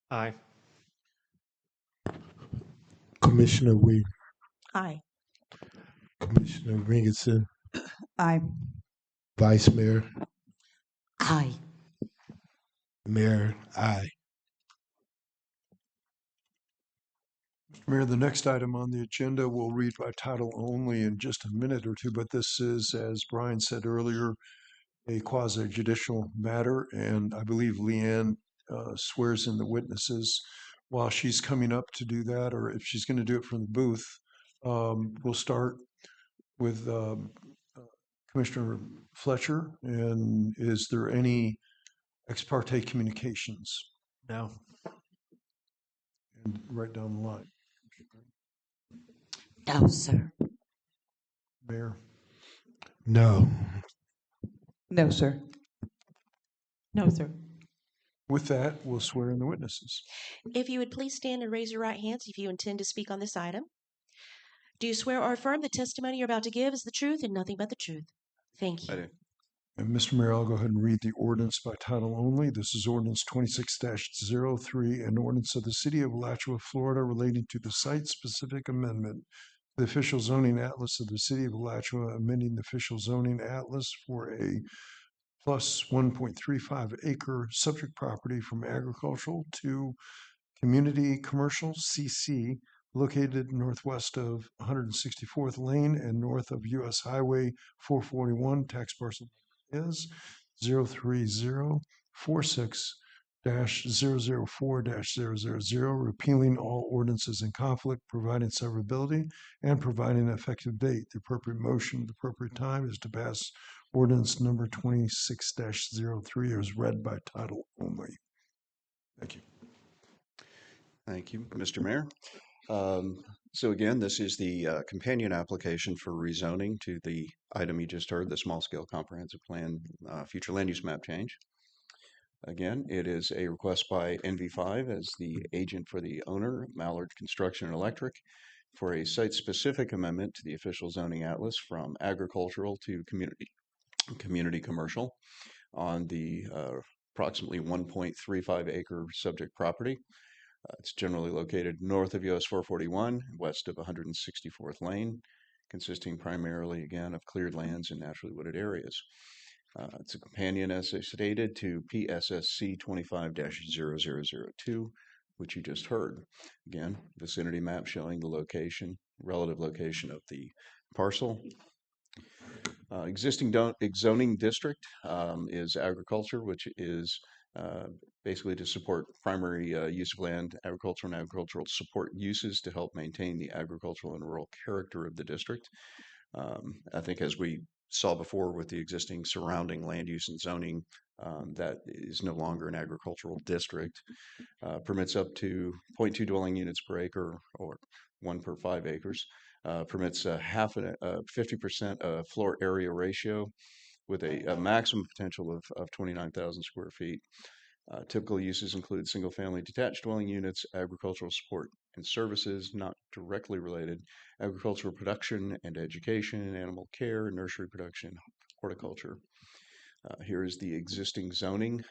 Aye. Commissioner Wee. Aye. Commissioner Ringerson. Aye. Vice Mayor. Aye. Mayor, aye. Mayor, the next item on the agenda we'll read by title only in just a minute or two, but this is, as Brian said earlier, a quasi-judicial matter, and I believe Leanne swears in the witnesses. While she's coming up to do that, or if she's going to do it from the booth, we'll start with Commissioner Fletcher. And is there any ex parte communications? No. And right down the line. No, sir. Mayor? No. No, sir. No, sir. With that, we'll swear in the witnesses. If you would please stand and raise your right hands if you intend to speak on this item. Do you swear or affirm the testimony you're about to give is the truth and nothing but the truth? Thank you. I do. And Mr. Mayor, I'll go ahead and read the ordinance by title only. This is ordinance 26-03, an ordinance of the City of Alachua, Florida, relating to the site-specific amendment to the official zoning atlas of the City of Alachua, amending the official zoning atlas for a plus 1.35 acre subject property from agricultural to community commercial CC, located northwest of 164th Lane and north of U.S. Highway 441. Tax parcel is 03046 -004-000, repealing all ordinances in conflict, providing severability, and providing an effective date. The appropriate motion at the appropriate time is to pass ordinance number 26-03 as read by title only. Thank you. Thank you, Mr. Mayor. So again, this is the companion application for rezoning to the item you just heard, the small-scale comprehensive plan future land use map change. Again, it is a request by NV5 as the agent for the owner, Mallard Construction and Electric, for a site-specific amendment to the official zoning atlas from agricultural to community commercial on the approximately 1.35 acre subject property. It's generally located north of US 441, west of 164th Lane, consisting primarily, again, of cleared lands and naturally wooded areas. It's a companion, as I stated, to PSSC 25-0002, which you just heard. Again, vicinity map showing the location, relative location of the parcel. Existing zoning district is agriculture, which is basically to support primary use of land, agriculture and agricultural support uses to help maintain the agricultural and rural character of the district. I think as we saw before with the existing surrounding land use and zoning, that is no longer an agricultural district. Permits up to 0.2 dwelling units per acre or 1 per 5 acres. Permits 50% floor area ratio with a maximum potential of 29,000 square feet. Typical uses include single-family detached dwelling units, agricultural support and services not directly related, agricultural production and education, animal care, nursery production, horticulture. Here is the existing zoning.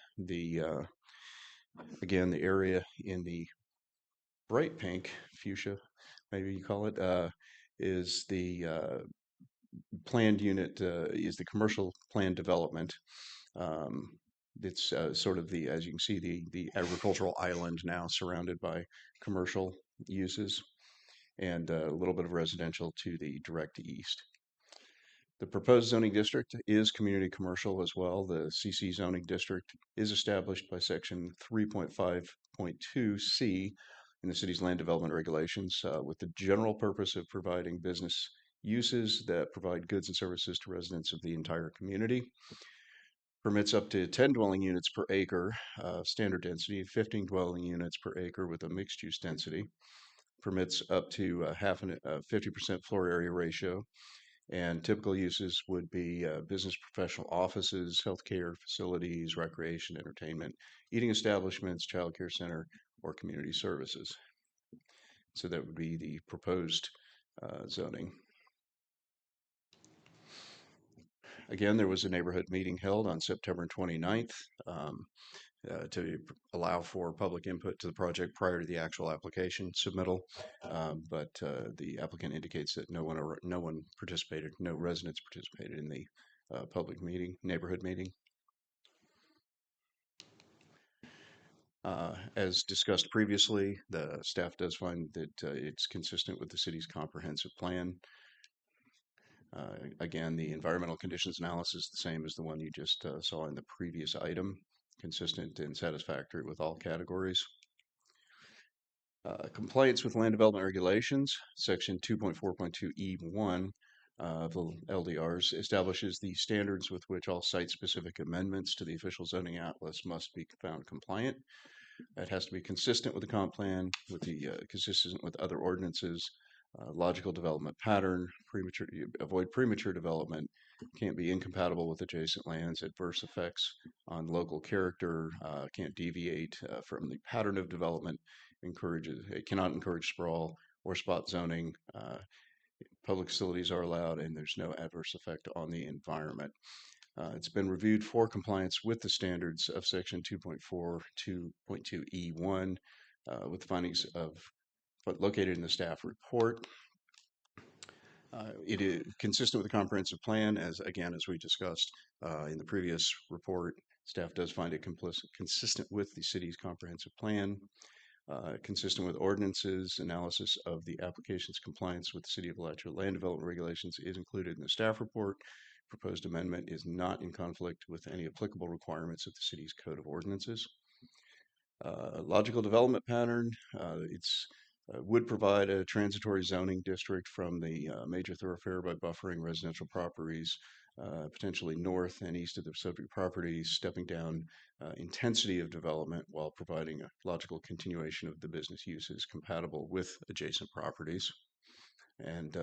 Again, the area in the bright pink, fuchsia, maybe you call it, is the planned unit, is the commercial planned development. It's sort of the, as you can see, the agricultural island now surrounded by commercial uses and a little bit of residential to the direct east. The proposed zoning district is community commercial as well. The CC zoning district is established by section 3.5.2C in the city's land development regulations with the general purpose of providing business uses that provide goods and services to residents of the entire community. Permits up to 10 dwelling units per acre, standard density, 15 dwelling units per acre with a mixed use density. Permits up to 50% floor area ratio. And typical uses would be business professional offices, healthcare facilities, recreation, entertainment, eating establishments, childcare center, or community services. So that would be the proposed zoning. Again, there was a neighborhood meeting held on September 29th to allow for public input to the project prior to the actual application submittal. But the applicant indicates that no one participated, no residents participated in the public meeting, neighborhood meeting. As discussed previously, the staff does find that it's consistent with the city's comprehensive plan. Again, the environmental conditions analysis is the same as the one you just saw in the previous item, consistent and satisfactory with all categories. Compliance with land development regulations, section 2.4.2E1 of the LDRs establishes the standards with which all site-specific amendments to the official zoning atlas must be found compliant. It has to be consistent with the comp plan, consistent with other ordinances, logical development pattern, avoid premature development, can't be incompatible with adjacent lands, adverse effects on local character, can't deviate from the pattern of development, it cannot encourage sprawl or spot zoning, public facilities are allowed, and there's no adverse effect on the environment. It's been reviewed for compliance with the standards of section 2.4.2.2E1 with findings located in the staff report. It is consistent with the comprehensive plan, as we discussed in the previous report. Staff does find it consistent with the city's comprehensive plan, consistent with ordinances. Analysis of the application's compliance with the City of Alachua land development regulations is included in the staff report. Proposed amendment is not in conflict with any applicable requirements of the city's Code of Ordinances. Logical development pattern, it's would provide a transitory zoning district from the major thoroughfare by buffering residential properties potentially north and east of the subject properties, stepping down intensity of development while providing a logical continuation of the business uses compatible with adjacent properties. And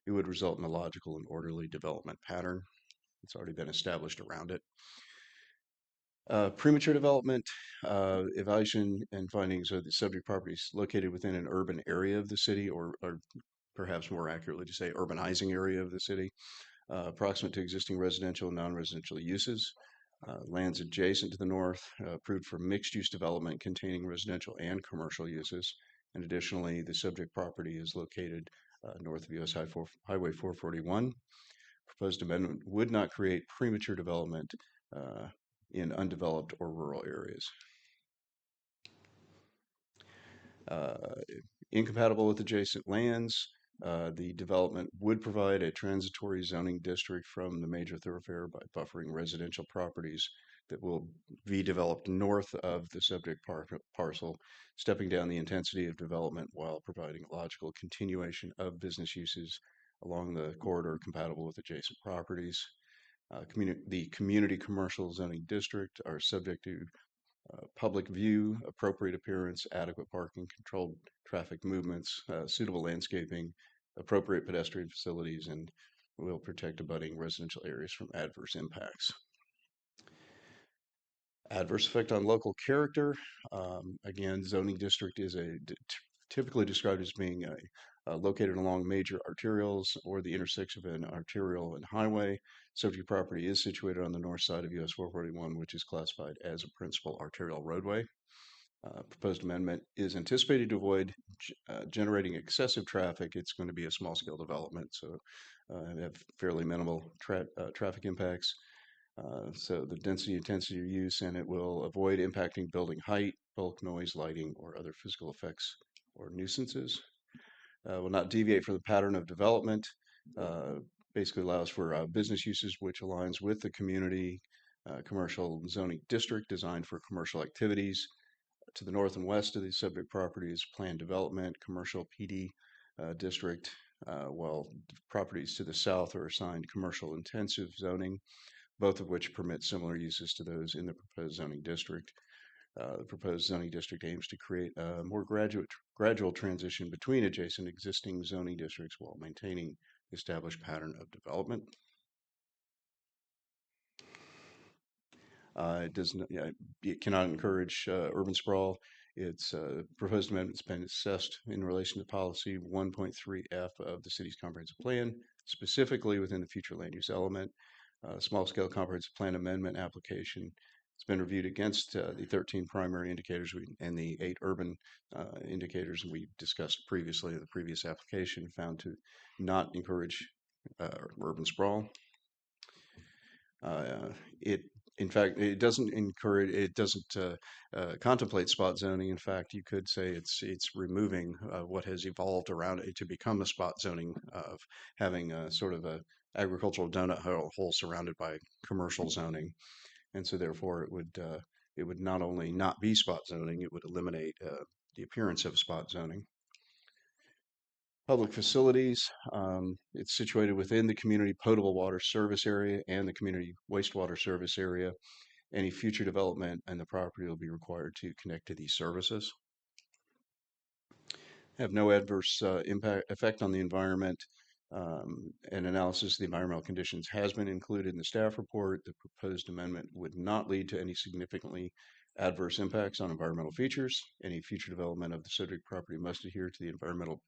it would result in a logical and orderly development pattern. It's already been established around it. Premature development, evaluation and findings of the subject properties located within an urban area of the city, or perhaps more accurately to say urbanizing area of the city, approximate to existing residential and non-residential uses. Lands adjacent to the north, approved for mixed-use development containing residential and commercial uses. And additionally, the subject property is located north of US Highway 441. Proposed amendment would not create premature development in undeveloped or rural areas. Incompatible with adjacent lands, the development would provide a transitory zoning district from the major thoroughfare by buffering residential properties that will be developed north of the subject parcel, stepping down the intensity of development while providing a logical continuation of business uses along the corridor compatible with adjacent properties. The community commercial zoning district are subject to public view, appropriate appearance, adequate parking, controlled traffic movements, suitable landscaping, appropriate pedestrian facilities, and will protect abutting residential areas from adverse impacts. Adverse effect on local character. Again, zoning district is typically described as being located along major arterials or the intersection of an arterial and highway. Subject property is situated on the north side of US 441, which is classified as a principal arterial roadway. Proposed amendment is anticipated to avoid generating excessive traffic. It's going to be a small scale development, so have fairly minimal traffic impacts. So the density intensity of use, and it will avoid impacting building height, bulk noise, lighting, or other physical effects or nuisances. Will not deviate from the pattern of development. Basically allows for business uses which aligns with the community commercial zoning district designed for commercial activities. To the north and west of the subject property is planned development, commercial PD district, while properties to the south are assigned commercial intensive zoning, both of which permit similar uses to those in the proposed zoning district. The proposed zoning district aims to create a more gradual transition between adjacent existing zoning districts while maintaining the established pattern of development. It cannot encourage urban sprawl. Its proposed amendment's been assessed in relation to policy 1.3F of the city's comprehensive plan, specifically within the future land use element. Small-scale comprehensive plan amendment application. It's been reviewed against the 13 primary indicators and the 8 urban indicators we discussed previously in the previous application, found to not encourage urban sprawl. In fact, it doesn't encourage. It doesn't contemplate spot zoning. In fact, you could say it's removing what has evolved around it to become a spot zoning of having a sort of a agricultural donut hole surrounded by commercial zoning, and so therefore it would not only not be spot zoning, it would eliminate the appearance of spot zoning. Public facilities, it's situated within the community potable water service area and the community wastewater service area. Any future development and the property will be required to connect to these services. Have no adverse effect on the environment. An analysis of the environmental conditions has been included in the staff report. The proposed amendment would not lead to any significantly adverse impacts on environmental features. Any future development of the subject property must adhere to the environmental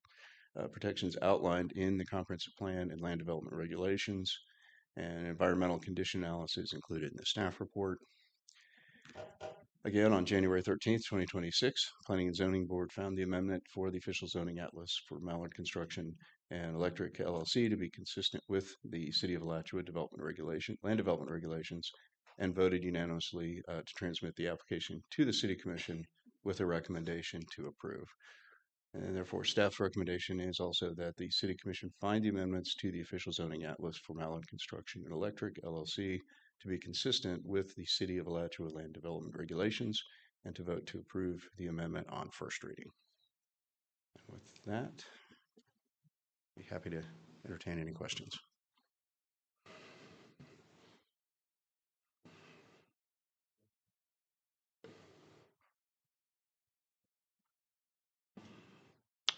protections outlined in the comprehensive plan and land development regulations, and environmental condition analysis included in the staff report. Again, on January 13th, 2026, Planning and Zoning Board found the amendment for the official zoning atlas for Mallard Construction and Electric LLC to be consistent with the City of Alachua land development regulations, and voted unanimously to transmit the application to the City Commission with a recommendation to approve. And therefore, staff's recommendation is also that the City Commission find the amendments to the official zoning atlas for Mallard Construction and Electric LLC to be consistent with the City of Alachua land development regulations and to vote to approve the amendment on first reading. And with that, be happy to entertain any questions.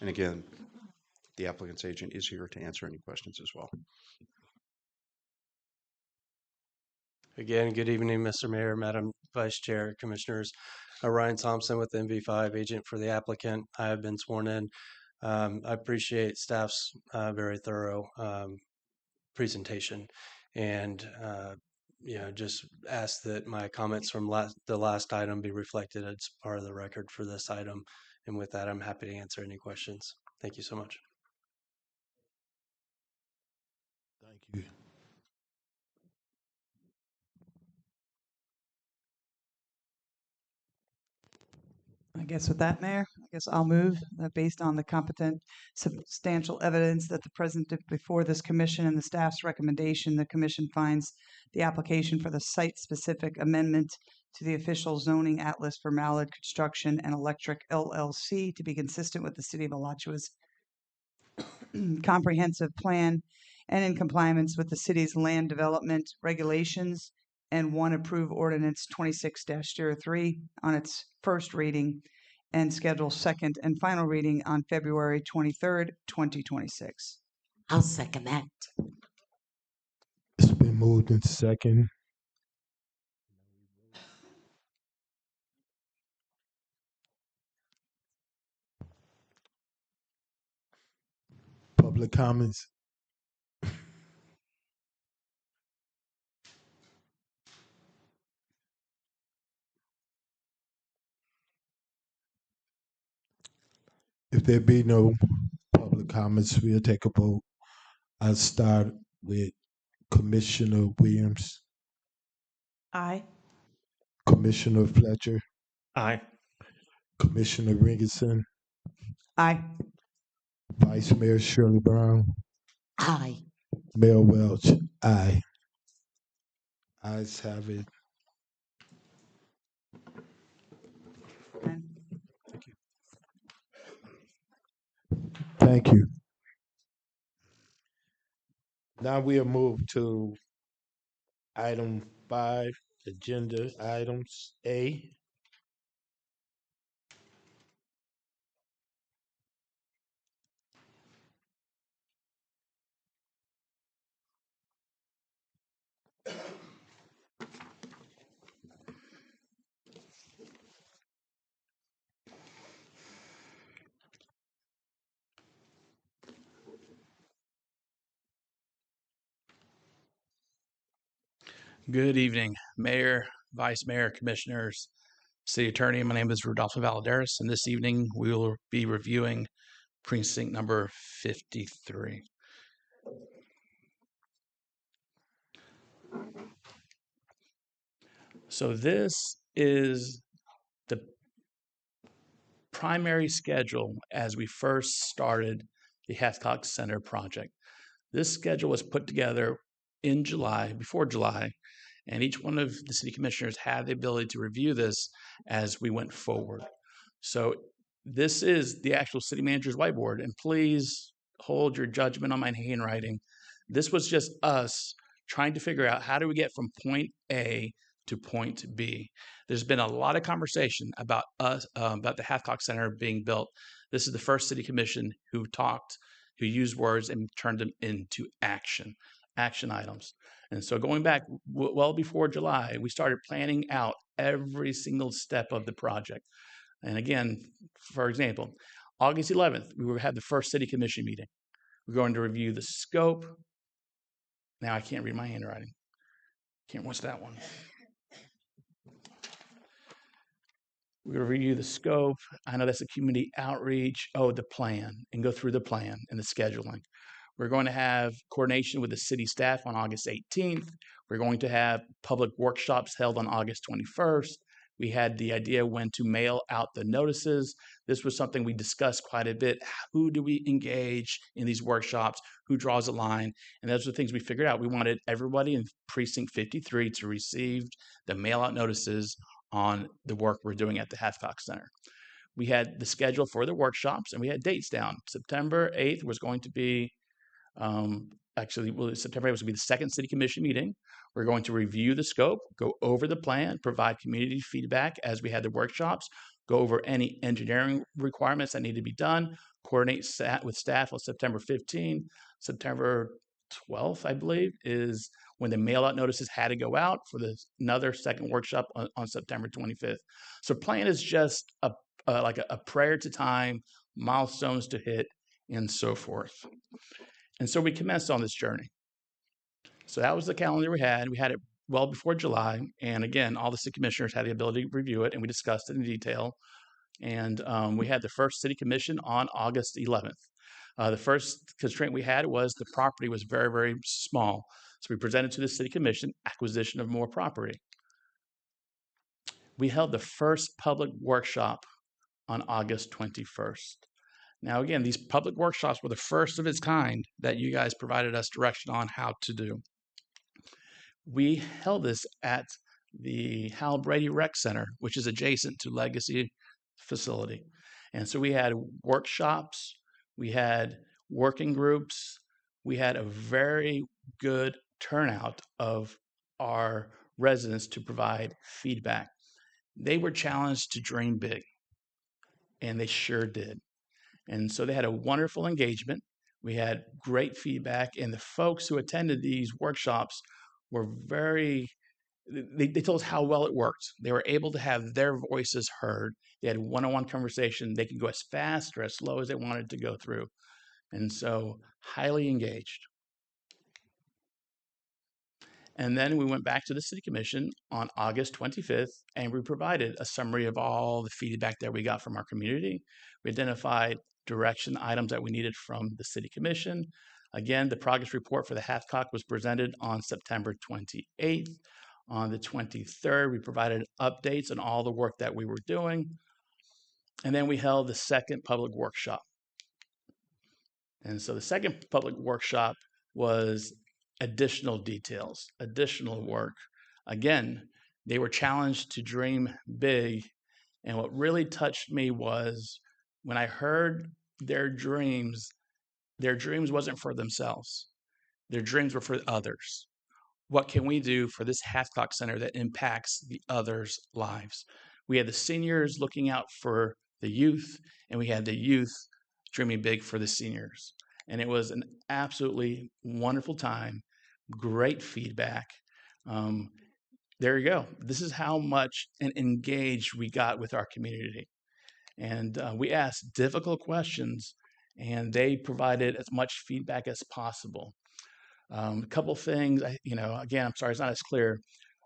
And again, the applicant's agent is here to answer any questions as well. Again, good evening, Mr. Mayor, Madam Vice Chair, Commissioners. Ryan Thompson with NV5, agent for the applicant. I have been sworn in. I appreciate staff's very thorough presentation, and just ask that my comments from the last item be reflected as part of the record for this item. And with that, I'm happy to answer any questions. Thank you so much. Thank you. I guess with that, Mayor, I guess I'll move that based on the competent, substantial evidence that the presented before this commission and the staff's recommendation, the commission finds the application for the site-specific amendment to the official zoning atlas for Mallard Construction and Electric LLC to be consistent with the City of Alachua's comprehensive plan and in compliance with the city's land development regulations, and one approve ordinance 26-03 on its first reading and schedule second and final reading on February 23rd, 2026. I'll second that. It's been moved in second. Public comments. If there be no public comments, we'll take a vote. I'll start with Commissioner Williams, Aye. Commissioner Fletcher, Aye. Commissioner Rigerson, Aye. Vice Mayor Shirley Brown, Aye. Mayor Welch, aye. Ayes have it. Thank you. Now we'll move to item 5, agenda items A. Good evening, Mayor, Vice Mayor, Commissioners, City Attorney. My name is Rodolfo Valadares, and this evening we will be reviewing Precinct number 53. So this is the primary schedule as we first started the Hathcock Center project. This schedule was put together in July, before July, and each one of the city commissioners had the ability to review this as we went forward. So this is the actual city manager's whiteboard, and please hold your judgment on my handwriting. This was just us trying to figure out how do we get from point A to point B. There's been a lot of conversation about about the Hathcock Center being built. This is the first city commission who used words and turned them into action items. And so going back well before July, we started planning out every single step of the project. And again, for example, August 11th, we will have the first city commission meeting. We're going to review the scope. Now I can't read my handwriting. What's that one? We're going to review the scope. I know that's the community outreach. Oh, the plan, and go through the plan and the scheduling. We're going to have coordination with the city staff on August 18th. We're going to have public workshops held on August 21st. We had the idea when to mail out the notices. This was something we discussed quite a bit. Who do we engage in these workshops? Who draws a line? And those are the things we figured out. We wanted everybody in Precinct 53 to receive the mail out notices on the work we're doing at the Hathcock Center. We had the schedule for the workshops, and we had dates down. September 8th was going to be September 8th was going to be the second city commission meeting. We're going to review the scope, go over the plan, provide community feedback as we had the workshops, go over any engineering requirements that need to be done, coordinate with staff on September 15th. September 12th, I believe, is when the mail out notices had to go out for another second workshop on September 25th. So plan is just like a prayer to time, milestones to hit, and so forth. And so we commenced on this journey. So that was the calendar we had. We had it well before July. And again, all the city commissioners had the ability to review it, and we discussed it in detail. And we had the first city commission on August 11th. The first constraint we had was the property was very, very small. So we presented to the city commission acquisition of more property. We held the first public workshop on August 21st. Now, again, these public workshops were the first of its kind that you guys provided us direction on how to do. We held this at the Hal Brady Rec Center, which is adjacent to Legacy facility. And so we had workshops, we had working groups, we had a very good turnout of our residents to provide feedback. They were challenged to dream big, and they sure did. And so they had a wonderful engagement. We had great feedback, and the folks who attended these workshops were they told us how well it worked. They were able to have their voices heard. They had one-on-one conversation. They could go as fast or as slow as they wanted to go through. And so highly engaged. And then we went back to the city commission on August 25th, and we provided a summary of all the feedback that we got from our community. We identified direction items that we needed from the city commission. Again, the progress report for the Hathcock was presented on September 28th. On the 23rd, we provided updates on all the work that we were doing. And then we held the second public workshop. And so the second public workshop was additional details, additional work. Again, they were challenged to dream big. And what really touched me was when I heard their dreams wasn't for themselves. Their dreams were for others. What can we do for this Hathcock Center that impacts the others' lives? We had the seniors looking out for the youth, and we had the youth dreaming big for the seniors. And it was an absolutely wonderful time, great feedback. There you go. This is how much engaged we got with our community. And we asked difficult questions, and they provided as much feedback as possible. A couple things, again, I'm sorry, it's not as clear.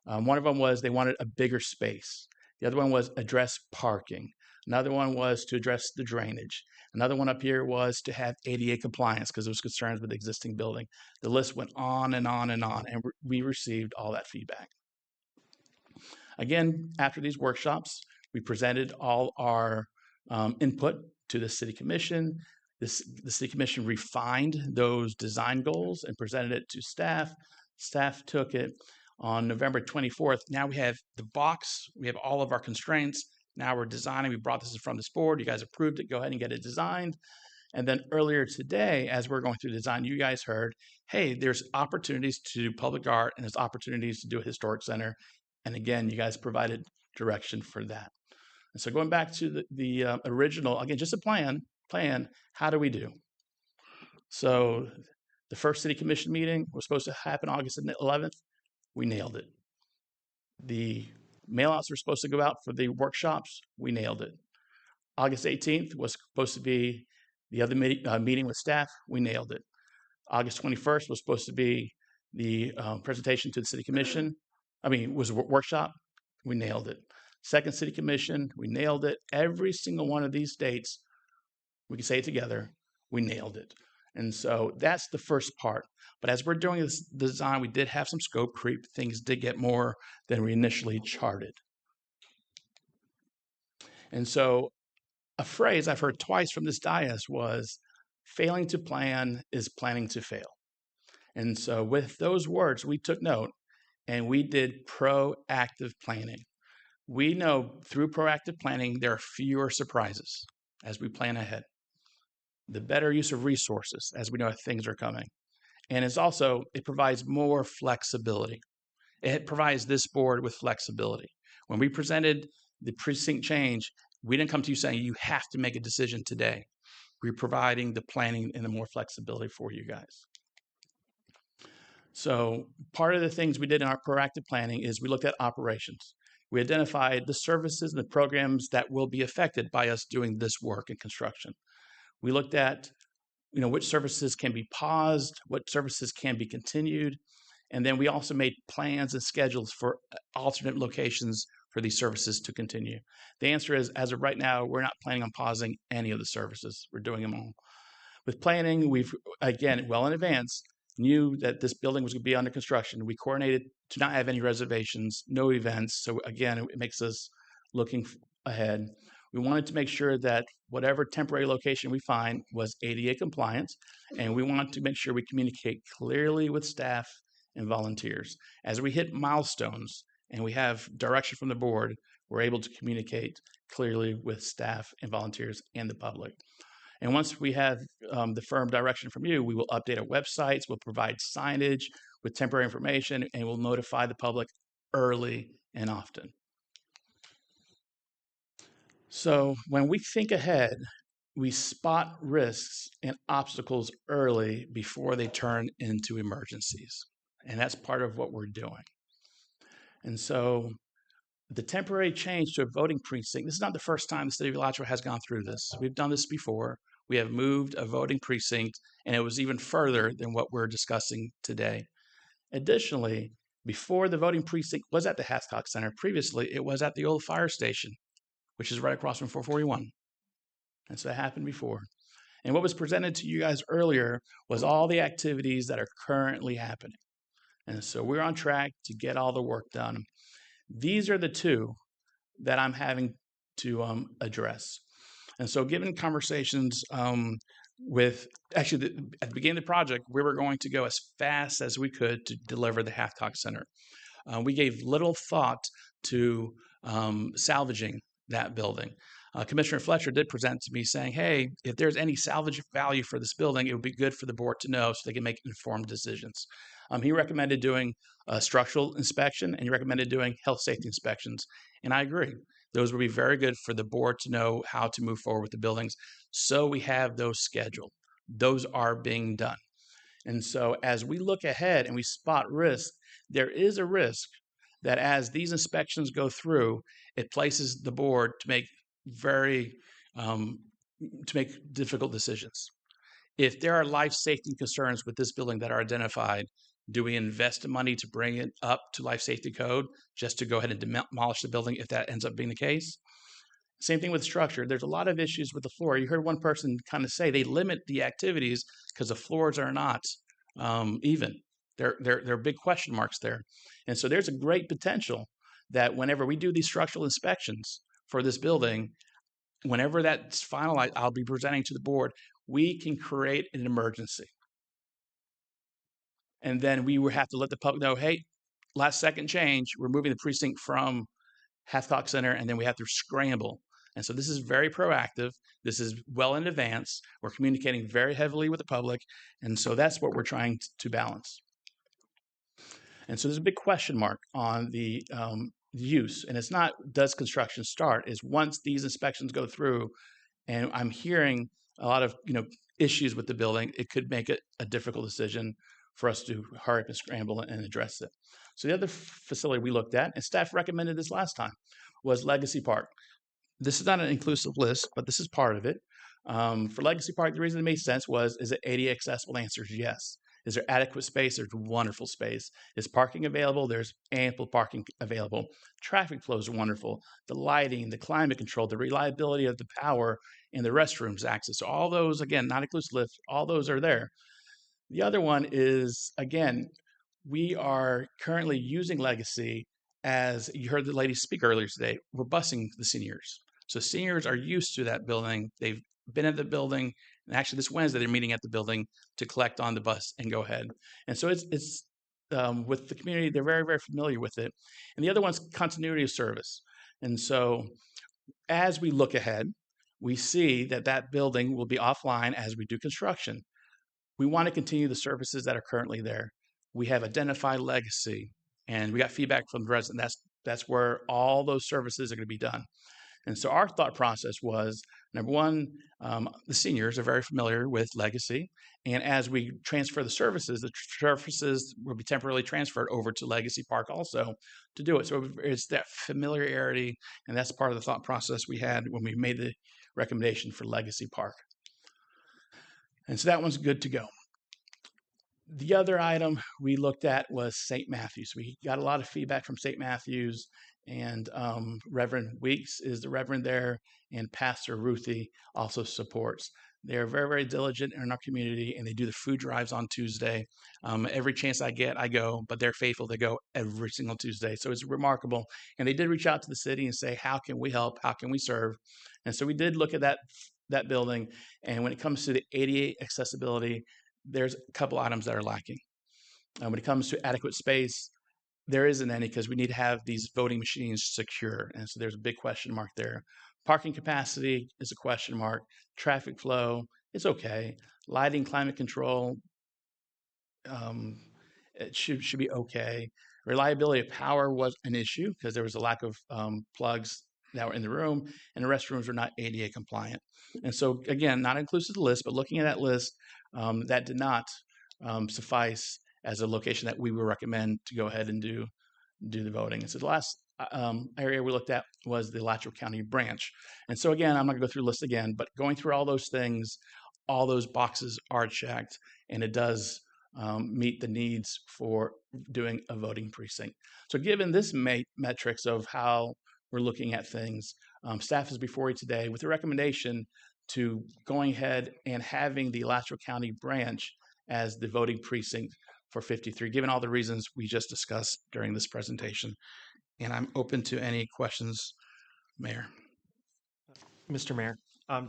One of them was they wanted a bigger space. The other one was address parking. Another one was to address the drainage. Another one up here was to have ADA compliance because there was concerns with the existing building. The list went on and on and on, and we received all that feedback. Again, after these workshops, we presented all our input to the city commission. The city commission refined those design goals and presented it to staff. Staff took it on November 24th. Now we have the box. We have all of our constraints. Now we're designing. We brought this in front of this board. You guys approved it. Go ahead and get it designed. And then earlier today, as we're going through design, you guys heard, hey, there's opportunities to do public art and there's opportunities to do a historic center. And again, you guys provided direction for that. And so going back to the original, again, just a plan, how do we do? So the first city commission meeting was supposed to happen August 11th. We nailed it. The mailouts were supposed to go out for the workshops. We nailed it. August 18th was supposed to be the other meeting with staff. We nailed it. August 21st was supposed to be the presentation to the city commission. Was a workshop. We nailed it. Second city commission, we nailed it. Every single one of these dates, we can say it together, we nailed it. And so that's the first part. But as we're doing this design, we did have some scope creep. Things did get more than we initially charted. And so a phrase I've heard twice from this dais was, failing to plan is planning to fail. And so with those words, we took note and we did proactive planning. We know through proactive planning, there are fewer surprises as we plan ahead. The better use of resources as we know things are coming. And it provides more flexibility. It provides this board with flexibility. When we presented the precinct change, we didn't come to you saying you have to make a decision today. We're providing the planning and the more flexibility for you guys. So part of the things we did in our proactive planning is we looked at operations. We identified the services and the programs that will be affected by us doing this work in construction. We looked at, which services can be paused, what services can be continued, and then we also made plans and schedules for alternate locations for these services to continue. The answer is, as of right now, we're not planning on pausing any of the services. We're doing them all. With planning, we've, again, well in advance, knew that this building was going to be under construction. We coordinated to not have any reservations, no events. So again, it makes us looking ahead. We wanted to make sure that whatever temporary location we find was ADA compliant, and we wanted to make sure we communicate clearly with staff and volunteers. As we hit milestones and we have direction from the board, we're able to communicate clearly with staff and volunteers and the public. And once we have the firm direction from you, we will update our websites, we'll provide signage with temporary information, and we'll notify the public early and often. So when we think ahead, we spot risks and obstacles early before they turn into emergencies. And that's part of what we're doing. And so the temporary change to a voting precinct, this is not the first time the city of Alachua has gone through this. We've done this before. We have moved a voting precinct, and it was even further than what we're discussing today. Additionally, before the voting precinct was at the Hathcock Center, previously it was at the old fire station, which is right across from 441. And so it happened before. And what was presented to you guys earlier was all the activities that are currently happening. And so we're on track to get all the work done. These are the two that I'm having to address. And so given conversations with, actually at the beginning of the project, we were going to go as fast as we could to deliver the Hathcock Center. We gave little thought to salvaging that building. Commissioner Fletcher did present to me saying, hey, if there's any salvage value for this building, it would be good for the board to know so they can make informed decisions. He recommended doing a structural inspection, and he recommended doing health safety inspections. And I agree. Those would be very good for the board to know how to move forward with the buildings. So we have those scheduled. Those are being done. And so as we look ahead and we spot risk, there is a risk that as these inspections go through, it places the board to make difficult decisions. If there are life safety concerns with this building that are identified, do we invest the money to bring it up to life safety code just to go ahead and demolish the building if that ends up being the case? Same thing with structure. There's a lot of issues with the floor. You heard one person kind of say they limit the activities because the floors are not even. There are big question marks there. And so there's a great potential that whenever we do these structural inspections for this building, whenever that's finalized, I'll be presenting to the board, we can create an emergency. And then we would have to let the public know, hey, last second change, we're moving the precinct from Hathcock Center, and then we have to scramble. And so this is very proactive. This is well in advance. We're communicating very heavily with the public. And so that's what we're trying to balance. And so there's a big question mark on the use. And it's not, does construction start? It's once these inspections go through, and I'm hearing a lot of issues with the building, it could make it a difficult decision for us to hurry up and scramble and address it. So the other facility we looked at, and staff recommended this last time, was Legacy Park. This is not an inclusive list, but this is part of it. For Legacy Park, the reason it made sense was, is it ADA accessible? The answer is yes. Is there adequate space? There's wonderful space. Is parking available? There's ample parking available. Traffic flows are wonderful. The lighting, the climate control, the reliability of the power, and the restrooms access. So all those, again, not inclusive list, all those are there. The other one is, again, we are currently using Legacy as, you heard the lady speak earlier today, we're busing the seniors. So seniors are used to that building. They've been at the building, and actually this Wednesday they're meeting at the building to collect on the bus and go ahead. And so it's with the community, they're very, very familiar with it. And the other one's continuity of service. And so as we look ahead, we see that that building will be offline as we do construction. We want to continue the services that are currently there. We have identified legacy, and we got feedback from the resident. That's where all those services are going to be done. And so our thought process was, number one, the seniors are very familiar with legacy. And as we transfer the services will be temporarily transferred over to Legacy Park also to do it. So it's that familiarity, and that's part of the thought process we had when we made the recommendation for Legacy Park. And so that one's good to go. The other item we looked at was St. Matthew's. We got a lot of feedback from St. Matthew's, and Reverend Weeks is the Reverend there, and Pastor Ruthie also supports. They're very, very diligent in our community, and they do the food drives on Tuesday. Every chance I get, I go, but they're faithful. They go every single Tuesday. So it's remarkable. And they did reach out to the city and say, how can we help? How can we serve? And so we did look at that building. And when it comes to the ADA accessibility, there's a couple items that are lacking. When it comes to adequate space, there isn't any because we need to have these voting machines secure. And so there's a big question mark there. Parking capacity is a question mark. Traffic flow is okay. Lighting, climate control, it should be okay. Reliability of power was an issue because there was a lack of plugs that were in the room, and the restrooms were not ADA compliant. And so, again, not inclusive of the list, but looking at that list, that did not suffice as a location that we would recommend to go ahead and do the voting. And so the last area we looked at was the Alachua County branch. And so, again, I'm not going to go through the list again, but going through all those things, all those boxes are checked, and it does meet the needs for doing a voting precinct. So given this metrics of how we're looking at things, staff is before you today with a recommendation to going ahead and having the Alachua County branch as the voting precinct for 53, given all the reasons we just discussed during this presentation. And I'm open to any questions, Mayor. Mr. Mayor,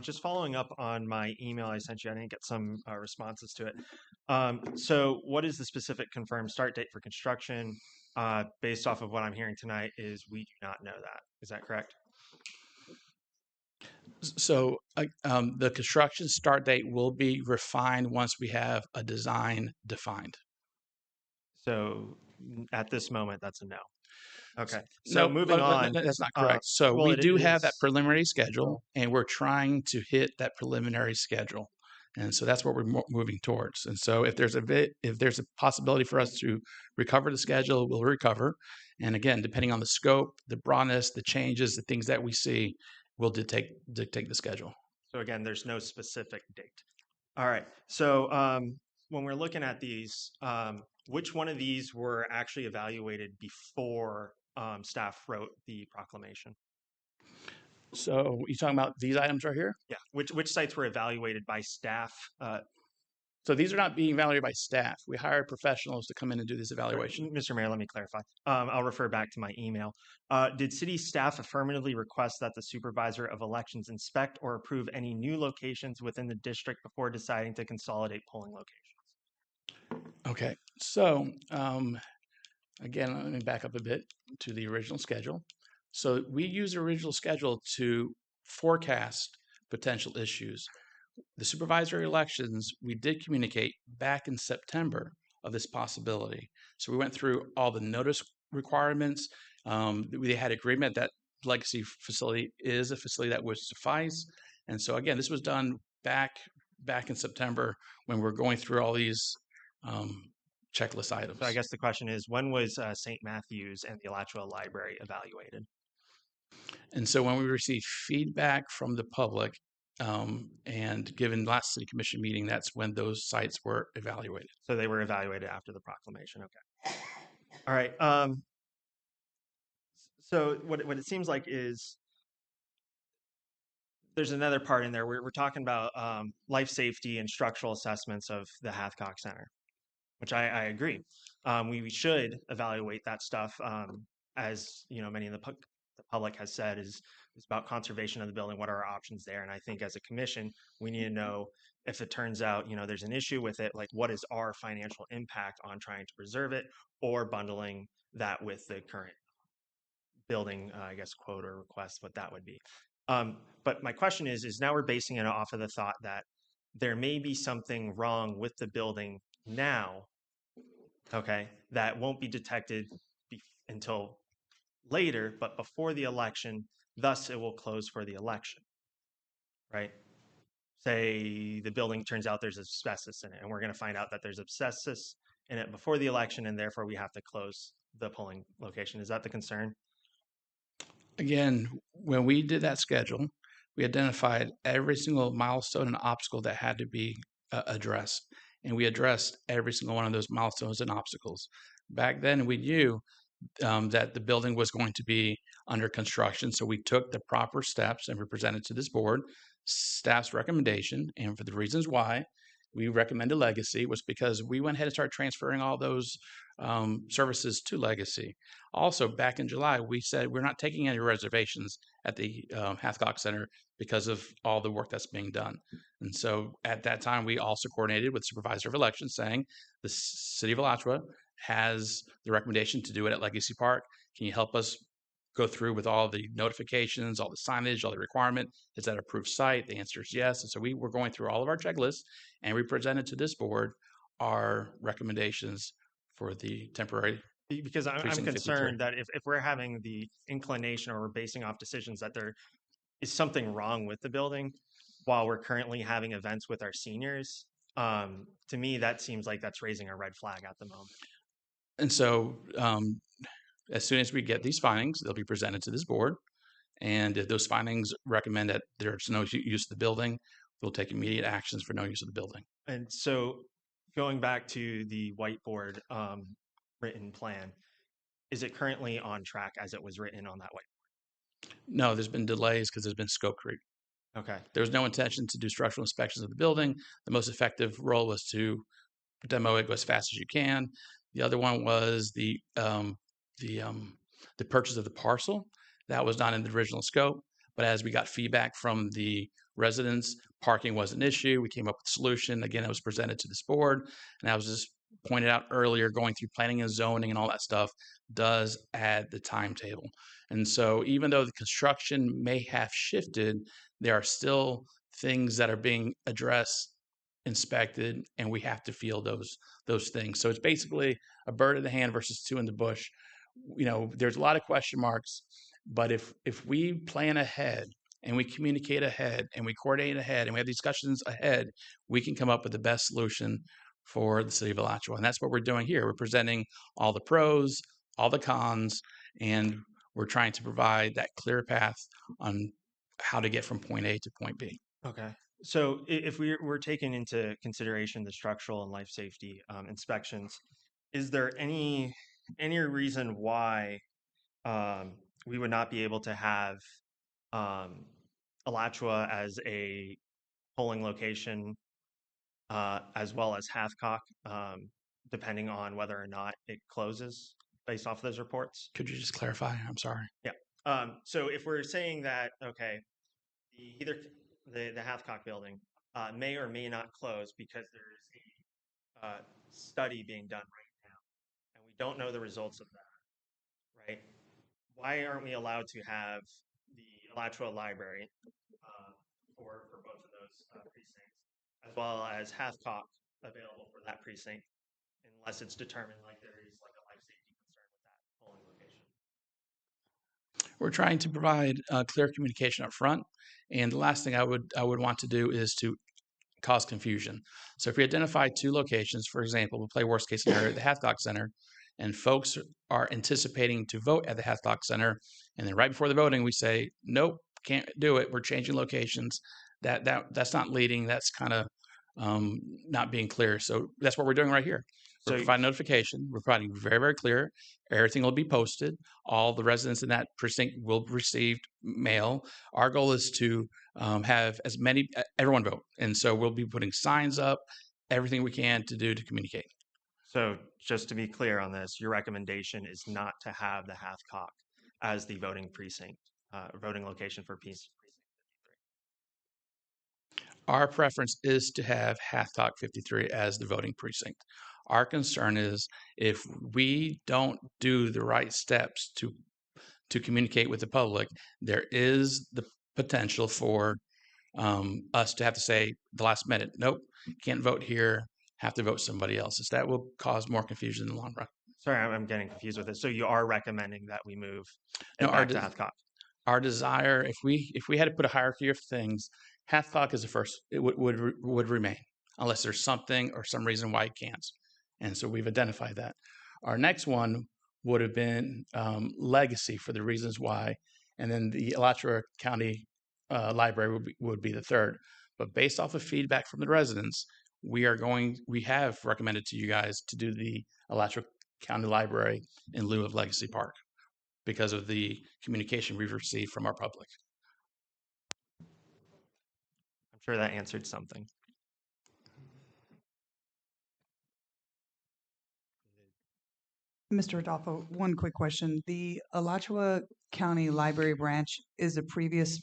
just following up on my email I sent you, I didn't get some responses to it. So what is the specific confirmed start date for construction? Based off of what I'm hearing tonight is we do not know that. Is that correct? So the construction start date will be refined once we have a design defined. So at this moment, that's a no. Okay. So No, moving on. that's not correct. So well, we it do have that is- preliminary schedule, and we're trying to hit that preliminary schedule. And so that's what we're moving towards. And so if there's a possibility for us to recover the schedule, we'll recover. And again, depending on the scope, the broadness, the changes, the things that we see, will dictate the schedule. So again, there's no specific date. All right. So when we're looking at these, which one of these were actually evaluated before staff wrote the proclamation? So you talking about these items right here? Yeah. Which sites were evaluated by staff? So these are not being evaluated by staff. We hired professionals to come in and do this evaluation. Mr. Mayor, let me clarify. I'll refer back to my email. Did city staff affirmatively request that the supervisor of elections inspect or approve any new locations within the district before deciding to consolidate polling locations? Okay. So again, let me back up a bit to the original schedule. So we use the original schedule to forecast potential issues. The supervisory elections, we did communicate back in September of this possibility. So we went through all the notice requirements. We had agreement that legacy facility is a facility that would suffice. And so again, this was done back in September when we're going through all these checklist items. So I guess the question is, when was St. Matthew's and the Alachua Library evaluated? And so when we received feedback from the public, and given last city commission meeting, that's when those sites were evaluated. So they were evaluated after the proclamation. Okay. All right. So what it seems like is there's another part in there. We're talking about life safety and structural assessments of the Hathcock Center, which I agree. We should evaluate that stuff as many of the public has said is about conservation of the building. What are our options there? And I think as a commission, we need to know if it turns out there's an issue with it, like what is our financial impact on trying to preserve it or bundling that with the current building, I guess, quote or request, what that would be. But my question is now we're basing it off of the thought that there may be something wrong with the building now, okay, that won't be detected until later, but before the election, thus it will close for the election, right? Say the building turns out there's asbestos in it, and we're going to find out that there's asbestos in it before the election, and therefore we have to close the polling location. Is that the concern? Again, when we did that schedule, we identified every single milestone and obstacle that had to be addressed. And we addressed every single one of those milestones and obstacles. Back then, we knew that the building was going to be under construction. So we took the proper steps and we presented to this board staff's recommendation. And for the reasons why we recommended Legacy was because we went ahead and started transferring all those services to Legacy. Also, back in July, we said we're not taking any reservations at the Hathcock Center because of all the work that's being done. And so at that time, we also coordinated with Supervisor of Elections saying the City of Alachua has the recommendation to do it at Legacy Park. Can you help us go through with all the notifications, all the signage, all the requirement? Is that approved site? The answer is yes. And so we were going through all of our checklists and we presented to this board our recommendations for the temporary. Because I'm concerned that if we're having the inclination or we're basing off decisions that there is something wrong with the building while we're currently having events with our seniors, to me, that seems like that's raising a red flag at the moment. And so as soon as we get these findings, they'll be presented to this board. And if those findings recommend that there's no use of the building, we'll take immediate actions for no use of the building. And so going back to the whiteboard written plan, is it currently on track as it was written on that whiteboard? No, there's been delays because there's been scope creep. Okay. There was no intention to do structural inspections of the building. The most effective role was to demo it as fast as you can. The other one was the purchase of the parcel. That was not in the original scope, but as we got feedback from the residents, parking was an issue. We came up with a solution. Again, it was presented to this board, and I was just pointed out earlier, going through planning and zoning and all that stuff does add the timetable. And so even though the construction may have shifted, there are still things that are being addressed, inspected, and we have to feel those things. So it's basically a bird in the hand versus two in the bush. You know, there's a lot of question marks, but if we plan ahead and we communicate ahead and we coordinate ahead and we have discussions ahead, we can come up with the best solution for the city of Alachua. And that's what we're doing here. We're presenting all the pros, all the cons, and we're trying to provide that clear path on how to get from point A to point B. Okay. So if we're taking into consideration the structural and life safety inspections, is there any reason why we would not be able to have Alachua as a polling location as well as Hathcock, depending on whether or not it closes based off of those reports? Could you just clarify? I'm sorry. Yeah. So if we're saying that, okay, either the Hathcock building may or may not close because there's a study being done right now, and we don't know the results of that, right? Why aren't we allowed to have the Alachua Library for both of those precincts, as well as Hathcock available for that precinct, unless it's determined like there is like a life safety concern with that polling location? We're trying to provide clear communication up front. And the last thing I would want to do is to cause confusion. So if we identify two locations, for example, we'll play worst case scenario at the Hathcock Center, and folks are anticipating to vote at the Hathcock Center, and then right before the voting, we say, nope, can't do it. We're changing locations. That's not leading. That's kind of not being clear. So that's what we're doing right here. We're providing notification. We're providing very, very clear. Everything will be posted. All the residents in that precinct will receive mail. Our goal is to have everyone vote. And so we'll be putting signs up, everything we can to do to communicate. So just to be clear on this, your recommendation is not to have the Hathcock as the voting precinct, voting location for Precinct 53. Our preference is to have Hathcock 53 as the voting precinct. Our concern is if we don't do the right steps to communicate with the public, there is the potential for us to have to say the last minute, nope, can't vote here, have to vote somebody else's. That will cause more confusion in the long run. Sorry, I'm getting confused with it. So you are recommending that we move No, it back to Hathcock? Our desire, if we had to put a hierarchy of things, Hathcock is the first. It would remain unless there's something or some reason why it can't. And so we've identified that. Our next one would have been legacy for the reasons why, and then the Alachua County Library would be the third. But based off of feedback from the residents, we have recommended to you guys to do the Alachua County Library in lieu of Legacy Park because of the communication we've received from our public. I'm sure that answered something. Mr. Adolfo, one quick question. The Alachua County Library Branch is a previous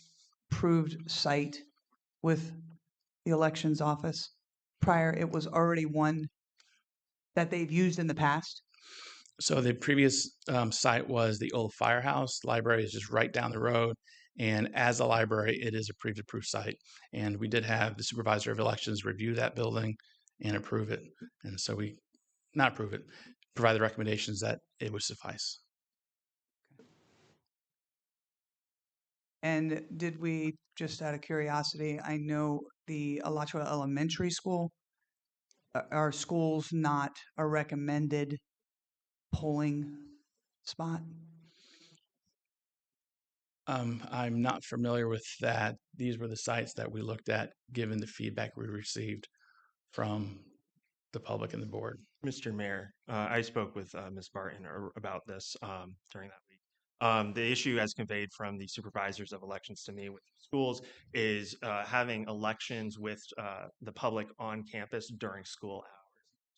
approved site with the elections office. Prior, it was already one that they've used in the past. So the previous site was the old firehouse. Library is just right down the road. And as a library, it is a pre-approved site. And we did have the supervisor of elections review that building and approve it. And so we, not approve it, provide the recommendations that it would suffice. And did we, just out of curiosity, I know the Alachua Elementary School, are schools not a recommended polling spot? I'm not familiar with that. These were the sites that we looked at, given the feedback we received from the public and the board. Mr. Mayor, I spoke with Ms. Barton about this during that week. The issue as conveyed from the supervisors of elections to me with schools is having elections with the public on campus during school hours.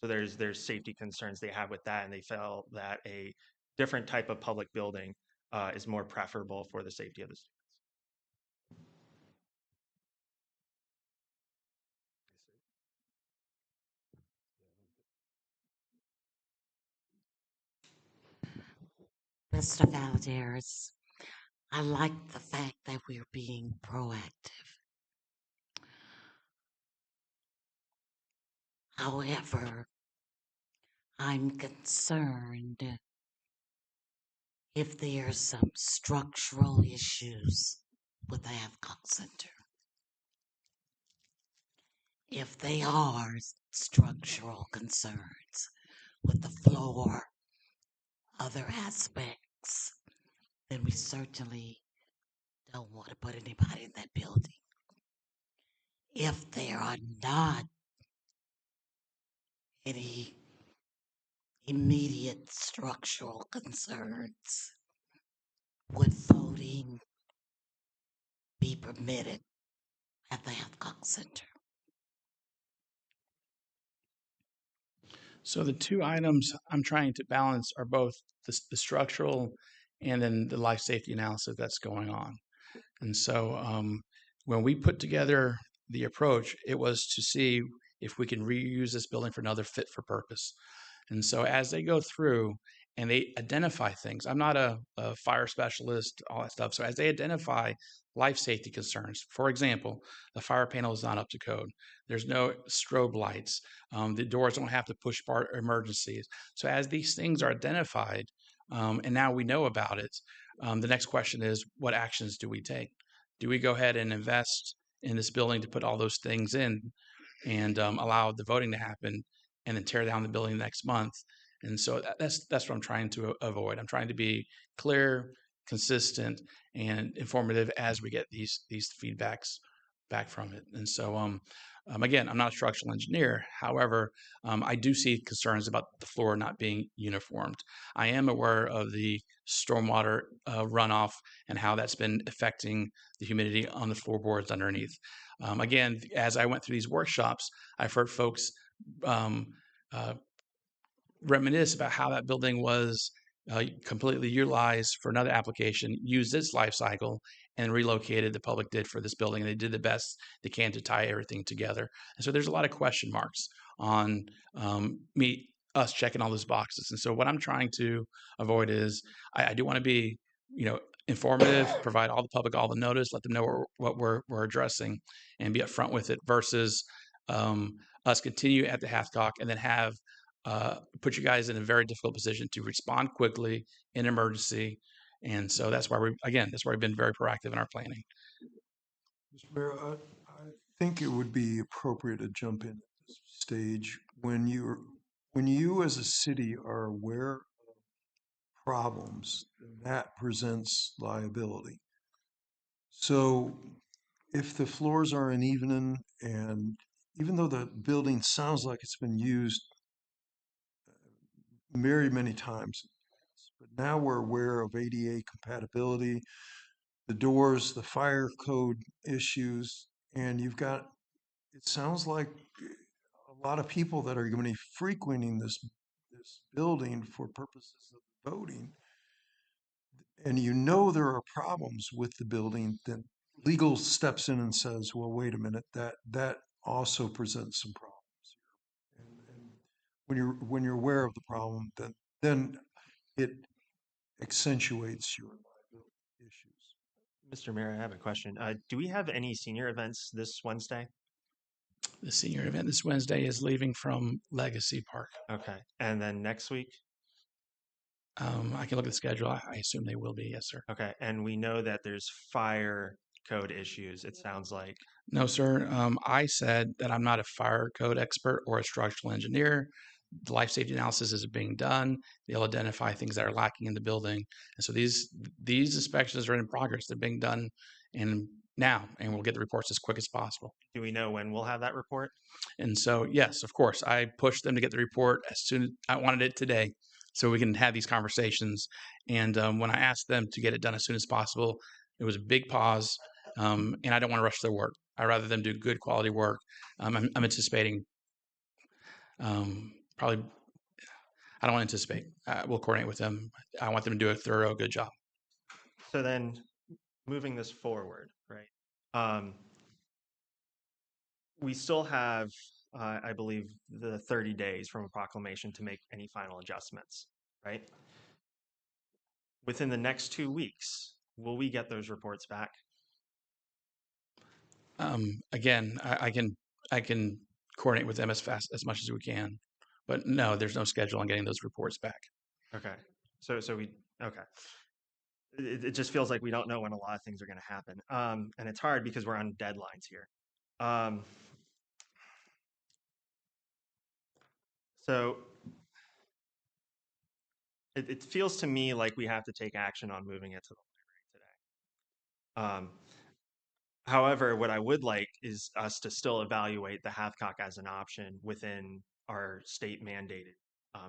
So there's safety concerns they have with that, and they felt that a different type of public building is more preferable for the safety of the students. Mr. Valadares, I like the fact that we're being proactive. However, I'm concerned if there's some structural issues with the Hathcock Center. If they are structural concerns with the floor, other aspects, then we certainly don't want to put anybody in that building. If there are not any immediate structural concerns, would voting be permitted at the Hathcock Center? So the two items I'm trying to balance are both the structural and then the life safety analysis that's going on. And so when we put together the approach, it was to see if we can reuse this building for another fit for purpose. And so as they go through and they identify things, I'm not a fire specialist, all that stuff. So as they identify life safety concerns, for example, the fire panel is not up to code. There's no strobe lights. The doors don't have to push bar emergencies. So as these things are identified, and now we know about it, the next question is, what actions do we take? Do we go ahead and invest in this building to put all those things in and allow the voting to happen and then tear down the building next month? And so that's what I'm trying to avoid. I'm trying to be clear, consistent, and informative as we get these feedbacks back from it. And so again, I'm not a structural engineer. However, I do see concerns about the floor not being uniformed. I am aware of the stormwater runoff and how that's been affecting the humidity on the floorboards underneath. Again, as I went through these workshops, I've heard folks reminisce about how that building was completely utilized for another application, used its life cycle, and relocated. The public did for this building, and they did the best they can to tie everything together. And so there's a lot of question marks on us checking all those boxes. And so what I'm trying to avoid is I do want to be informative, provide all the public all the notice, let them know what we're addressing, and be upfront with it versus us continue at the Hathcock and then have put you guys in a very difficult position to respond quickly in emergency. And so that's why we've been very proactive in our planning. Mr. Mayor, I think it would be appropriate to jump in at this stage when you as a city are aware of problems, that presents liability. So if the floors are uneven, and even though the building sounds like it's been used very many times, but now we're aware of ADA compatibility, the doors, the fire code issues, and it sounds like a lot of people that are going to be frequenting this building for purposes of voting, and there are problems with the building, then legal steps in and says, well, wait a minute, that also presents some problems here. And when you're aware of the problem, then it accentuates your liability issues. Mr. Mayor, I have a question. Do we have any senior events this Wednesday? The senior event this Wednesday is leaving from Legacy Park. Okay. And then next week? I can look at the schedule. I assume they will be. Yes, sir. Okay. And we know that there's fire code issues, it sounds like. No, sir. I said that I'm not a fire code expert or a structural engineer. The life safety analysis is being done. They'll identify things that are lacking in the building. And so these inspections are in progress. They're being done now, and we'll get the reports as quick as possible. Do we know when we'll have that report? And so, yes, of course, I pushed them to get the report as soon as I wanted it today so we can have these conversations. And when I asked them to get it done as soon as possible, it was a big pause. And I don't want to rush their work. I'd rather them do good quality work. I'm anticipating probably, I don't want to anticipate. We'll coordinate with them. I want them to do a thorough, good job. So then moving this forward, right? We still have, I believe, the 30 days from a proclamation to make any final adjustments, right? Within the next 2 weeks, will we get those reports back? Again, I can coordinate with them as much as we can, but no, there's no schedule on getting those reports back. Okay. Okay. It just feels like we don't know when a lot of things are going to happen. And it's hard because we're on deadlines here. So it feels to me like we have to take action on moving it to the library today. However, what I would like is us to still evaluate the Hathcock as an option within our state mandated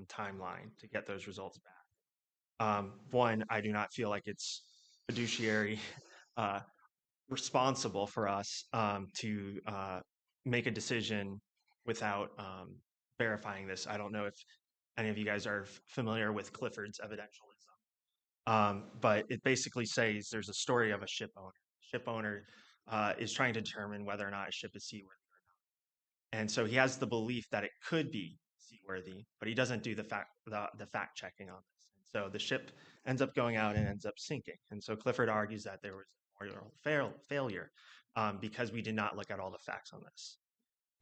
timeline to get those results back. One, I do not feel like it's fiduciary responsible for us to make a decision without verifying this. I don't know if any of you guys are familiar with Clifford's evidentialism, but it basically says there's a story of a ship owner. Ship owner is trying to determine whether or not a ship is seaworthy or not, and so he has the belief that it could be seaworthy, but he doesn't do the fact checking on this. And so the ship ends up going out and ends up sinking. And so Clifford argues that there was a moral failure because we did not look at all the facts on this.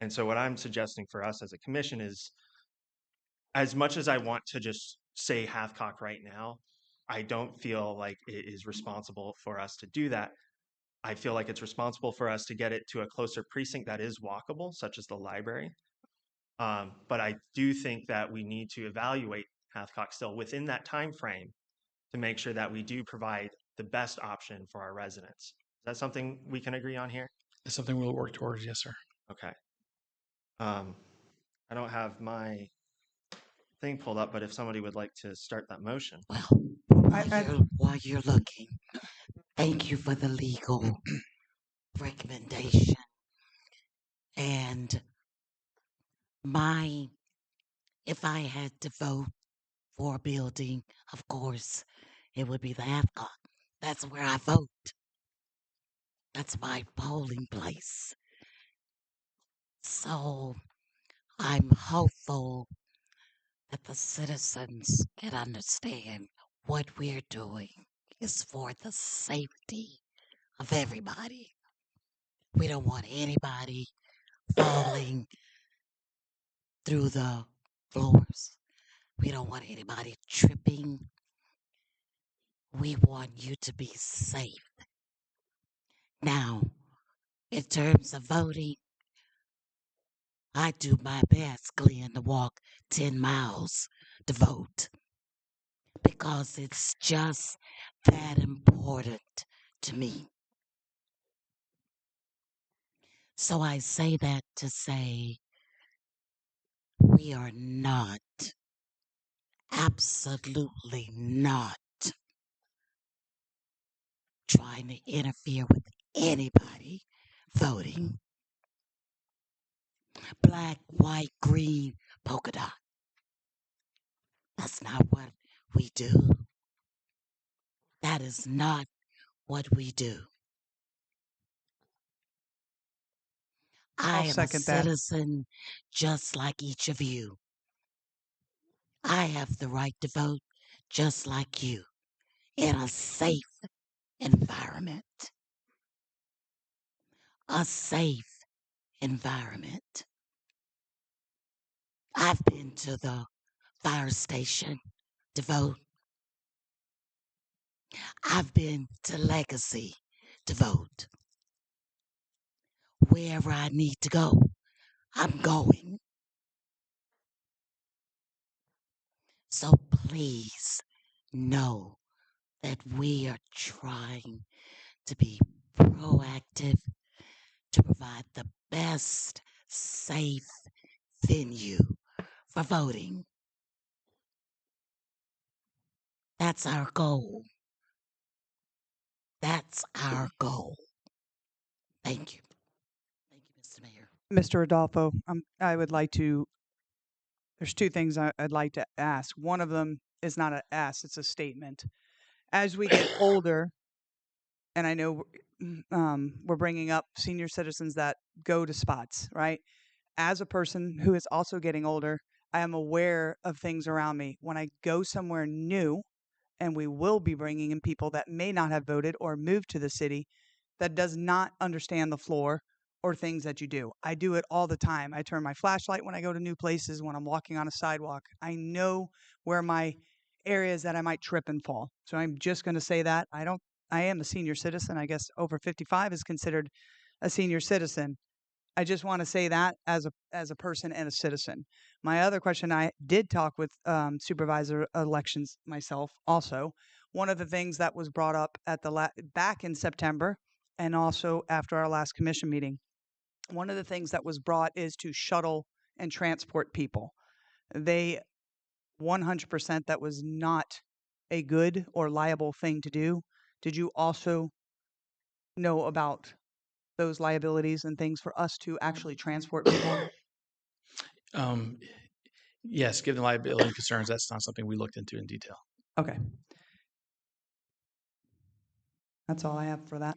And so what I'm suggesting for us as a commission is, as much as I want to just say Hathcock right now, I don't feel like it is responsible for us to do that. I feel like it's responsible for us to get it to a closer precinct that is walkable, such as the library. But I do think that we need to evaluate Hathcock still within that time frame to make sure that we do provide the best option for our residents. Is that something we can agree on here? It's something we'll work towards, yes, sir. Okay. I don't have my thing pulled up, but if somebody would like to start that motion. Well, while you're looking, thank you for the legal recommendation. And if I had to vote for a building, of course, it would be the Hathcock. That's where I vote. That's my polling place. So I'm hopeful that the citizens can understand what we're doing is for the safety of everybody. We don't want anybody falling through the floors. We don't want anybody tripping. We want you to be safe. Now, in terms of voting, I do my best, Glenn, to walk 10 miles to vote because it's just that important to me. So I say that to say we are not, absolutely not, trying to interfere with anybody voting. Black, white, green, polka dot. That's not what we do. That is not what we do. I I'll am a second that. citizen just like each of you. I have the right to vote just like you in a safe environment. A safe environment. I've been to the fire station to vote. I've been to Legacy to vote. Wherever I need to go, I'm going. So please know that we are trying to be proactive to provide the best safe venue for voting. That's our goal. That's our goal. Thank you. Thank you, Mr. Mayor. Mr. Adolfo, I would like to, there's two things I'd like to ask. One of them is not an ask, it's a statement. As we get older, and I know we're bringing up senior citizens that go to spots, right? As a person who is also getting older, I am aware of things around me. When I go somewhere new, and we will be bringing in people that may not have voted or moved to the city that does not understand the floor or things that you do. I do it all the time. I turn my flashlight when I go to new places, when I'm walking on a sidewalk. I know where my areas that I might trip and fall. So I'm just going to say that. I am a senior citizen. I guess over 55 is considered a senior citizen. I just want to say that as a person and a citizen. My other question, I did talk with supervisor elections myself also. One of the things that was brought up at the back in September and also after our last commission meeting, one of the things that was brought is to shuttle and transport people. They 100% that was not a good or liable thing to do. Did you also know about those liabilities and things for us to actually transport people? Yes, given the liability and concerns, that's not something we looked into in detail. Okay. That's all I have for that.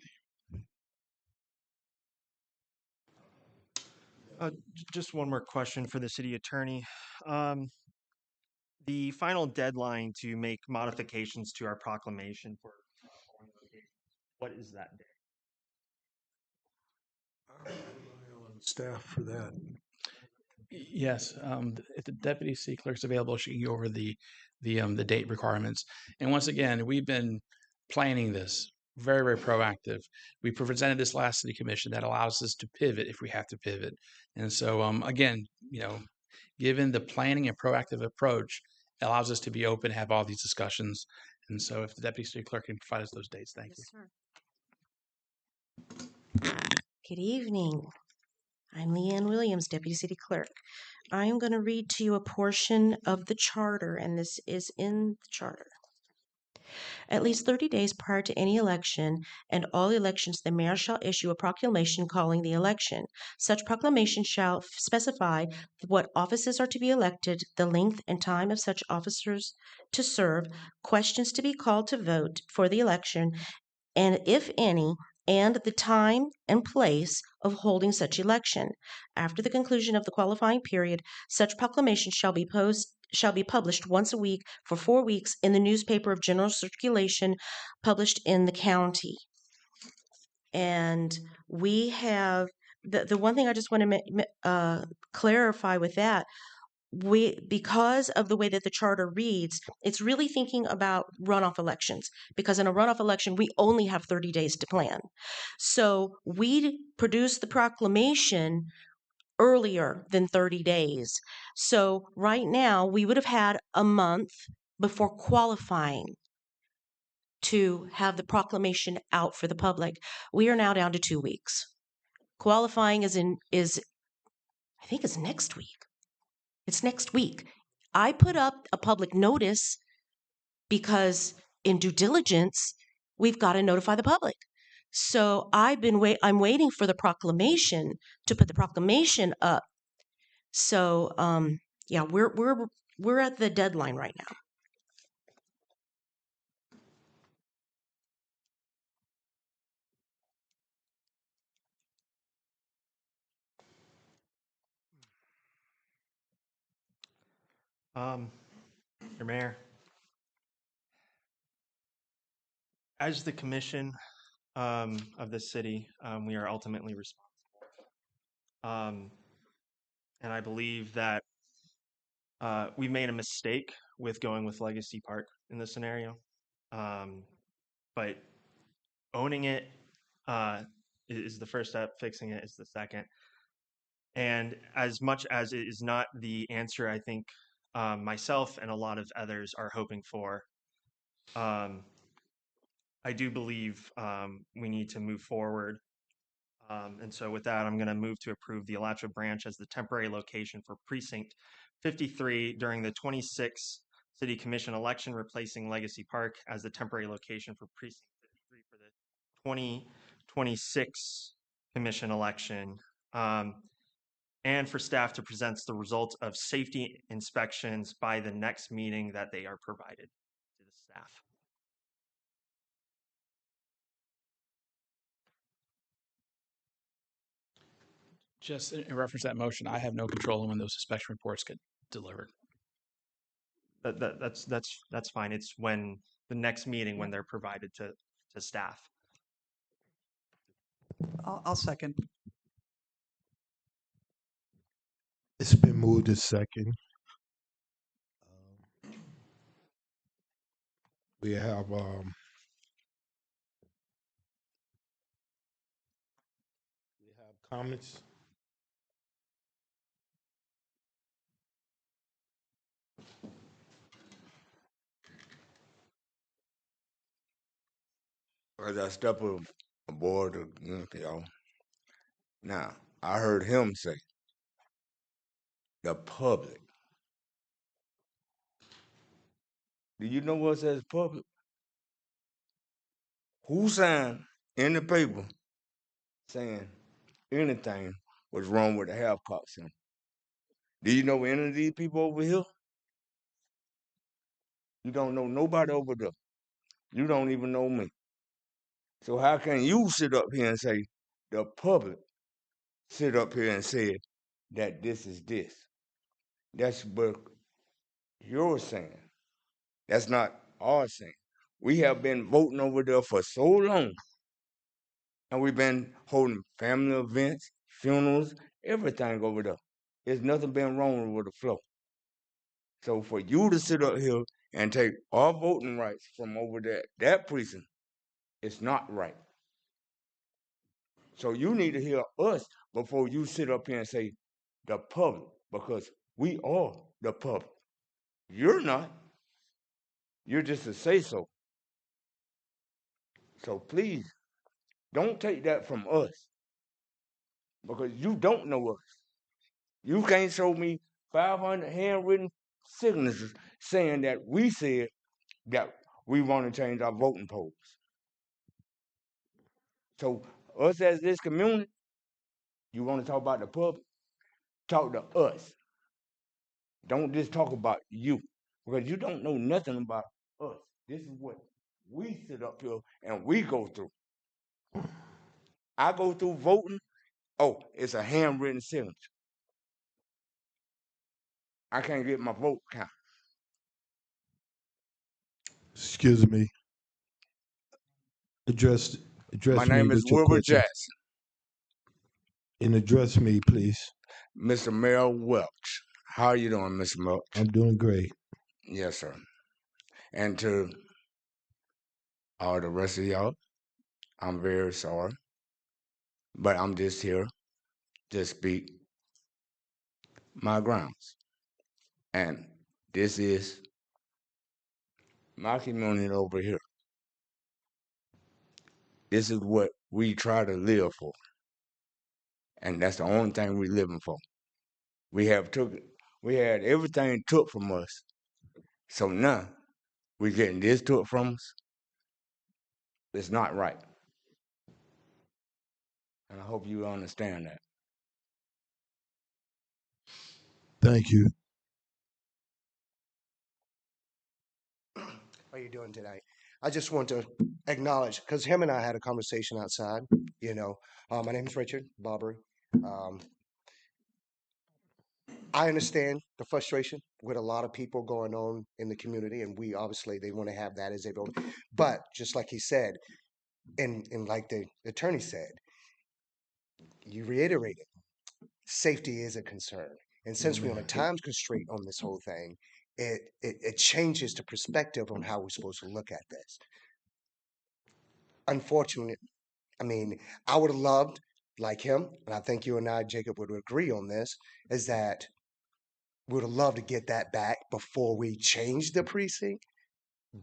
Just one more question for the city attorney. The final deadline to make modifications to our proclamation for what is that day? Staff for that. Yes, if the deputy city clerk's available, she can go over the date requirements. And once again, we've been planning this very, very proactive. We presented this last city commission that allows us to pivot if we have to pivot. And so, again, given the planning and proactive approach, it allows us to be open, have all these discussions. And so, if the deputy city clerk can provide us those dates, thank you. Good evening. I'm Leanne Williams, Deputy City Clerk. I am going to read to you a portion of the charter, and this is in the charter. At least 30 days prior to any election and all elections, the mayor shall issue a proclamation calling the election. Such proclamation shall specify what offices are to be elected, the length and time of such officers to serve, questions to be called to vote for the election, and if any, and the time and place of holding such election. After the conclusion of the qualifying period, such proclamation shall be shall be published once a week for 4 weeks in the newspaper of general circulation published in the county. And we have the one thing I just want to clarify with that, because of the way that the charter reads, it's really thinking about runoff elections, because in a runoff election we only have 30 days to plan. So we produce the proclamation earlier than 30 days. So right now we would have had a month before qualifying to have the proclamation out for the public. We are now down to 2 weeks. Qualifying is I think it's next week. It's next week. I put up a public notice because in due diligence, we've got to notify the public. So I'm waiting for the proclamation to put the proclamation up. So yeah, we're at the deadline right now. Mr. Mayor, as the commission of this city, we are ultimately responsible. And I believe that we made a mistake with going with Legacy Park in this scenario. But owning it is the first step, fixing it is the second. And as much as it is not the answer I think myself and a lot of others are hoping for, I do believe we need to move forward. And so with that, I'm going to move to approve the Alachua branch as the temporary location for Precinct 53 during the 26th City Commission election, replacing Legacy Park as the temporary location for Precinct 53 for the 2026 Commission election. And for staff to present the results of safety inspections by the next meeting that they are provided to the staff. Just in reference to that motion, I have no control on when those inspection reports get delivered. That's fine. It's when the next meeting when they're provided to staff. I'll second. It's been moved to second. We have comments. As I step aboard y'all. Now, I heard him say, the public. Do you know what says public? Who signed in the paper saying anything was wrong with the Hathcock Center? Do you know any of these people over here? You don't know nobody over there. You don't even know me. So how can you sit up here and say the public sit up here and say that this is this? That's what you're saying. That's not our saying. We have been voting over there for so long. And we've been holding family events, funerals, everything over there. There's nothing been wrong with the flow. So for you to sit up here and take our voting rights from over there, that precinct, it's not right. So you need to hear us before you sit up here and say the public, because we are the public. You're not. You're just a say-so. So please, don't take that from us, because you don't know us. You can't show me 500 handwritten signatures saying that we said that we want to change our voting polls. So us as this community, you want to talk about the public, talk to us. Don't just talk about you, because you don't know nothing about us. This is what we sit up here and we go through. I go through voting. Oh, it's a handwritten signature. I can't get my vote count. Excuse me. Address My address me name is with your Wilbur question. Jackson, And address me, please. Mr. Mel Welch. How are you doing, Mr. Welch? I'm doing great. Yes, sir. And to all the rest of y'all, I'm very sorry, but I'm just here to speak my grounds. And this is my community over here. This is what we try to live for. And that's the only thing we living for. We had everything took from us. So now we getting this took from us. It's not right. And I hope you understand that. Thank you. How are you doing today? I just want to acknowledge, because him and I had a conversation outside, my name is Richard Bobbery. Um, I understand the frustration with a lot of people going on in the community, and we obviously, they want to have that as a vote. But just like he said, and like the attorney said, you reiterated, safety is a concern. And since we're on a time constraint on this whole thing, it changes the perspective on how we're supposed to look at this. Unfortunately, I mean, I would have loved, like him, and I think you and I, Jacob, would agree on this, is that we would have loved to get that back before we change the precinct,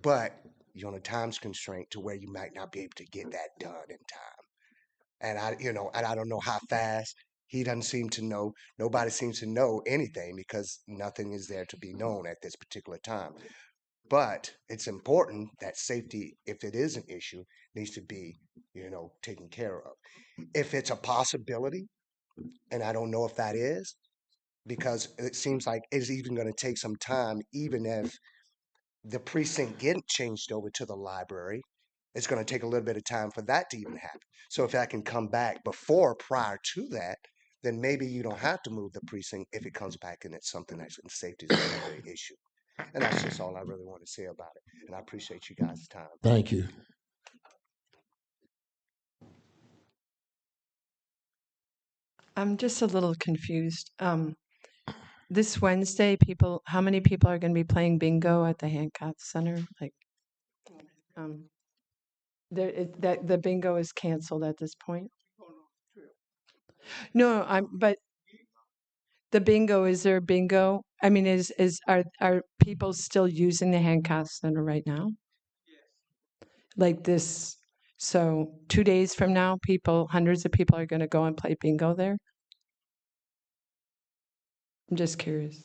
but you're on a time constraint to where you might not be able to get that done in time. And I don't know how fast. He doesn't seem to know. Nobody seems to know anything because nothing is there to be known at this particular time. But it's important that safety, if it is an issue, needs to be, taken care of. If it's a possibility, and I don't know if that is, because it seems like it's even going to take some time, even if the precinct getting changed over to the library, it's going to take a little bit of time for that to even happen. So if I can come back prior to that, then maybe you don't have to move the precinct if it comes back and it's something that's in safety is a very issue. And that's just all I really want to say about it. And I appreciate you guys' time. Thank you. I'm just a little confused. This Wednesday, how many people are going to be playing bingo at the Hancock Center? The bingo is canceled at this point. No, but the bingo, is there bingo? I mean, are people still using the Hancock Center right now? Like this, so 2 days from now, hundreds of people are going to go and play bingo there? I'm just curious.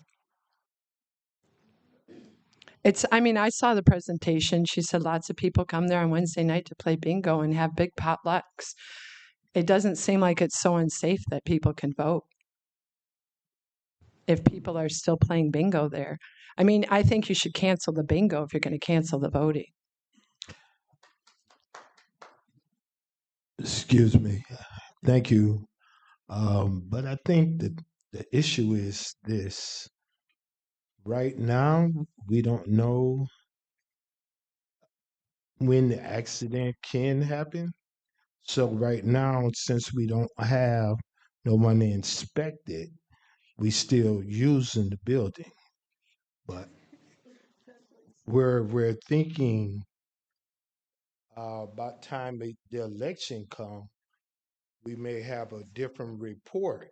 I saw the presentation. She said lots of people come there on Wednesday night to play bingo and have big potlucks. It doesn't seem like it's so unsafe that people can vote if people are still playing bingo there. I think you should cancel the bingo if you're going to cancel the voting. Excuse me. Thank you. But I think that the issue is this. Right now, we don't know when the accident can happen. So right now, since we don't have no one to inspect it, we still using the building. But we're thinking about time the election come, we may have a different report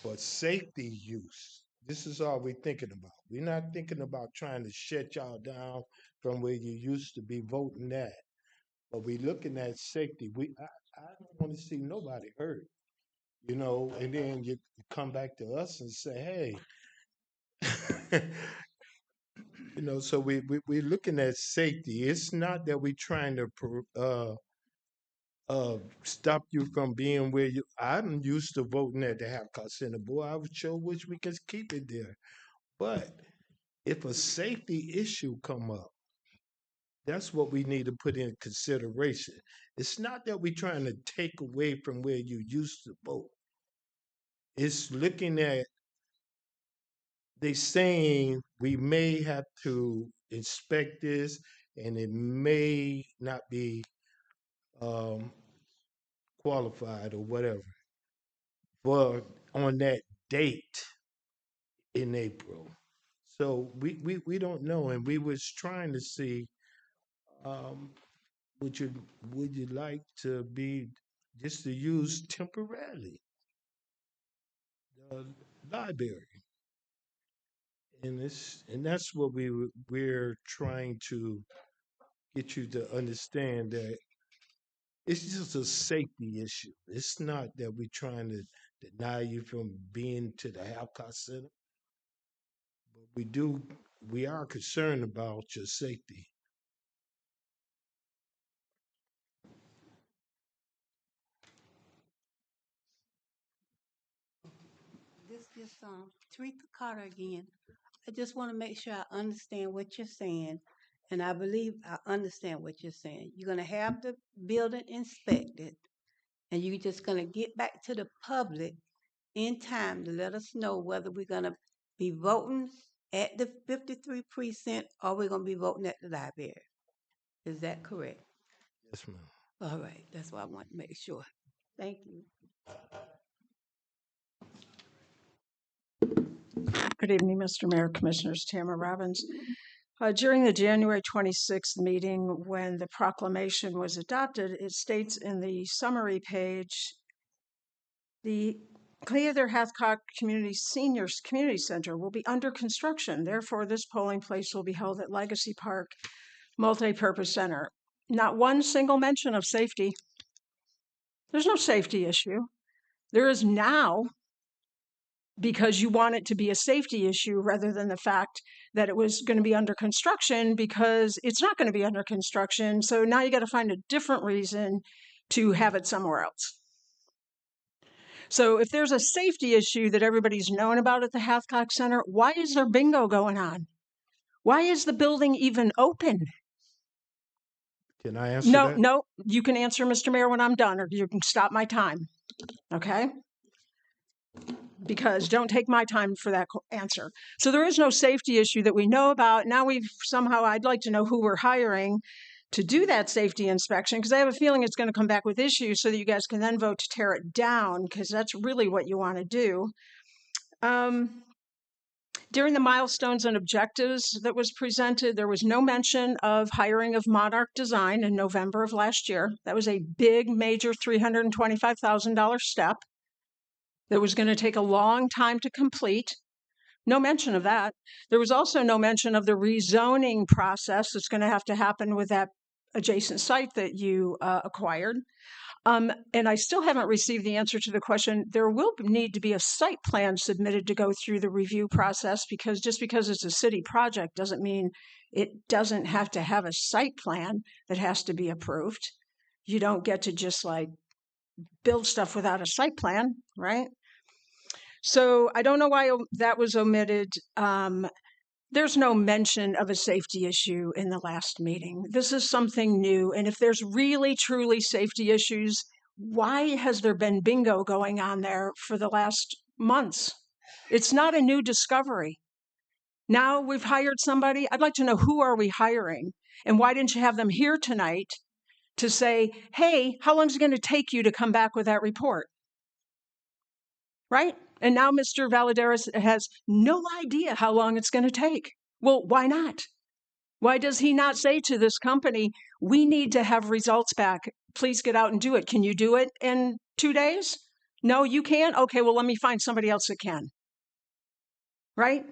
for safety use. This is all we're thinking about. We're not thinking about trying to shut y'all down from where you used to be voting at. But we're looking at safety. I don't want to see nobody hurt, and then you come back to us and say, hey, so we're looking at safety. It's not that we're trying to stop you from being where you. I'm used to voting at the Hathcock Center. Boy, I would sure wish we could keep it there. But if a safety issue come up, that's what we need to put in consideration. It's not that we're trying to take away from where you used to vote. It's looking at, they saying we may have to inspect this and it may not be um, qualified or whatever for on that date in April. So we don't know, and we was trying to see um, would you would you like to be just to use temporarily the library, and that's what we're trying to get you to understand that it's just a safety issue. It's not that we're trying to deny you from being to the Hathcock Center. We are concerned about your safety. This is Teresa Carter again. I just want to make sure I understand what you're saying, and I believe I understand what you're saying. You're going to have the building inspected, and you're just going to get back to the public in time to let us know whether we're going to be voting at the 53 precinct or we're going to be voting at the library. Is that correct? Yes, ma'am. All right, that's what I want to make sure. Thank you. Good evening, Mr. Mayor, Commissioners. Tamara Robbins. During the January 26th meeting, when the proclamation was adopted, it states in the summary page, the Cleather Hathcock Community Seniors Community Center will be under construction. Therefore, this polling place will be held at Legacy Park Multipurpose Center. Not one single mention of safety. There's no safety issue. There is now, because you want it to be a safety issue rather than the fact that it was going to be under construction, because it's not going to be under construction. So now you got to find a different reason to have it somewhere else. So if there's a safety issue that everybody's known about at the Hathcock Center, why is there bingo going on? Why is the building even open? Can I answer that? No, you can answer, Mr. Mayor, when I'm done, or you can stop my time. Okay? Because don't take my time for that answer. So there is no safety issue that we know about. Now I'd like to know who we're hiring to do that safety inspection, because I have a feeling it's going to come back with issues so that you guys can then vote to tear it down, because that's really what you want to do. During the milestones and objectives that was presented, there was no mention of hiring of Monarch Design in November of last year. That was a big, major $325,000 step that was going to take a long time to complete. No mention of that. There was also no mention of the rezoning process that's going to have to happen with that adjacent site that you acquired. And I still haven't received the answer to the question. There will need to be a site plan submitted to go through the review process, because just because it's a city project doesn't mean it doesn't have to have a site plan that has to be approved. You don't get to just like build stuff without a site plan, right? So I don't know why that was omitted. There's no mention of a safety issue in the last meeting. This is something new. And if there's really, truly safety issues, why has there been bingo going on there for the last months? It's not a new discovery. Now we've hired somebody. I'd like to know, who are we hiring? And why didn't you have them here tonight to say, hey, how long is it going to take you to come back with that report? Right? And now Mr. Valadares has no idea how long it's going to take. Well, why not? Why does he not say to this company, we need to have results back. Please get out and do it. Can you do it in 2 days? No, you can't? Okay, well, let me find somebody else that can. Right?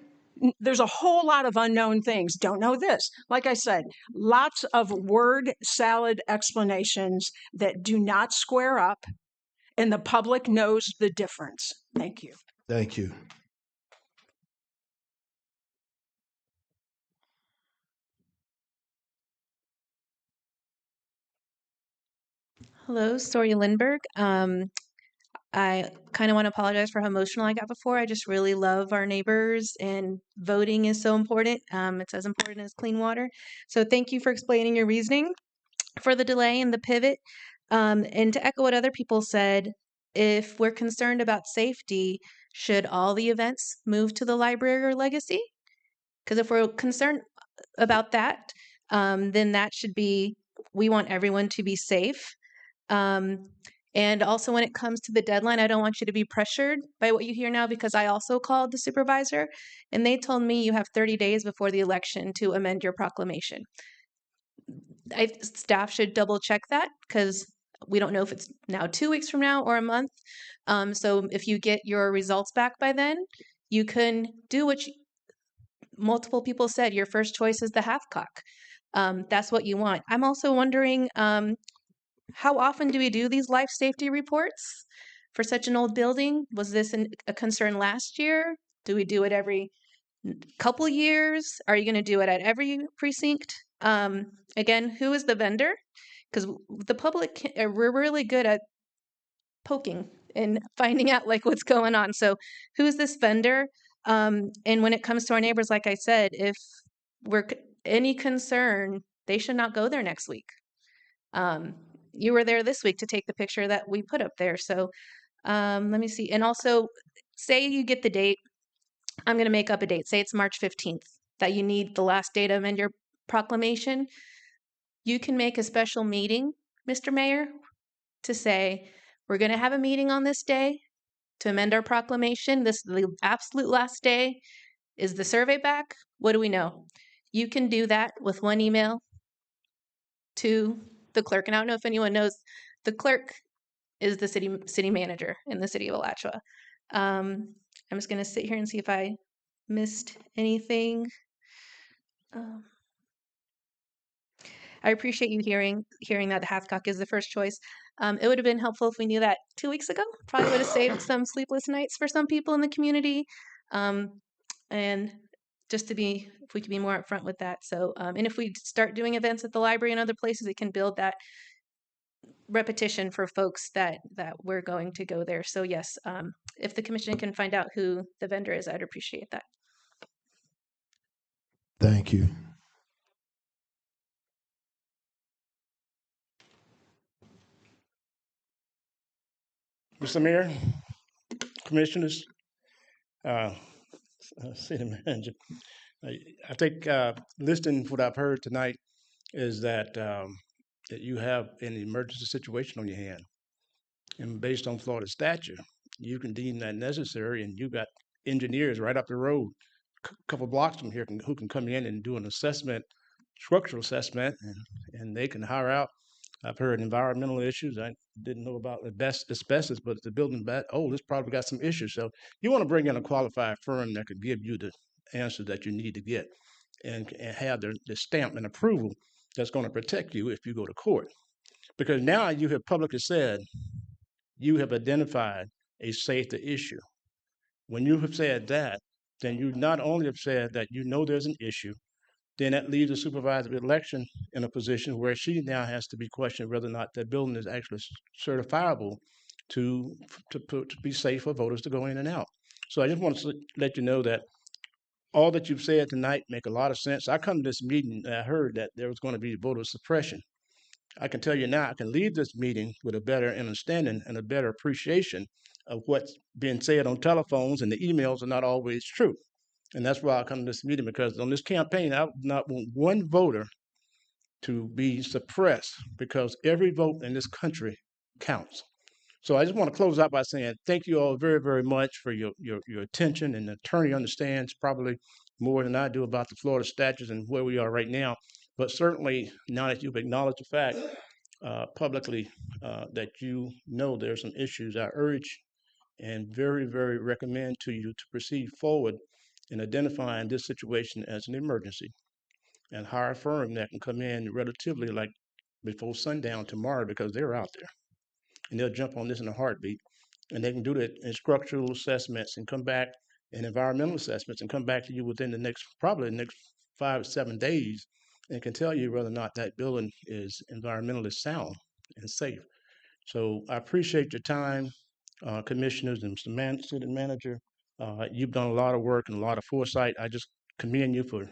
There's a whole lot of unknown things. Don't know this. Like I said, lots of word salad explanations that do not square up, and the public knows the difference. Thank you. Thank you. Hello, Story Lindbergh. I kind of want to apologize for how emotional I got before. I just really love our neighbors, and voting is so important. It's as important as clean water. So thank you for explaining your reasoning for the delay and the pivot. And to echo what other people said, if we're concerned about safety, should all the events move to the library or Legacy? Because if we're concerned about that, then that should be, we want everyone to be safe. And also when it comes to the deadline, I don't want you to be pressured by what you hear now, because I also called the supervisor and they told me you have 30 days before the election to amend your proclamation. Staff should double check that, because we don't know if it's now 2 weeks from now or a month. So if you get your results back by then, you can do what multiple people said, your first choice is the Hathcock. That's what you want. I'm also wondering, how often do we do these life safety reports for such an old building? Was this a concern last year? Do we do it every couple years? Are you going to do it at every precinct? Again, who is the vendor? Because the public, we're really good at poking and finding out like what's going on. So who's this vendor? And when it comes to our neighbors, like I said, if we're any concern, they should not go there next week. You were there this week to take the picture that we put up there. So let me see. And also, say you get the date. I'm going to make up a date. Say it's March 15th, that you need the last day to amend your proclamation. You can make a special meeting, Mr. Mayor, to say, we're going to have a meeting on this day to amend our proclamation. This is the absolute last day. Is the survey back? What do we know? You can do that with one email to the clerk. And I don't know if anyone knows, the clerk is the city manager in the city of Alachua. I'm just going to sit here and see if I missed anything. I appreciate you hearing that the Hathcock is the first choice. It would have been helpful if we knew that 2 weeks ago. Probably would have saved some sleepless nights for some people in the community. And just to be, if we could be more upfront with that. So, and if we start doing events at the library and other places, it can build that repetition for folks that we're going to go there. So yes, if the commission can find out who the vendor is, I'd appreciate that. Thank you. Mr. Mayor, commissioners, city manager, I think listening to what I've heard tonight is that that you have an emergency situation on your hand, and based on Florida statute, you can deem that necessary, and you got engineers right up the road, a couple blocks from here, who can come in and do an assessment, structural assessment, and they can hire out. I've heard environmental issues. I didn't know about asbestos, but the building bad. Oh, this probably got some issues. So you want to bring in a qualified firm that could give you the answer that you need to get, and have the stamp and approval that's going to protect you if you go to court. Because now you have publicly said you have identified a safety issue. When you have said that, then you not only have said that you know there's an issue, then that leaves the supervisor of election in a position where she now has to be questioned whether or not that building is actually certifiable to be safe for voters to go in and out. So I just want to let you know that all that you've said tonight make a lot of sense. I come to this meeting and I heard that there was going to be voter suppression. I can tell you now, I can leave this meeting with a better understanding and a better appreciation of what's being said on telephones, and the emails are not always true. And that's why I come to this meeting, because on this campaign, I not want one voter to be suppressed, because every vote in this country counts. So I just want to close out by saying thank you all very, very much for your attention. And the attorney understands probably more than I do about the Florida statutes and where we are right now. But certainly now that you've acknowledged the fact publicly that you know there's some issues, I urge and very, very recommend to you to proceed forward in identifying this situation as an emergency, and hire a firm that can come in relatively like before sundown tomorrow, because they're out there and they'll jump on this in a heartbeat, and they can do that in structural assessments and come back, and environmental assessments, and come back to you within probably the next 5 or 7 days, and can tell you whether or not that building is environmentally sound and safe. So I appreciate your time, commissioners and Mr. City Manager. You've done a lot of work and a lot of foresight. I just commend you for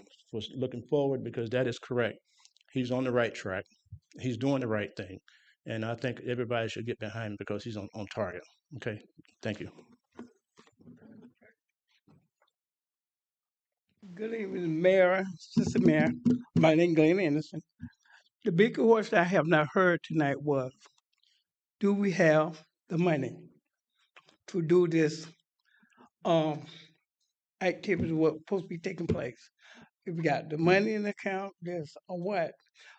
looking forward, because that is correct. He's on the right track. He's doing the right thing. And I think everybody should get behind him because he's on target. Okay, thank you. Good evening, Mayor, Sister Mayor. My name is Glenn Anderson. The big question I have not heard tonight was, do we have the money to do this activity what's supposed to be taking place? If we got the money in the account, this or what?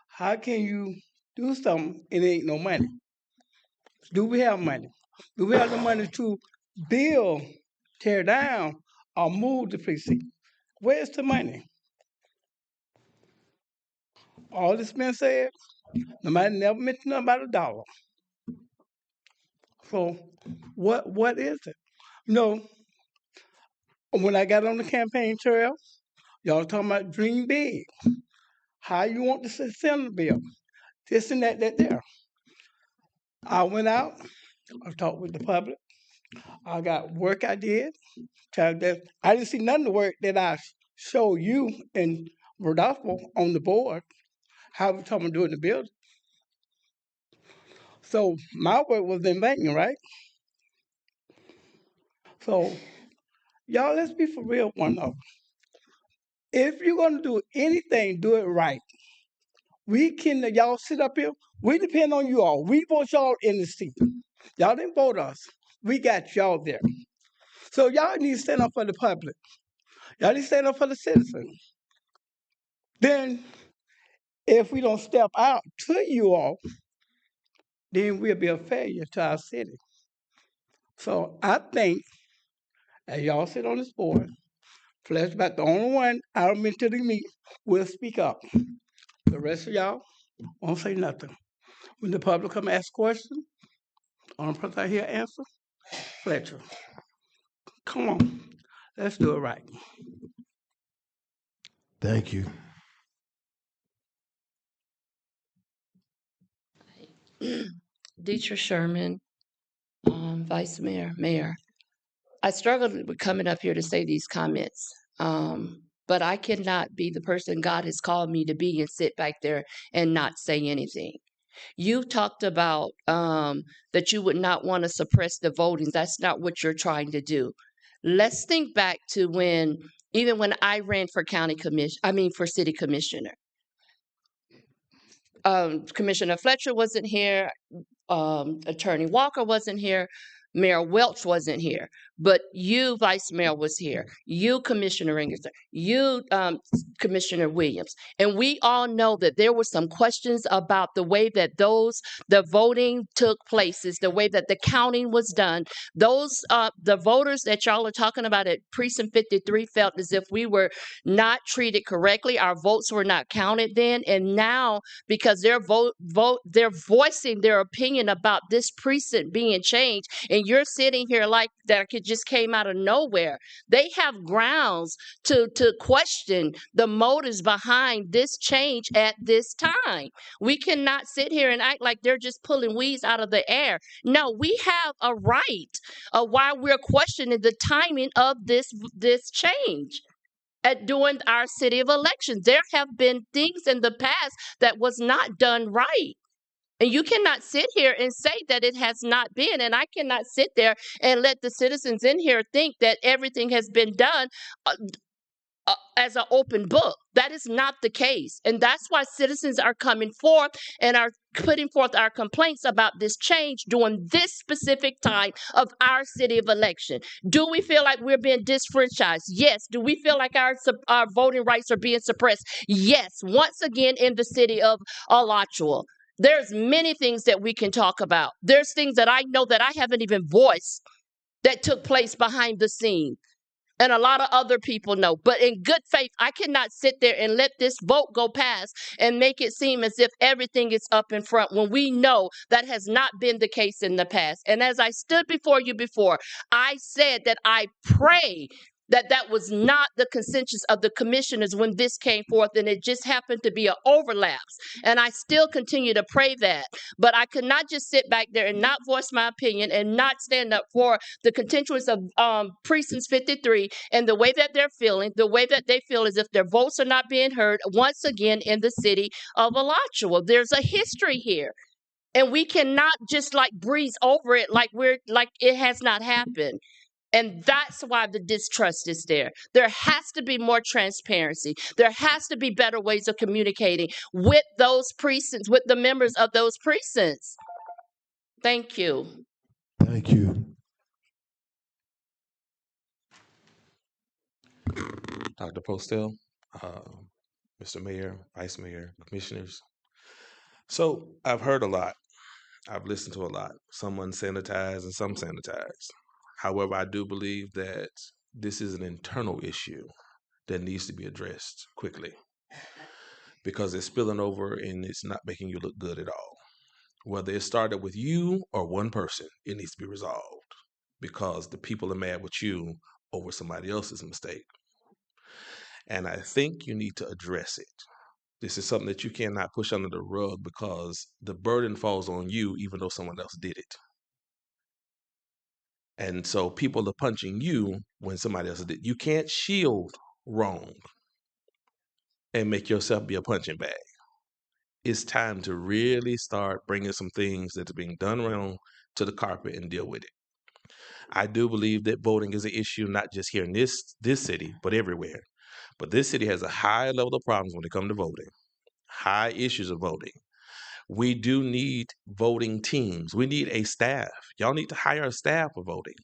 How can you do something and it ain't no money? Do we have money? Do we have the money to build, tear down, or move the precinct? Where's the money? All this been said, nobody never mentioned nothing about a dollar. So what is it? You know, when I got on the campaign trail, y'all talking about dream big. How you want the Senate bill? This and that there. I went out, I talked with the public. I got work I did. I didn't see none of the work that I showed you in Rodolfo on the board, how we talking about doing the building. So my work was in vain, right? So y'all, let's be for real one of. If you're gonna do anything, do it right. Y'all sit up here. We depend on you all. We vote y'all in the seat. Y'all didn't vote us. We got y'all there. So y'all need to stand up for the public. Y'all need to stand up for the citizens. Then, if we don't step out to you all, then we'll be a failure to our city. So I think, as y'all sit on this board, Flashback, the only one out of to the meet will speak up. The rest of y'all won't say nothing. When the public come ask questions, only person I hear answer, Fletcher. Come on, let's do it right. Thank you. Deetra Sherman, Vice Mayor, Mayor. I struggled with coming up here to say these comments, but I cannot be the person God has called me to be and sit back there and not say anything. You talked about that you would not want to suppress the voting. That's not what you're trying to do. Let's think back to even when I ran for for city commissioner. Commissioner Fletcher wasn't here. Attorney Walker wasn't here. Mayor Welch wasn't here, but you, Vice Mayor, was here. You, Commissioner Ingerson, you, Commissioner Williams, and we all know that there were some questions about the way that the voting took places, the way that the counting was done. The voters that y'all are talking about at Precinct 53 felt as if we were not treated correctly. Our votes were not counted then, and now because they're voicing their opinion about this precinct being changed, and you're sitting here like that it just came out of nowhere. They have grounds to question the motives behind this change at this time. We cannot sit here and act like they're just pulling weeds out of the air. No, we have a right why we're questioning the timing of this change at doing our city of elections. There have been things in the past that was not done right. And you cannot sit here and say that it has not been. And I cannot sit there and let the citizens in here think that everything has been done as an open book. That is not the case. And that's why citizens are coming forth and are putting forth our complaints about this change during this specific time of our city of election. Do we feel like we're being disfranchised? Yes. Do we feel like our voting rights are being suppressed? Yes. Once again, in the city of Alachua. There's many things that we can talk about. There's things that I know that I haven't even voiced that took place behind the scene. And a lot of other people know. But in good faith, I cannot sit there and let this vote go past and make it seem as if everything is up in front when we know that has not been the case in the past. And as I stood before you before, I said that I pray that was not the consensus of the commissioners when this came forth, and it just happened to be an overlapse. And I still continue to pray that. But I could not just sit back there and not voice my opinion and not stand up for the constituents of Precinct 53 and the way that they're feeling, the way that they feel as if their votes are not being heard once again in the city of Alachua. There's a history here. And we cannot just like breeze over it like it has not happened. And that's why the distrust is there. There has to be more transparency. There has to be better ways of communicating with those precincts, with the members of those precincts. Thank you. Thank you. Dr. Postel, Mr. Mayor, Vice Mayor, Commissioners. So I've heard a lot. I've listened to a lot. Some unsanitized and some sanitized. However, I do believe that this is an internal issue that needs to be addressed quickly because it's spilling over and it's not making you look good at all. Whether it started with you or one person, it needs to be resolved because the people are mad with you over somebody else's mistake. And I think you need to address it. This is something that you cannot push under the rug because the burden falls on you even though someone else did it. And so people are punching you when somebody else did. You can't shield wrong and make yourself be a punching bag. It's time to really start bringing some things that are being done wrong to the carpet and deal with it. I do believe that voting is an issue not just here in this city, but everywhere. But this city has a high level of problems when it comes to voting, high issues of voting. We do need voting teams. We need a staff. Y'all need to hire a staff for voting.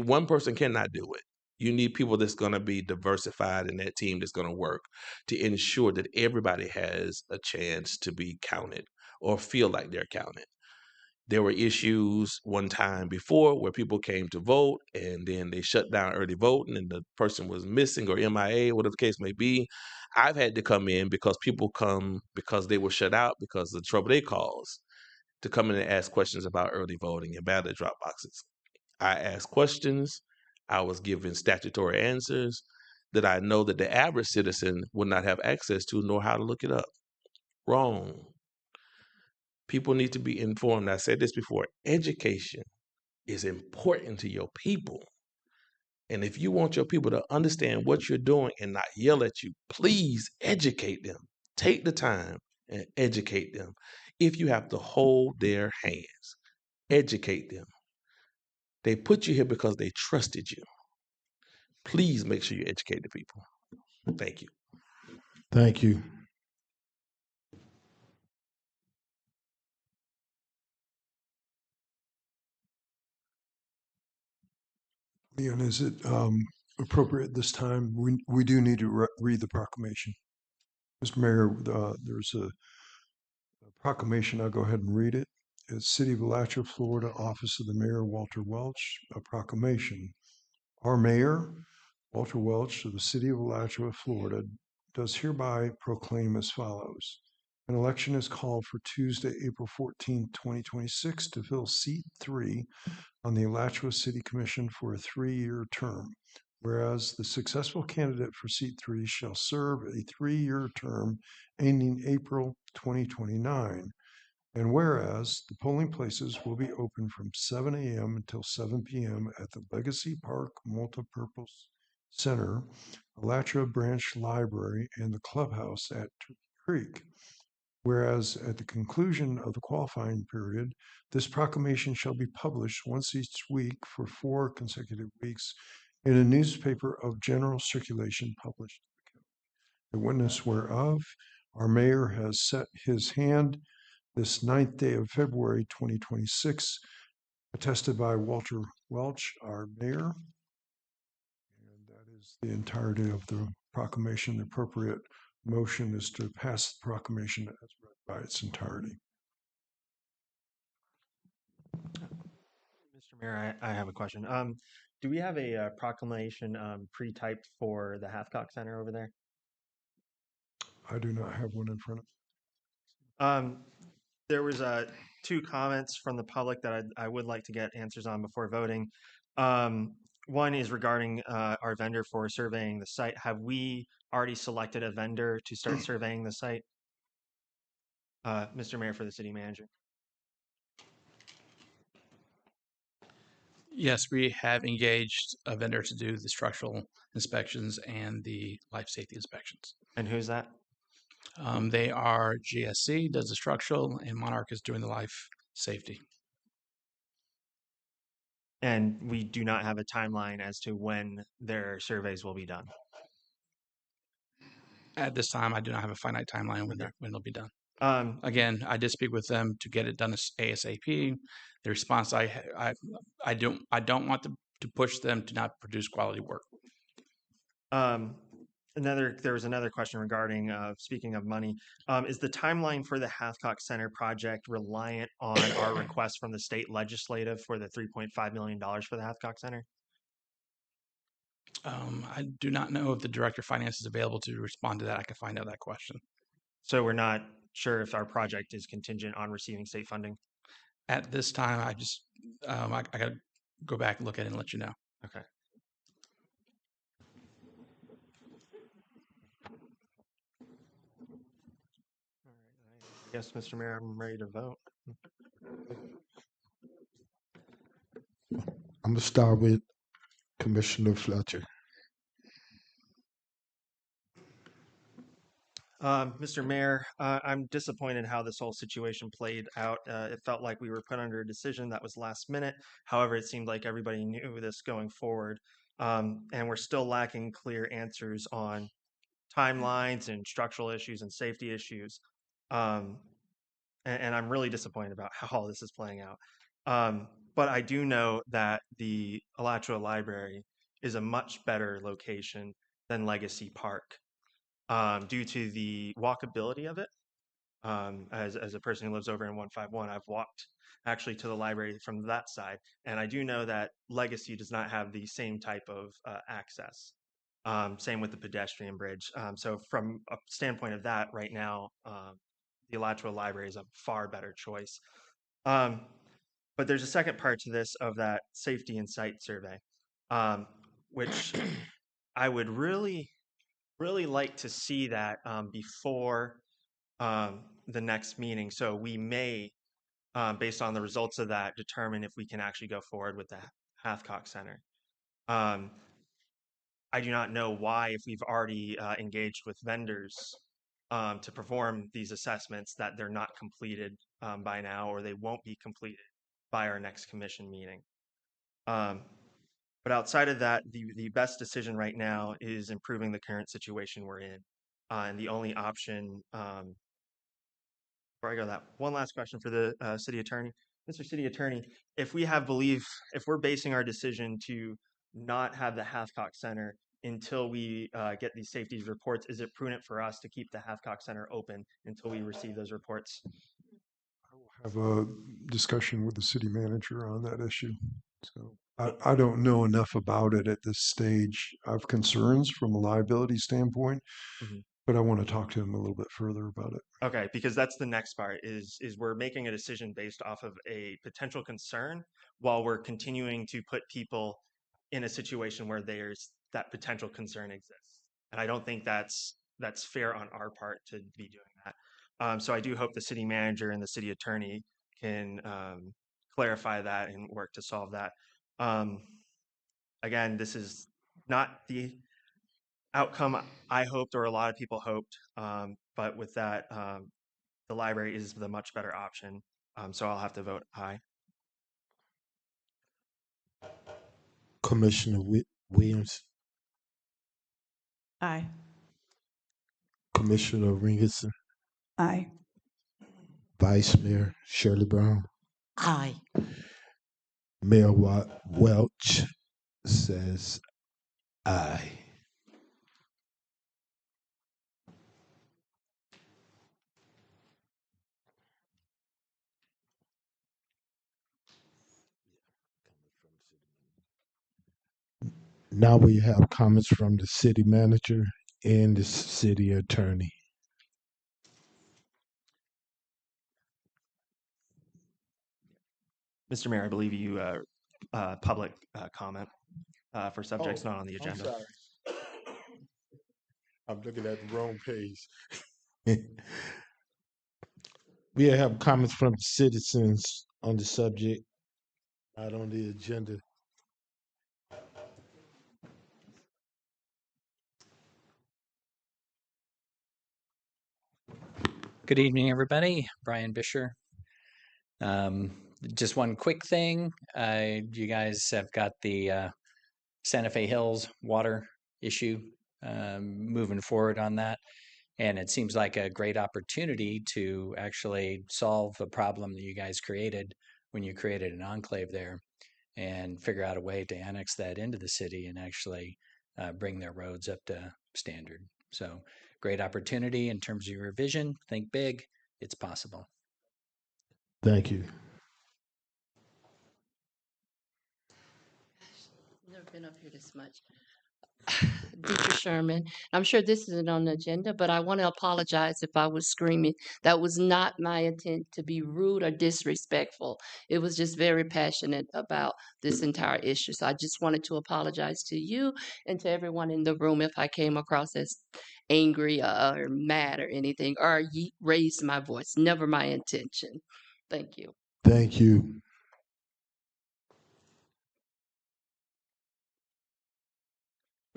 One person cannot do it. You need people that's going to be diversified in that team that's going to work to ensure that everybody has a chance to be counted or feel like they're counted. There were issues one time before where people came to vote and then they shut down early voting and the person was missing or MIA, whatever the case may be. I've had to come in because people come because they were shut out because of the trouble they caused to come in and ask questions about early voting and ballot drop boxes. I asked questions. I was given statutory answers that I know that the average citizen would not have access to nor how to look it up. Wrong. People need to be informed. I said this before. Education is important to your people. And if you want your people to understand what you're doing and not yell at you, please educate them. Take the time and educate them. If you have to hold their hands, educate them. They put you here because they trusted you. Please make sure you educate the people. Thank you. Thank you. Leon, is it appropriate this time? We do need to read the proclamation. Mr. Mayor, there's a proclamation. I'll go ahead and read it. It's City of Alachua, Florida, Office of the Mayor, Walter Welch, a proclamation. Our mayor, Walter Welch of the City of Alachua, Florida, does hereby proclaim as follows. An election is called for Tuesday, April 14, 2026 to fill seat 3 on the Alachua City Commission for a 3-year term. Whereas the successful candidate for seat 3 shall serve a 3-year term ending April 2029. And whereas the polling places will be open from 7 a.m. until 7 p.m. at the Legacy Park Multipurpose Center, Alachua Branch Library, and the clubhouse at Turkey Creek. Whereas at the conclusion of the qualifying period, this proclamation shall be published once each week for 4 consecutive weeks in a newspaper of general circulation published. The witness whereof, our mayor has set his hand this 9th day of February 2026, attested by Walter Welch, our mayor. And that is the entirety of the proclamation. The appropriate motion is to pass the proclamation as read by its entirety. Mr. Mayor, I have a question. Do we have a proclamation pre-typed for the Hathcock Center over there? I do not have one in front of. There was 2 comments from the public that I would like to get answers on before voting. One is regarding our vendor for surveying the site. Have we already selected a vendor to start surveying the site? Mr. Mayor, for the city manager. Yes, we have engaged a vendor to do the structural inspections and the life safety inspections. And who's that? They are GSC, does the structural, and Monarch is doing the life safety. And we do not have a timeline as to when their surveys will be done. At this time, I do not have a finite timeline when they'll be done. Um, Again, I did speak with them to get it done as ASAP. The response I don't want to push them to not produce quality work. There was another question regarding, speaking of money, is the timeline for the Hathcock Center project reliant on our request from the state legislative for the $3.5 million for the Hathcock Center? I do not know if the director of finance is available to respond to that. I can find out that question. So we're not sure if our project is contingent on receiving state funding? At this time, I just, I got to go back and look at it and let you know. Okay. I guess, Mr. Mayor, I'm ready to vote. I'm gonna start with Commissioner Fletcher. Mr. Mayor, I'm disappointed how this whole situation played out. It felt like we were put under a decision that was last minute. However, it seemed like everybody knew this going forward. And we're still lacking clear answers on timelines and structural issues and safety issues. And I'm really disappointed about how all this is playing out. But I do know that the Alachua Library is a much better location than Legacy Park. Due to the walkability of it. As a person who lives over in 151, I've walked actually to the library from that side, and I do know that Legacy does not have the same type of access. Same with the pedestrian bridge. So from a standpoint of that, right now, the Alachua Library is a far better choice. But there's a second part to this of that safety and site survey, which I would really like to see that before the next meeting. So we may, based on the results of that, determine if we can actually go forward with the Hathcock Center. I do not know why, if we've already engaged with vendors to perform these assessments, that they're not completed by now, or they won't be completed by our next commission meeting. But outside of that, the best decision right now is improving the current situation we're in. And the only option, before I go to that, one last question for the city attorney. Mr. City Attorney, if we're basing our decision to not have the Hathcock Center until we get these safety reports, is it prudent for us to keep the Hathcock Center open until we receive those reports? Have a discussion with the city manager on that issue. So I don't know enough about it at this stage. I have concerns from a liability standpoint, but I want to talk to him a little bit further about it. Okay, because that's the next part is we're making a decision based off of a potential concern while we're continuing to put people in a situation where there's that potential concern exists. And I don't think that's fair on our part to be doing that. So I do hope the city manager and the city attorney can clarify that and work to solve that. Again, this is not the outcome I hoped or a lot of people hoped, but with that, the library is the much better option. So I'll have to vote aye. Commissioner Williams. Aye. Commissioner Ringerson. Aye. Vice Mayor Shirley Brown. Aye. Mayor Welch says aye. Now we have comments from the city manager and the city attorney. Mr. Mayor, I believe you public comment for subjects not on the agenda. I'm sorry. I'm looking at the wrong page. We have comments from citizens on the subject, not on the agenda. Good evening, everybody. Brian Bisher. just one quick thing. You guys have got the Santa Fe Hills water issue moving forward on that. And it seems like a great opportunity to actually solve the problem that you guys created when you created an enclave there and figure out a way to annex that into the city and actually bring their roads up to standard. So great opportunity in terms of your vision. Think big. It's possible. Thank you. Never been up here this much. Dr. Sherman, I'm sure this isn't on the agenda, but I want to apologize if I was screaming. That was not my intent to be rude or disrespectful. It was just very passionate about this entire issue. So I just wanted to apologize to you and to everyone in the room if I came across as angry or mad or anything, or raised my voice. Never my intention. Thank you. Thank you.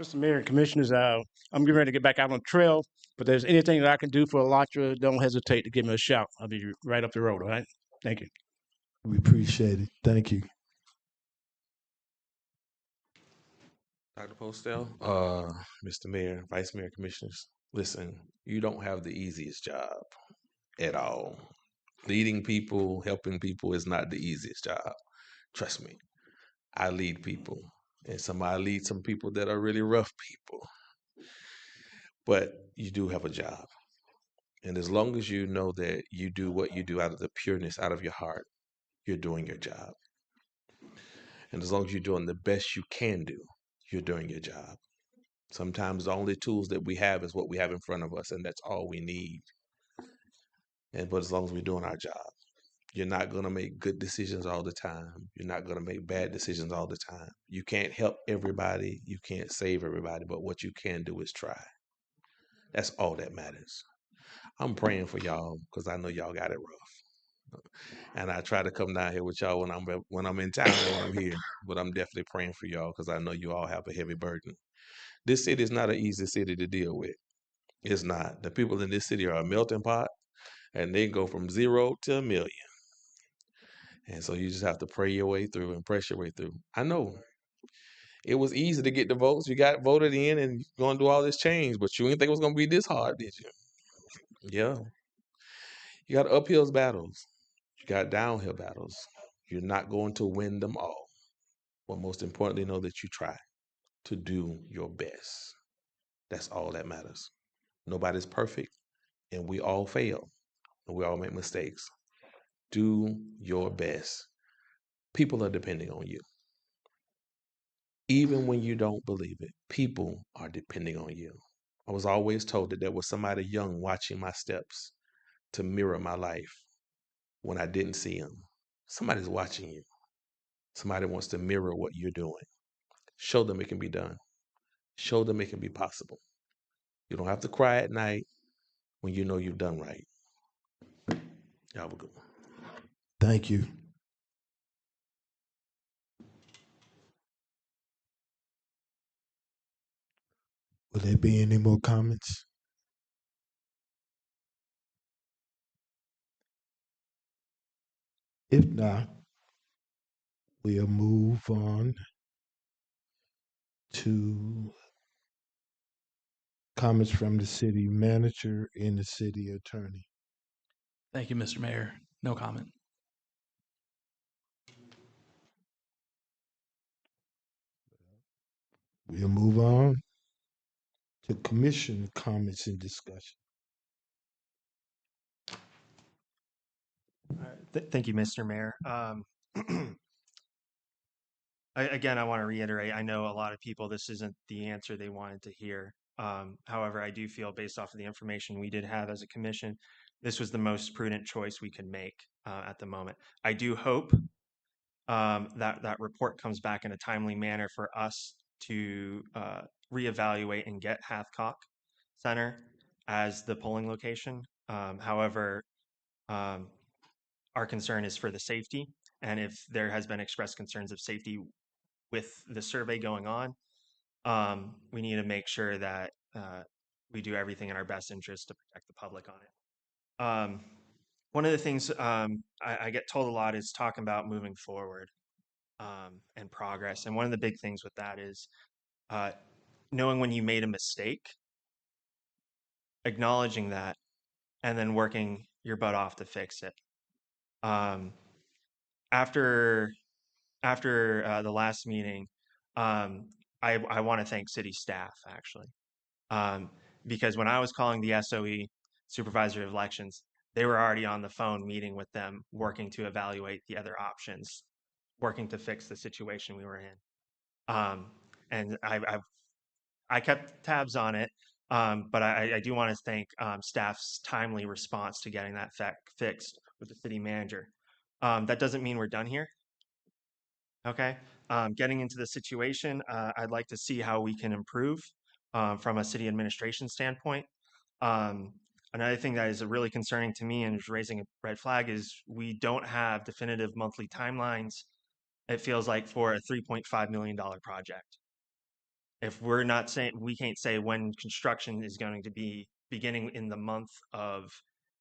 Mr. Mayor and Commissioners, I'm getting ready to get back out on the trail, but if there's anything that I can do for Alachua, don't hesitate to give me a shout. I'll be right up the road, all right? Thank you. We appreciate it. Thank you. Dr. Postel, Mr. Mayor, Vice Mayor, Commissioners, listen, you don't have the easiest job at all. Leading people, helping people is not the easiest job. Trust me. I lead people, and I lead some people that are really rough people. But you do have a job. And as long as you know that you do what you do out of the pureness out of your heart, you're doing your job. And as long as you're doing the best you can do, you're doing your job. Sometimes the only tools that we have is what we have in front of us, and that's all we need. But as long as we're doing our job, you're not going to make good decisions all the time. You're not going to make bad decisions all the time. You can't help everybody. You can't save everybody. But what you can do is try. That's all that matters. I'm praying for y'all because I know y'all got it rough. And I try to come down here with y'all when I'm in town and when I'm here. But I'm definitely praying for y'all because I know you all have a heavy burden. This city is not an easy city to deal with. It's not. The people in this city are a melting pot, and they go from 0 to 1,000,000. And so you just have to pray your way through and press your way through. I know it was easy to get the votes. You got voted in and you're going to do all this change, but you didn't think it was going to be this hard, did you? Yeah. You got uphill battles. You got downhill battles. You're not going to win them all. But most importantly, know that you try to do your best. That's all that matters. Nobody's perfect, and we all fail, and we all make mistakes. Do your best. People are depending on you. Even when you don't believe it, people are depending on you. I was always told that there was somebody young watching my steps to mirror my life when I didn't see him. Somebody's watching you. Somebody wants to mirror what you're doing. Show them it can be done. Show them it can be possible. You don't have to cry at night when you know you've done right. Y'all have a good one. Thank you. Will there be any more comments? If not, we'll move on to comments from the city manager and the city attorney. Thank you, Mr. Mayor. No comment. We'll move on to commission comments and discussion. Thank you, Mr. Mayor. Again, I want to reiterate, I know a lot of people, this isn't the answer they wanted to hear. However, I do feel based off of the information we did have as a commission, this was the most prudent choice we could make at the moment. I do hope that report comes back in a timely manner for us to reevaluate and get Hathcock Center as the polling location. However, our concern is for the safety. And if there has been expressed concerns of safety with the survey going on, we need to make sure that we do everything in our best interest to protect the public on it. one of the things I get told a lot is talking about moving forward and progress. And one of the big things with that is knowing when you made a mistake, acknowledging that, and then working your butt off to fix it. After the last meeting, I want to thank city staff actually, because when I was calling the SOE, Supervisor of Elections, they were already on the phone meeting with them, working to evaluate the other options, working to fix the situation we were in. And I kept tabs on it, but I do want to thank staff's timely response to getting that fixed with the city manager. That doesn't mean we're done here. Okay, getting into the situation, I'd like to see how we can improve from a city administration standpoint. Another thing that is really concerning to me and is raising a red flag is we don't have definitive monthly timelines, it feels like, for a $3.5 million project. If we're not saying, we can't say when construction is going to be beginning in the month of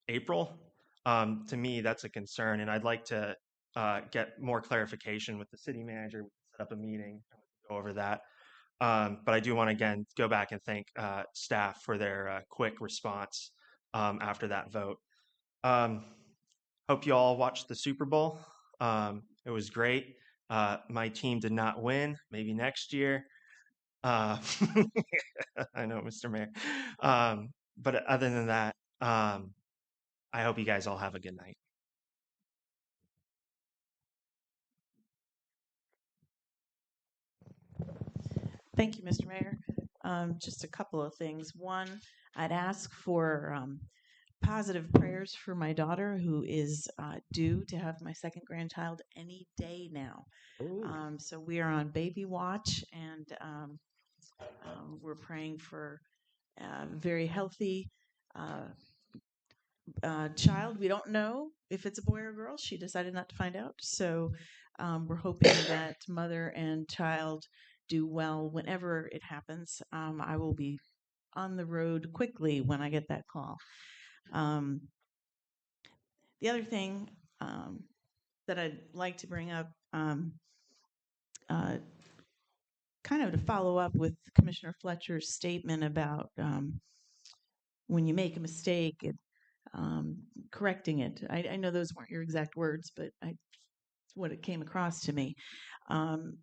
April, to me, that's a concern. And I'd like to get more clarification with the city manager, set up a meeting, go over that. But I do want to, again, go back and thank staff for their quick response after that vote. Hope you all watched the Super Bowl. It was great. My team did not win. Maybe next year. I know, Mr. Mayor. But other than that, I hope you guys all have a good night. Thank you, Mr. Mayor. Just a couple of things. One, I'd ask for positive prayers for my daughter, who is due to have my second grandchild any day now. So we are on baby watch, and we're praying for a very healthy child. We don't know if it's a boy or a girl. She decided not to find out. So we're hoping that mother and child do well whenever it happens. I will be on the road quickly when I get that call. The other thing that I'd like to bring up, kind of to follow up with Commissioner Fletcher's statement about when you make a mistake, correcting it. I know those weren't your exact words, but it's what it came across to me.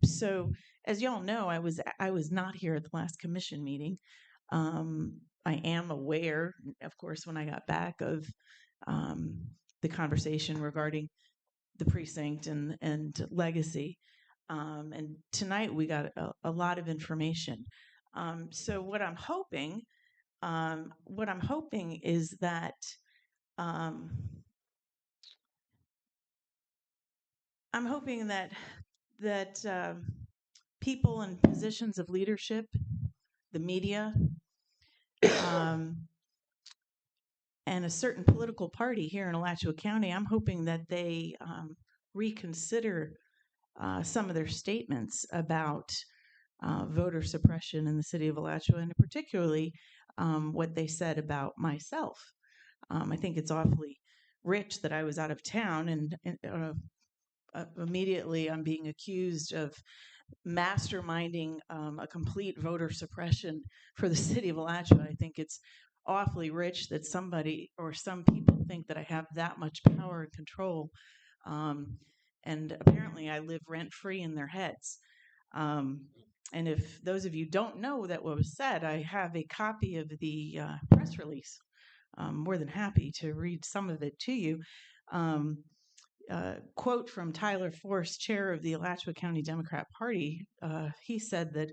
So, as y'all know, I was not here at the last commission meeting. I am aware, of course, when I got back, of the conversation regarding the precinct and legacy. And tonight we got a lot of information. So what I'm hoping is that I'm hoping that people in positions of leadership, the media, and a certain political party here in Alachua County, I'm hoping that they reconsider some of their statements about voter suppression in the city of Alachua, and particularly what they said about myself. I think it's awfully rich that I was out of town, and immediately I'm being accused of masterminding a complete voter suppression for the city of Alachua. I think it's awfully rich that somebody or some people think that I have that much power and control. And apparently I live rent-free in their heads. And if those of you don't know that what was said, I have a copy of the press release. I'm more than happy to read some of it to you. Quote from Tyler Force, chair of the Alachua County Democrat Party. He said that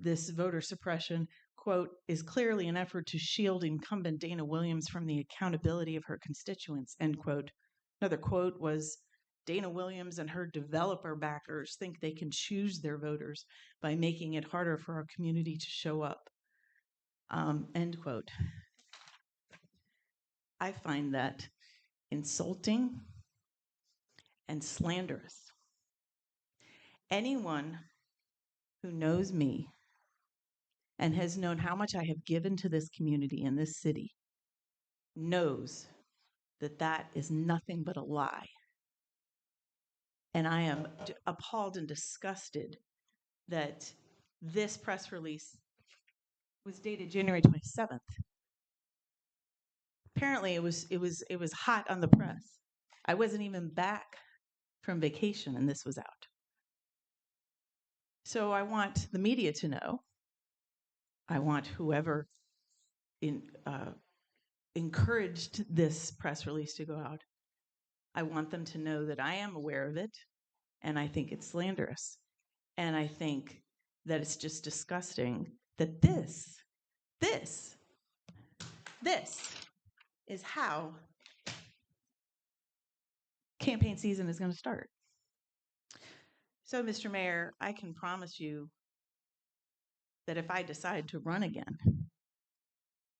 this voter suppression, quote, is clearly an effort to shield incumbent Dana Williams from the accountability of her constituents, end quote. Another quote was, Dana Williams and her developer backers think they can choose their voters by making it harder for our community to show up, end quote. I find that insulting and slanderous. Anyone who knows me and has known how much I have given to this community and this city knows that that is nothing but a lie. And I am appalled and disgusted that this press release was dated January 27th. Apparently it was hot on the press. I wasn't even back from vacation and this was out. So I want the media to know. I want whoever encouraged this press release to go out. I want them to know that I am aware of it, and I think it's slanderous. And I think that it's just disgusting that this is how campaign season is going to start. So, Mr. Mayor, I can promise you that if I decide to run again,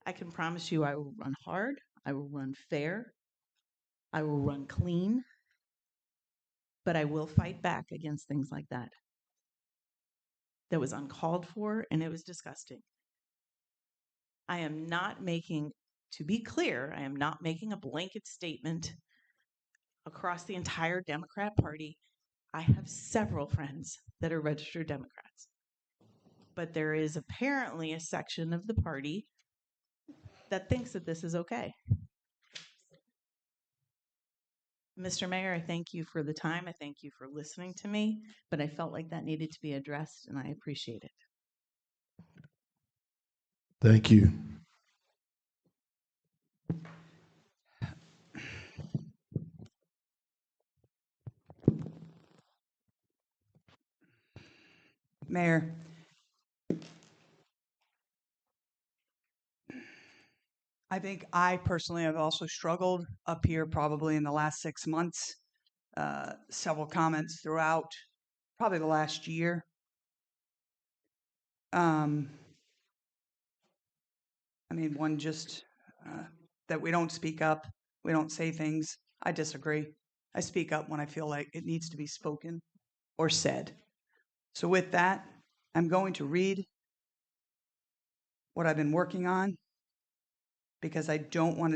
I can promise you I will run hard, I will run fair, I will run clean, but I will fight back against things like that. That was uncalled for and it was disgusting. I am not making, to be clear, I am not making a blanket statement across the entire Democrat Party. I have several friends that are registered Democrats. But there is apparently a section of the party that thinks that this is okay. Mr. Mayor, I thank you for the time. I thank you for listening to me, but I felt like that needed to be addressed, and I appreciate it. Thank you. Mayor, I think I personally have also struggled up here probably in the last 6 months. Several comments throughout probably the last year. I mean, one just that we don't speak up, we don't say things. I disagree. I speak up when I feel like it needs to be spoken or said. So with that, I'm going to read what I've been working on because I don't want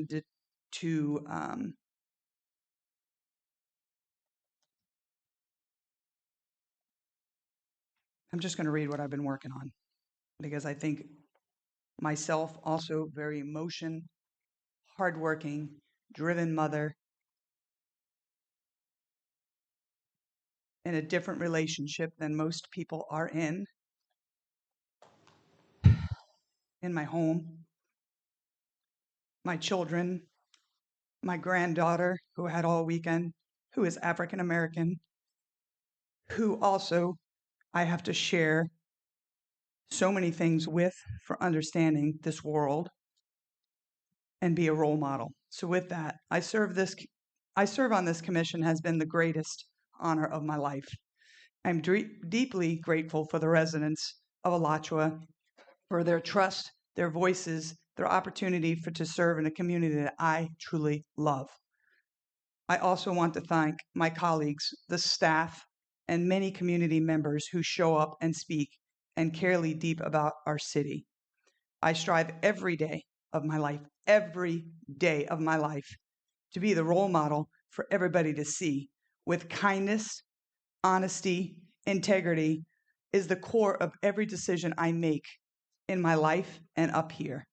I'm just going to read what I've been working on because I think myself also very hardworking, driven mother in a different relationship than most people are in my home, my children, my granddaughter who had all weekend, who is African American, who also I have to share so many things with for understanding this world and be a role model. So with that, I serve on this commission has been the greatest honor of my life. I'm deeply grateful for the residents of Alachua for their trust, their voices, their opportunity to serve in a community that I truly love. I also want to thank my colleagues, the staff, and many community members who show up and speak and care deep about our city. I strive every day of my life, to be the role model for everybody to see with kindness, honesty, integrity is the core of every decision I make in my life and up here.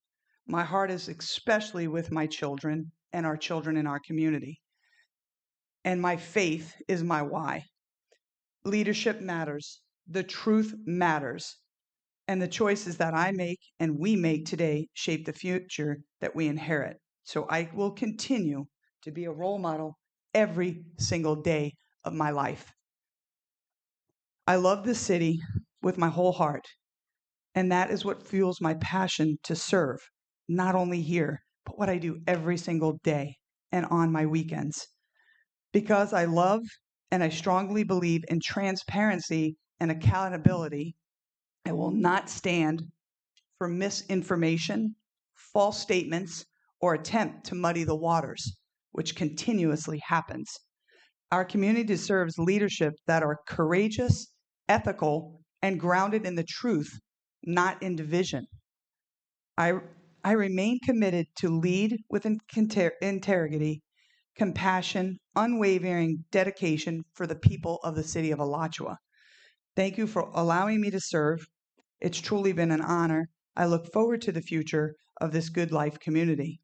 My heart is especially with my children and our children in our community. And my faith is my why. Leadership matters. The truth matters. And the choices that I make and we make today shape the future that we inherit. So I will continue to be a role model every single day of my life. I love this city with my whole heart. And that is what fuels my passion to serve, not only here, but what I do every single day and on my weekends. Because I love and I strongly believe in transparency and accountability, I will not stand for misinformation, false statements, or attempt to muddy the waters, which continuously happens. Our community deserves leadership that are courageous, ethical, and grounded in the truth, not in division. I remain committed to lead with integrity compassion, unwavering dedication for the people of the city of Alachua. Thank you for allowing me to serve. It's truly been an honor. I look forward to the future of this good life community.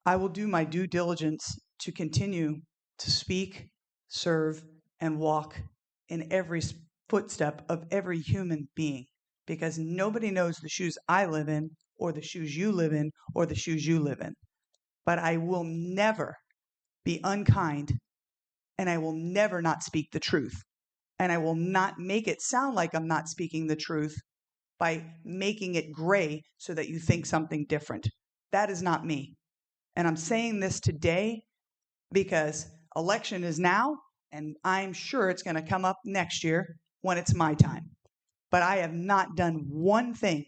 I will do my due diligence to continue to speak, serve, and walk in every footstep of every human being, because nobody knows the shoes I live in, or the shoes you live in, or the shoes you live in. But I will never be unkind, and I will never not speak the truth. And I will not make it sound like I'm not speaking the truth by making it gray so that you think something different. That is not me. And I'm saying this today because election is now, and I'm sure it's going to come up next year when it's my time. But I have not done one thing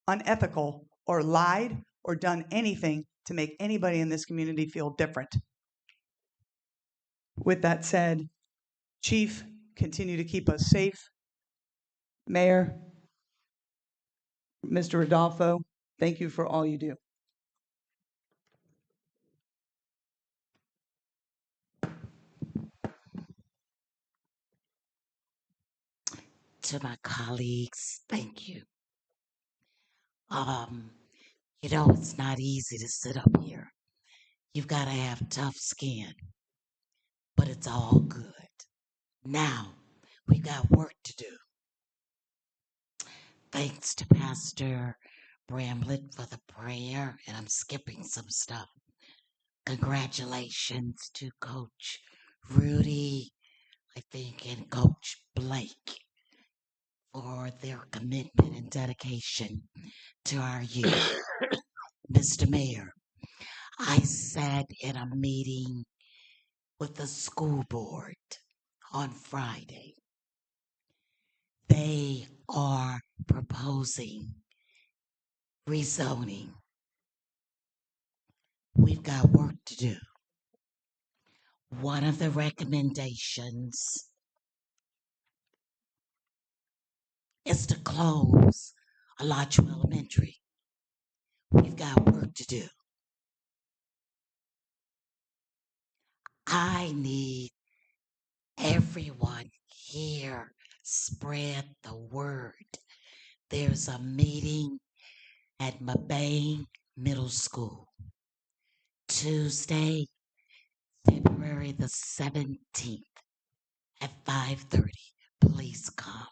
unethical or lied or done anything to make anybody in this community feel different. With that said, Chief, continue to keep us safe. Mayor, Mr. Rodolfo, thank you for all you do. To my colleagues, thank you. You know, it's not easy to sit up here. You've got to have tough skin, but it's all good. Now, we've got work to do. Thanks to Pastor Bramlett for the prayer, and I'm skipping some stuff. Congratulations to Coach Rudy, I think, and Coach Blake for their commitment and dedication to our youth. Mr. Mayor, I sat in a meeting with the school board on Friday. They are proposing rezoning. We've got work to do. One of the recommendations is to close Alachua Elementary. We've got work to do. I need everyone here spread the word. There's a meeting at Meband Middle School, Tuesday, February the 17th at 5:30. Please come.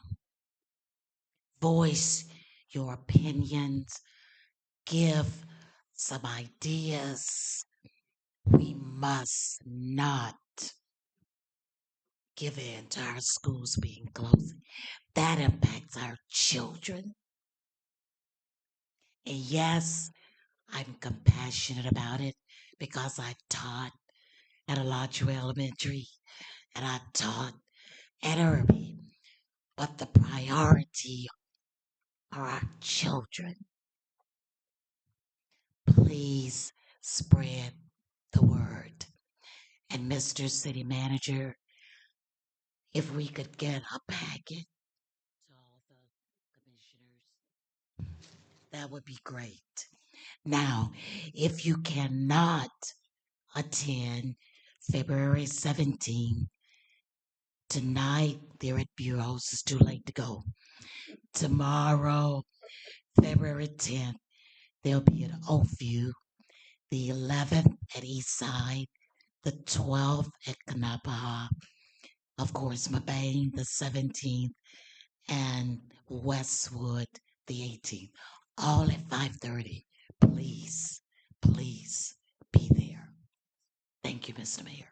Voice your opinions. Give some ideas. We must not give in to our schools being closed. That impacts our children. And yes, I'm compassionate about it because I taught at Alachua Elementary and I taught at Irby. But the priority are our children. Please spread the word. And Mr. City Manager, if we could get a packet to all the commissioners, that would be great. Now, if you cannot attend February 17th, tonight they're at bureaus, it's too late to go. Tomorrow, February 10th, they'll be at Oakview, the 11th at Eastside, the 12th at Kanapaha, of course, Mebane, the 17th, and Westwood, the 18th, all at 5:30. Please, please be there. Thank you, Mr. Mayor.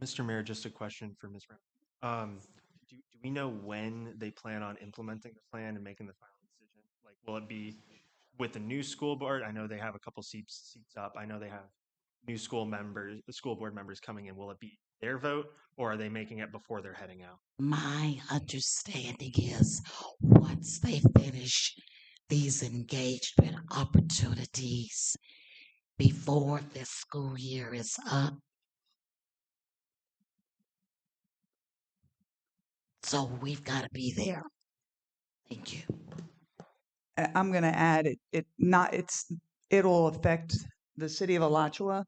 Mr. Mayor, just a question for Ms. Brown. Do we know when they plan on implementing the plan and making the final decision? Like, will it be with the new school board? I know they have a couple seats up. I know they have new school board members coming in. Will it be their vote, or are they making it before they're heading out? My understanding is once they finish these engagement opportunities before this school year is up, so we've got to be there. Thank you. I'm going to add it's it'll affect the city of Alachua.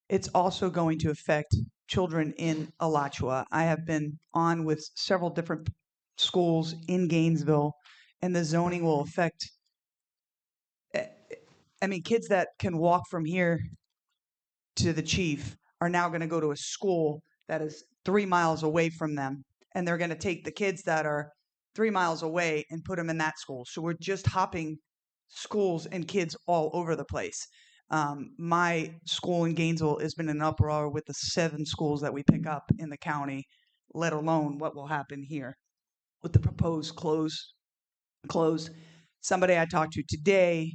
It's also going to affect children in Alachua. I have been on with several different schools in Gainesville, and the zoning will affect, I mean, kids that can walk from here to the chief are now going to go to a school that is 3 miles away from them. And they're going to take the kids that are 3 miles away and put them in that school. So we're just hopping schools and kids all over the place. My school in Gainesville has been in an uproar with the 7 schools that we pick up in the county, let alone what will happen here with the proposed close. Somebody I talked to today,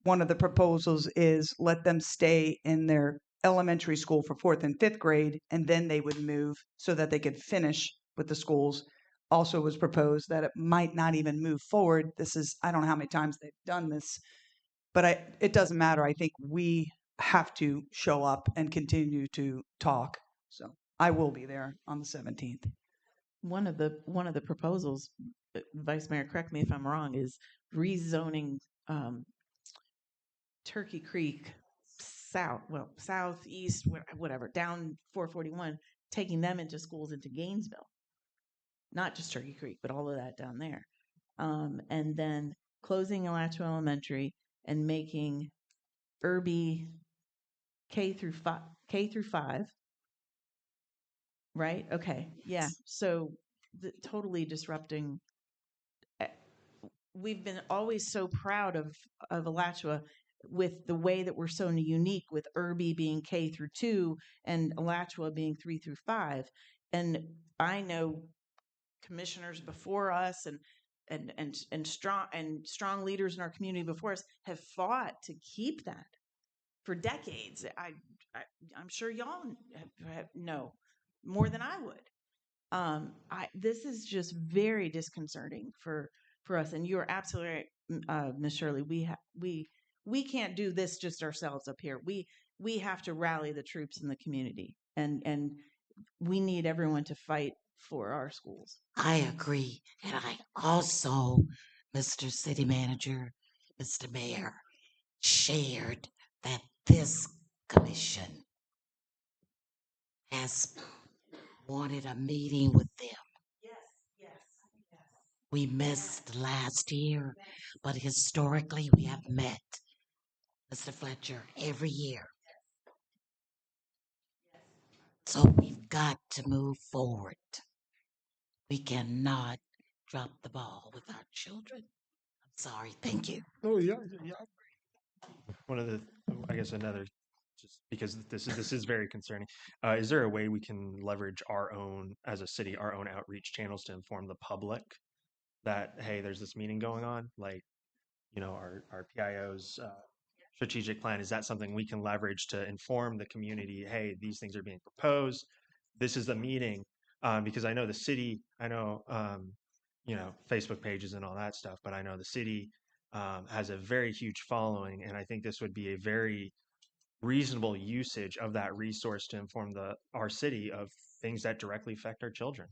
one of the proposals is let them stay in their elementary school for 4th and 5th grade, and then they would move so that they could finish with the schools. Also was proposed that it might not even move forward. This is, I don't know how many times they've done this, but it doesn't matter. I think we have to show up and continue to talk. So I will be there on the 17th. One of the proposals, Vice Mayor, correct me if I'm wrong, is rezoning Turkey Creek southeast, whatever, down 441, taking them into schools into Gainesville. Not just Turkey Creek, but all of that down there. And then closing Alachua Elementary and making Irby K through 5. Right? Okay. Yeah. So totally disrupting. We've been always so proud of Alachua with the way that we're so unique, with Irby being K through 2 and Alachua being 3 through 5. And I know commissioners before us and strong leaders in our community before us have fought to keep that for decades. I'm sure y'all know more than I would. This is just very disconcerting for us. And you're absolutely right, Ms. Shirley. We can't do this just ourselves up here. We have to rally the troops in the community, and we need everyone to fight for our schools. I agree. And I also, Mr. City Manager, Mr. Mayor, shared that this commission has wanted a meeting with them. Yes. We missed last year, but historically we have met, Mr. Fletcher, every year. So we've got to move forward. We cannot drop the ball with our children. I'm sorry. Thank you. Oh, yeah. One of the, I guess another, just because this is very concerning. Is there a way we can leverage our own, as a city, our own outreach channels to inform the public that, hey, there's this meeting going on? Like, our PIO's strategic plan, is that something we can leverage to inform the community, hey, these things are being proposed, this is the meeting? Because I know the city, Facebook pages and all that stuff, but I know the city has a very huge following, and I think this would be a very reasonable usage of that resource to inform our city of things that directly affect our children.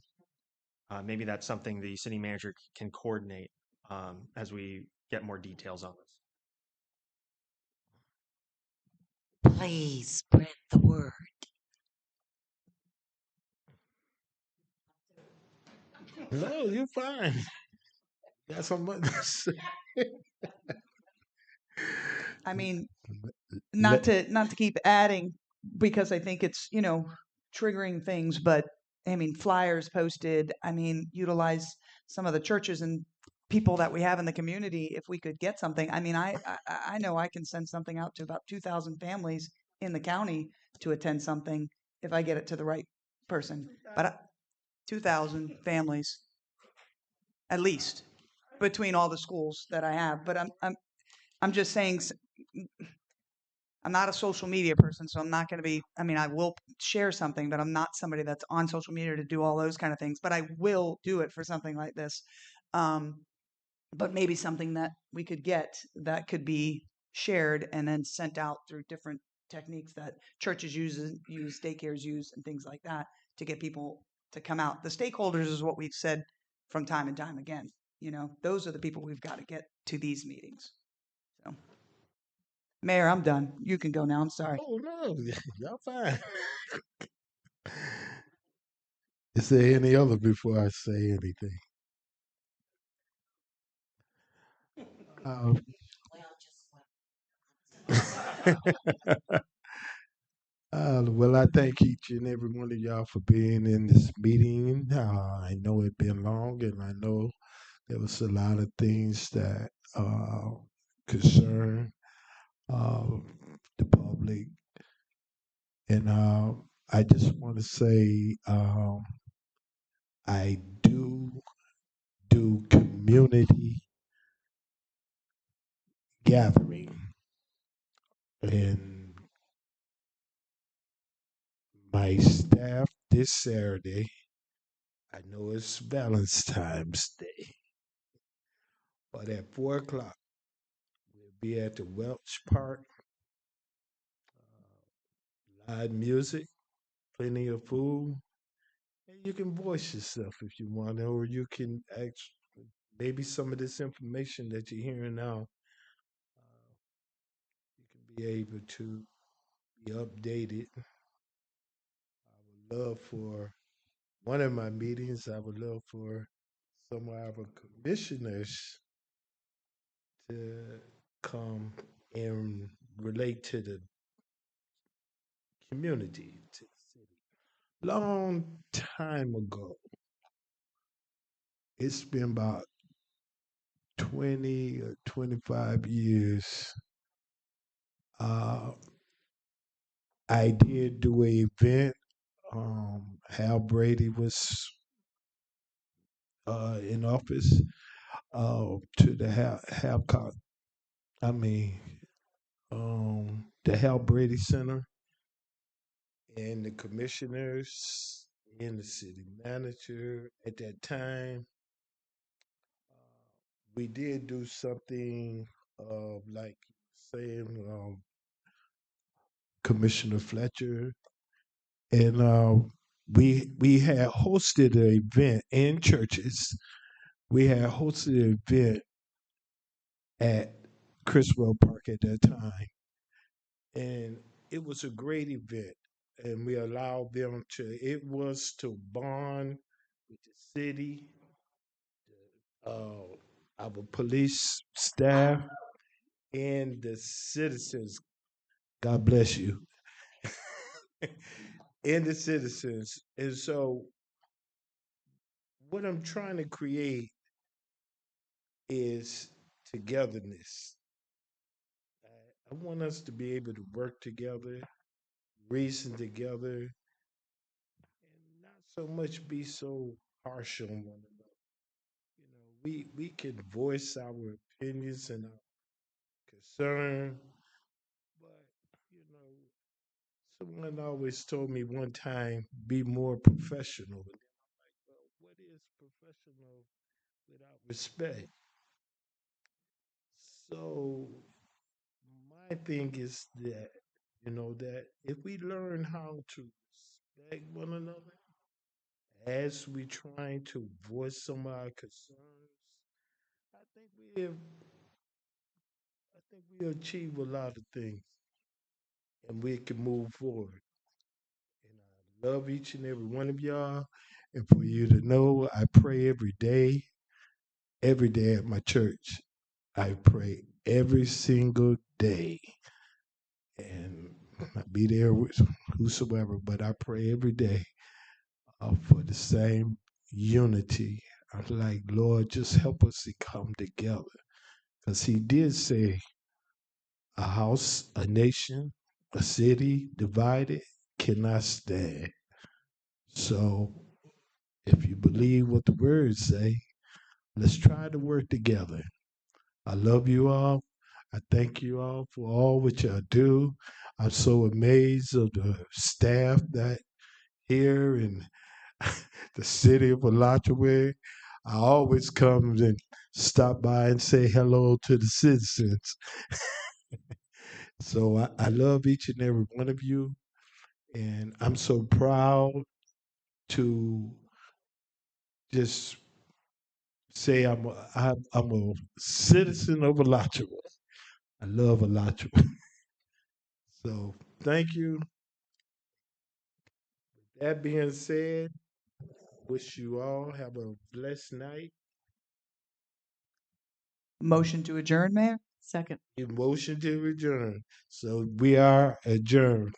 Maybe that's something the city manager can coordinate as we get more details on this. Please spread the word. No, you're fine. Got something to say. I mean, not to keep adding, because I think it's, triggering things, but I mean, flyers posted, utilize some of the churches and people that we have in the community. If we could get something, I mean, I know I can send something out to about 2,000 families in the county to attend something if I get it to the right person. But 2,000 families, at least, between all the schools that I have. But I'm just saying, I'm not a social media person, so I'm not going to be, I will share something, but I'm not somebody that's on social media to do all those kind of things. But I will do it for something like this. But maybe something that we could get that could be shared and then sent out through different techniques that churches use, daycares use, and things like that to get people to come out. The stakeholders is what we've said from time and time again. Those are the people we've got to get to these meetings. So. Mayor, I'm done. You can go now. I'm sorry. Oh no, y'all fine. Is there any other before I say anything? Um, well, I thank each and every one of y'all for being in this meeting. I know it's been long, and I know there was a lot of things that concern uh, the public, and I just want to say I do community gathering, and my staff this Saturday. I know it's Valentine's Day, but at 4 o'clock we'll be at the Welch Park. Live music, plenty of food, and you can voice yourself if you want, or you can actually maybe some of this information that you're hearing now, you can be able to be updated. I would love for one of my meetings. I would love for some of our commissioners to come and relate to the community, to the city. Long time ago, it's been about 20 or 25 years. Uh, I did do an event. Hal Brady was in office to the Hathcock. I mean, the Hal Brady Center, and the commissioners and the city manager at that time. We did do something like saying Commissioner Fletcher, and we had hosted an event in churches. We had hosted an event at Criswell Park at that time, and it was a great event. And we allowed them to. It was to bond with the city, uh, our police staff, and the citizens. God bless you. And the citizens. And so, what I'm trying to create is togetherness. I want us to be able to work together, reason together, and not so much be so harsh on one another. We can voice our opinions and our concern, but someone always told me one time, be more professional. And then I'm like, well, what is professional without respect? So my thing is that, that if we learn how to respect one another as we trying to voice some of our concerns, I think we have, I think we achieve a lot of things, and we can move forward. And I love each and every one of y'all. And for you to know, I pray every day at my church. I pray every single day. And I be there with whosoever, but I pray every day for the same unity. I'm like, Lord, just help us to come together. Because He did say, a house, a nation, a city divided cannot stand. So if you believe what the words say, let's try to work together. I love you all. I thank you all for all what y'all do. I'm so amazed of the staff that here in the city of Alachua. I always come and stop by and say hello to the citizens. So I love each and every one of you, and I'm so proud to just say I'm a citizen of Alachua. I love Alachua. So thank you. That being said, wish you all have a blessed night. Motion to adjourn, Mayor? Second. Motion to adjourn. So we are adjourned.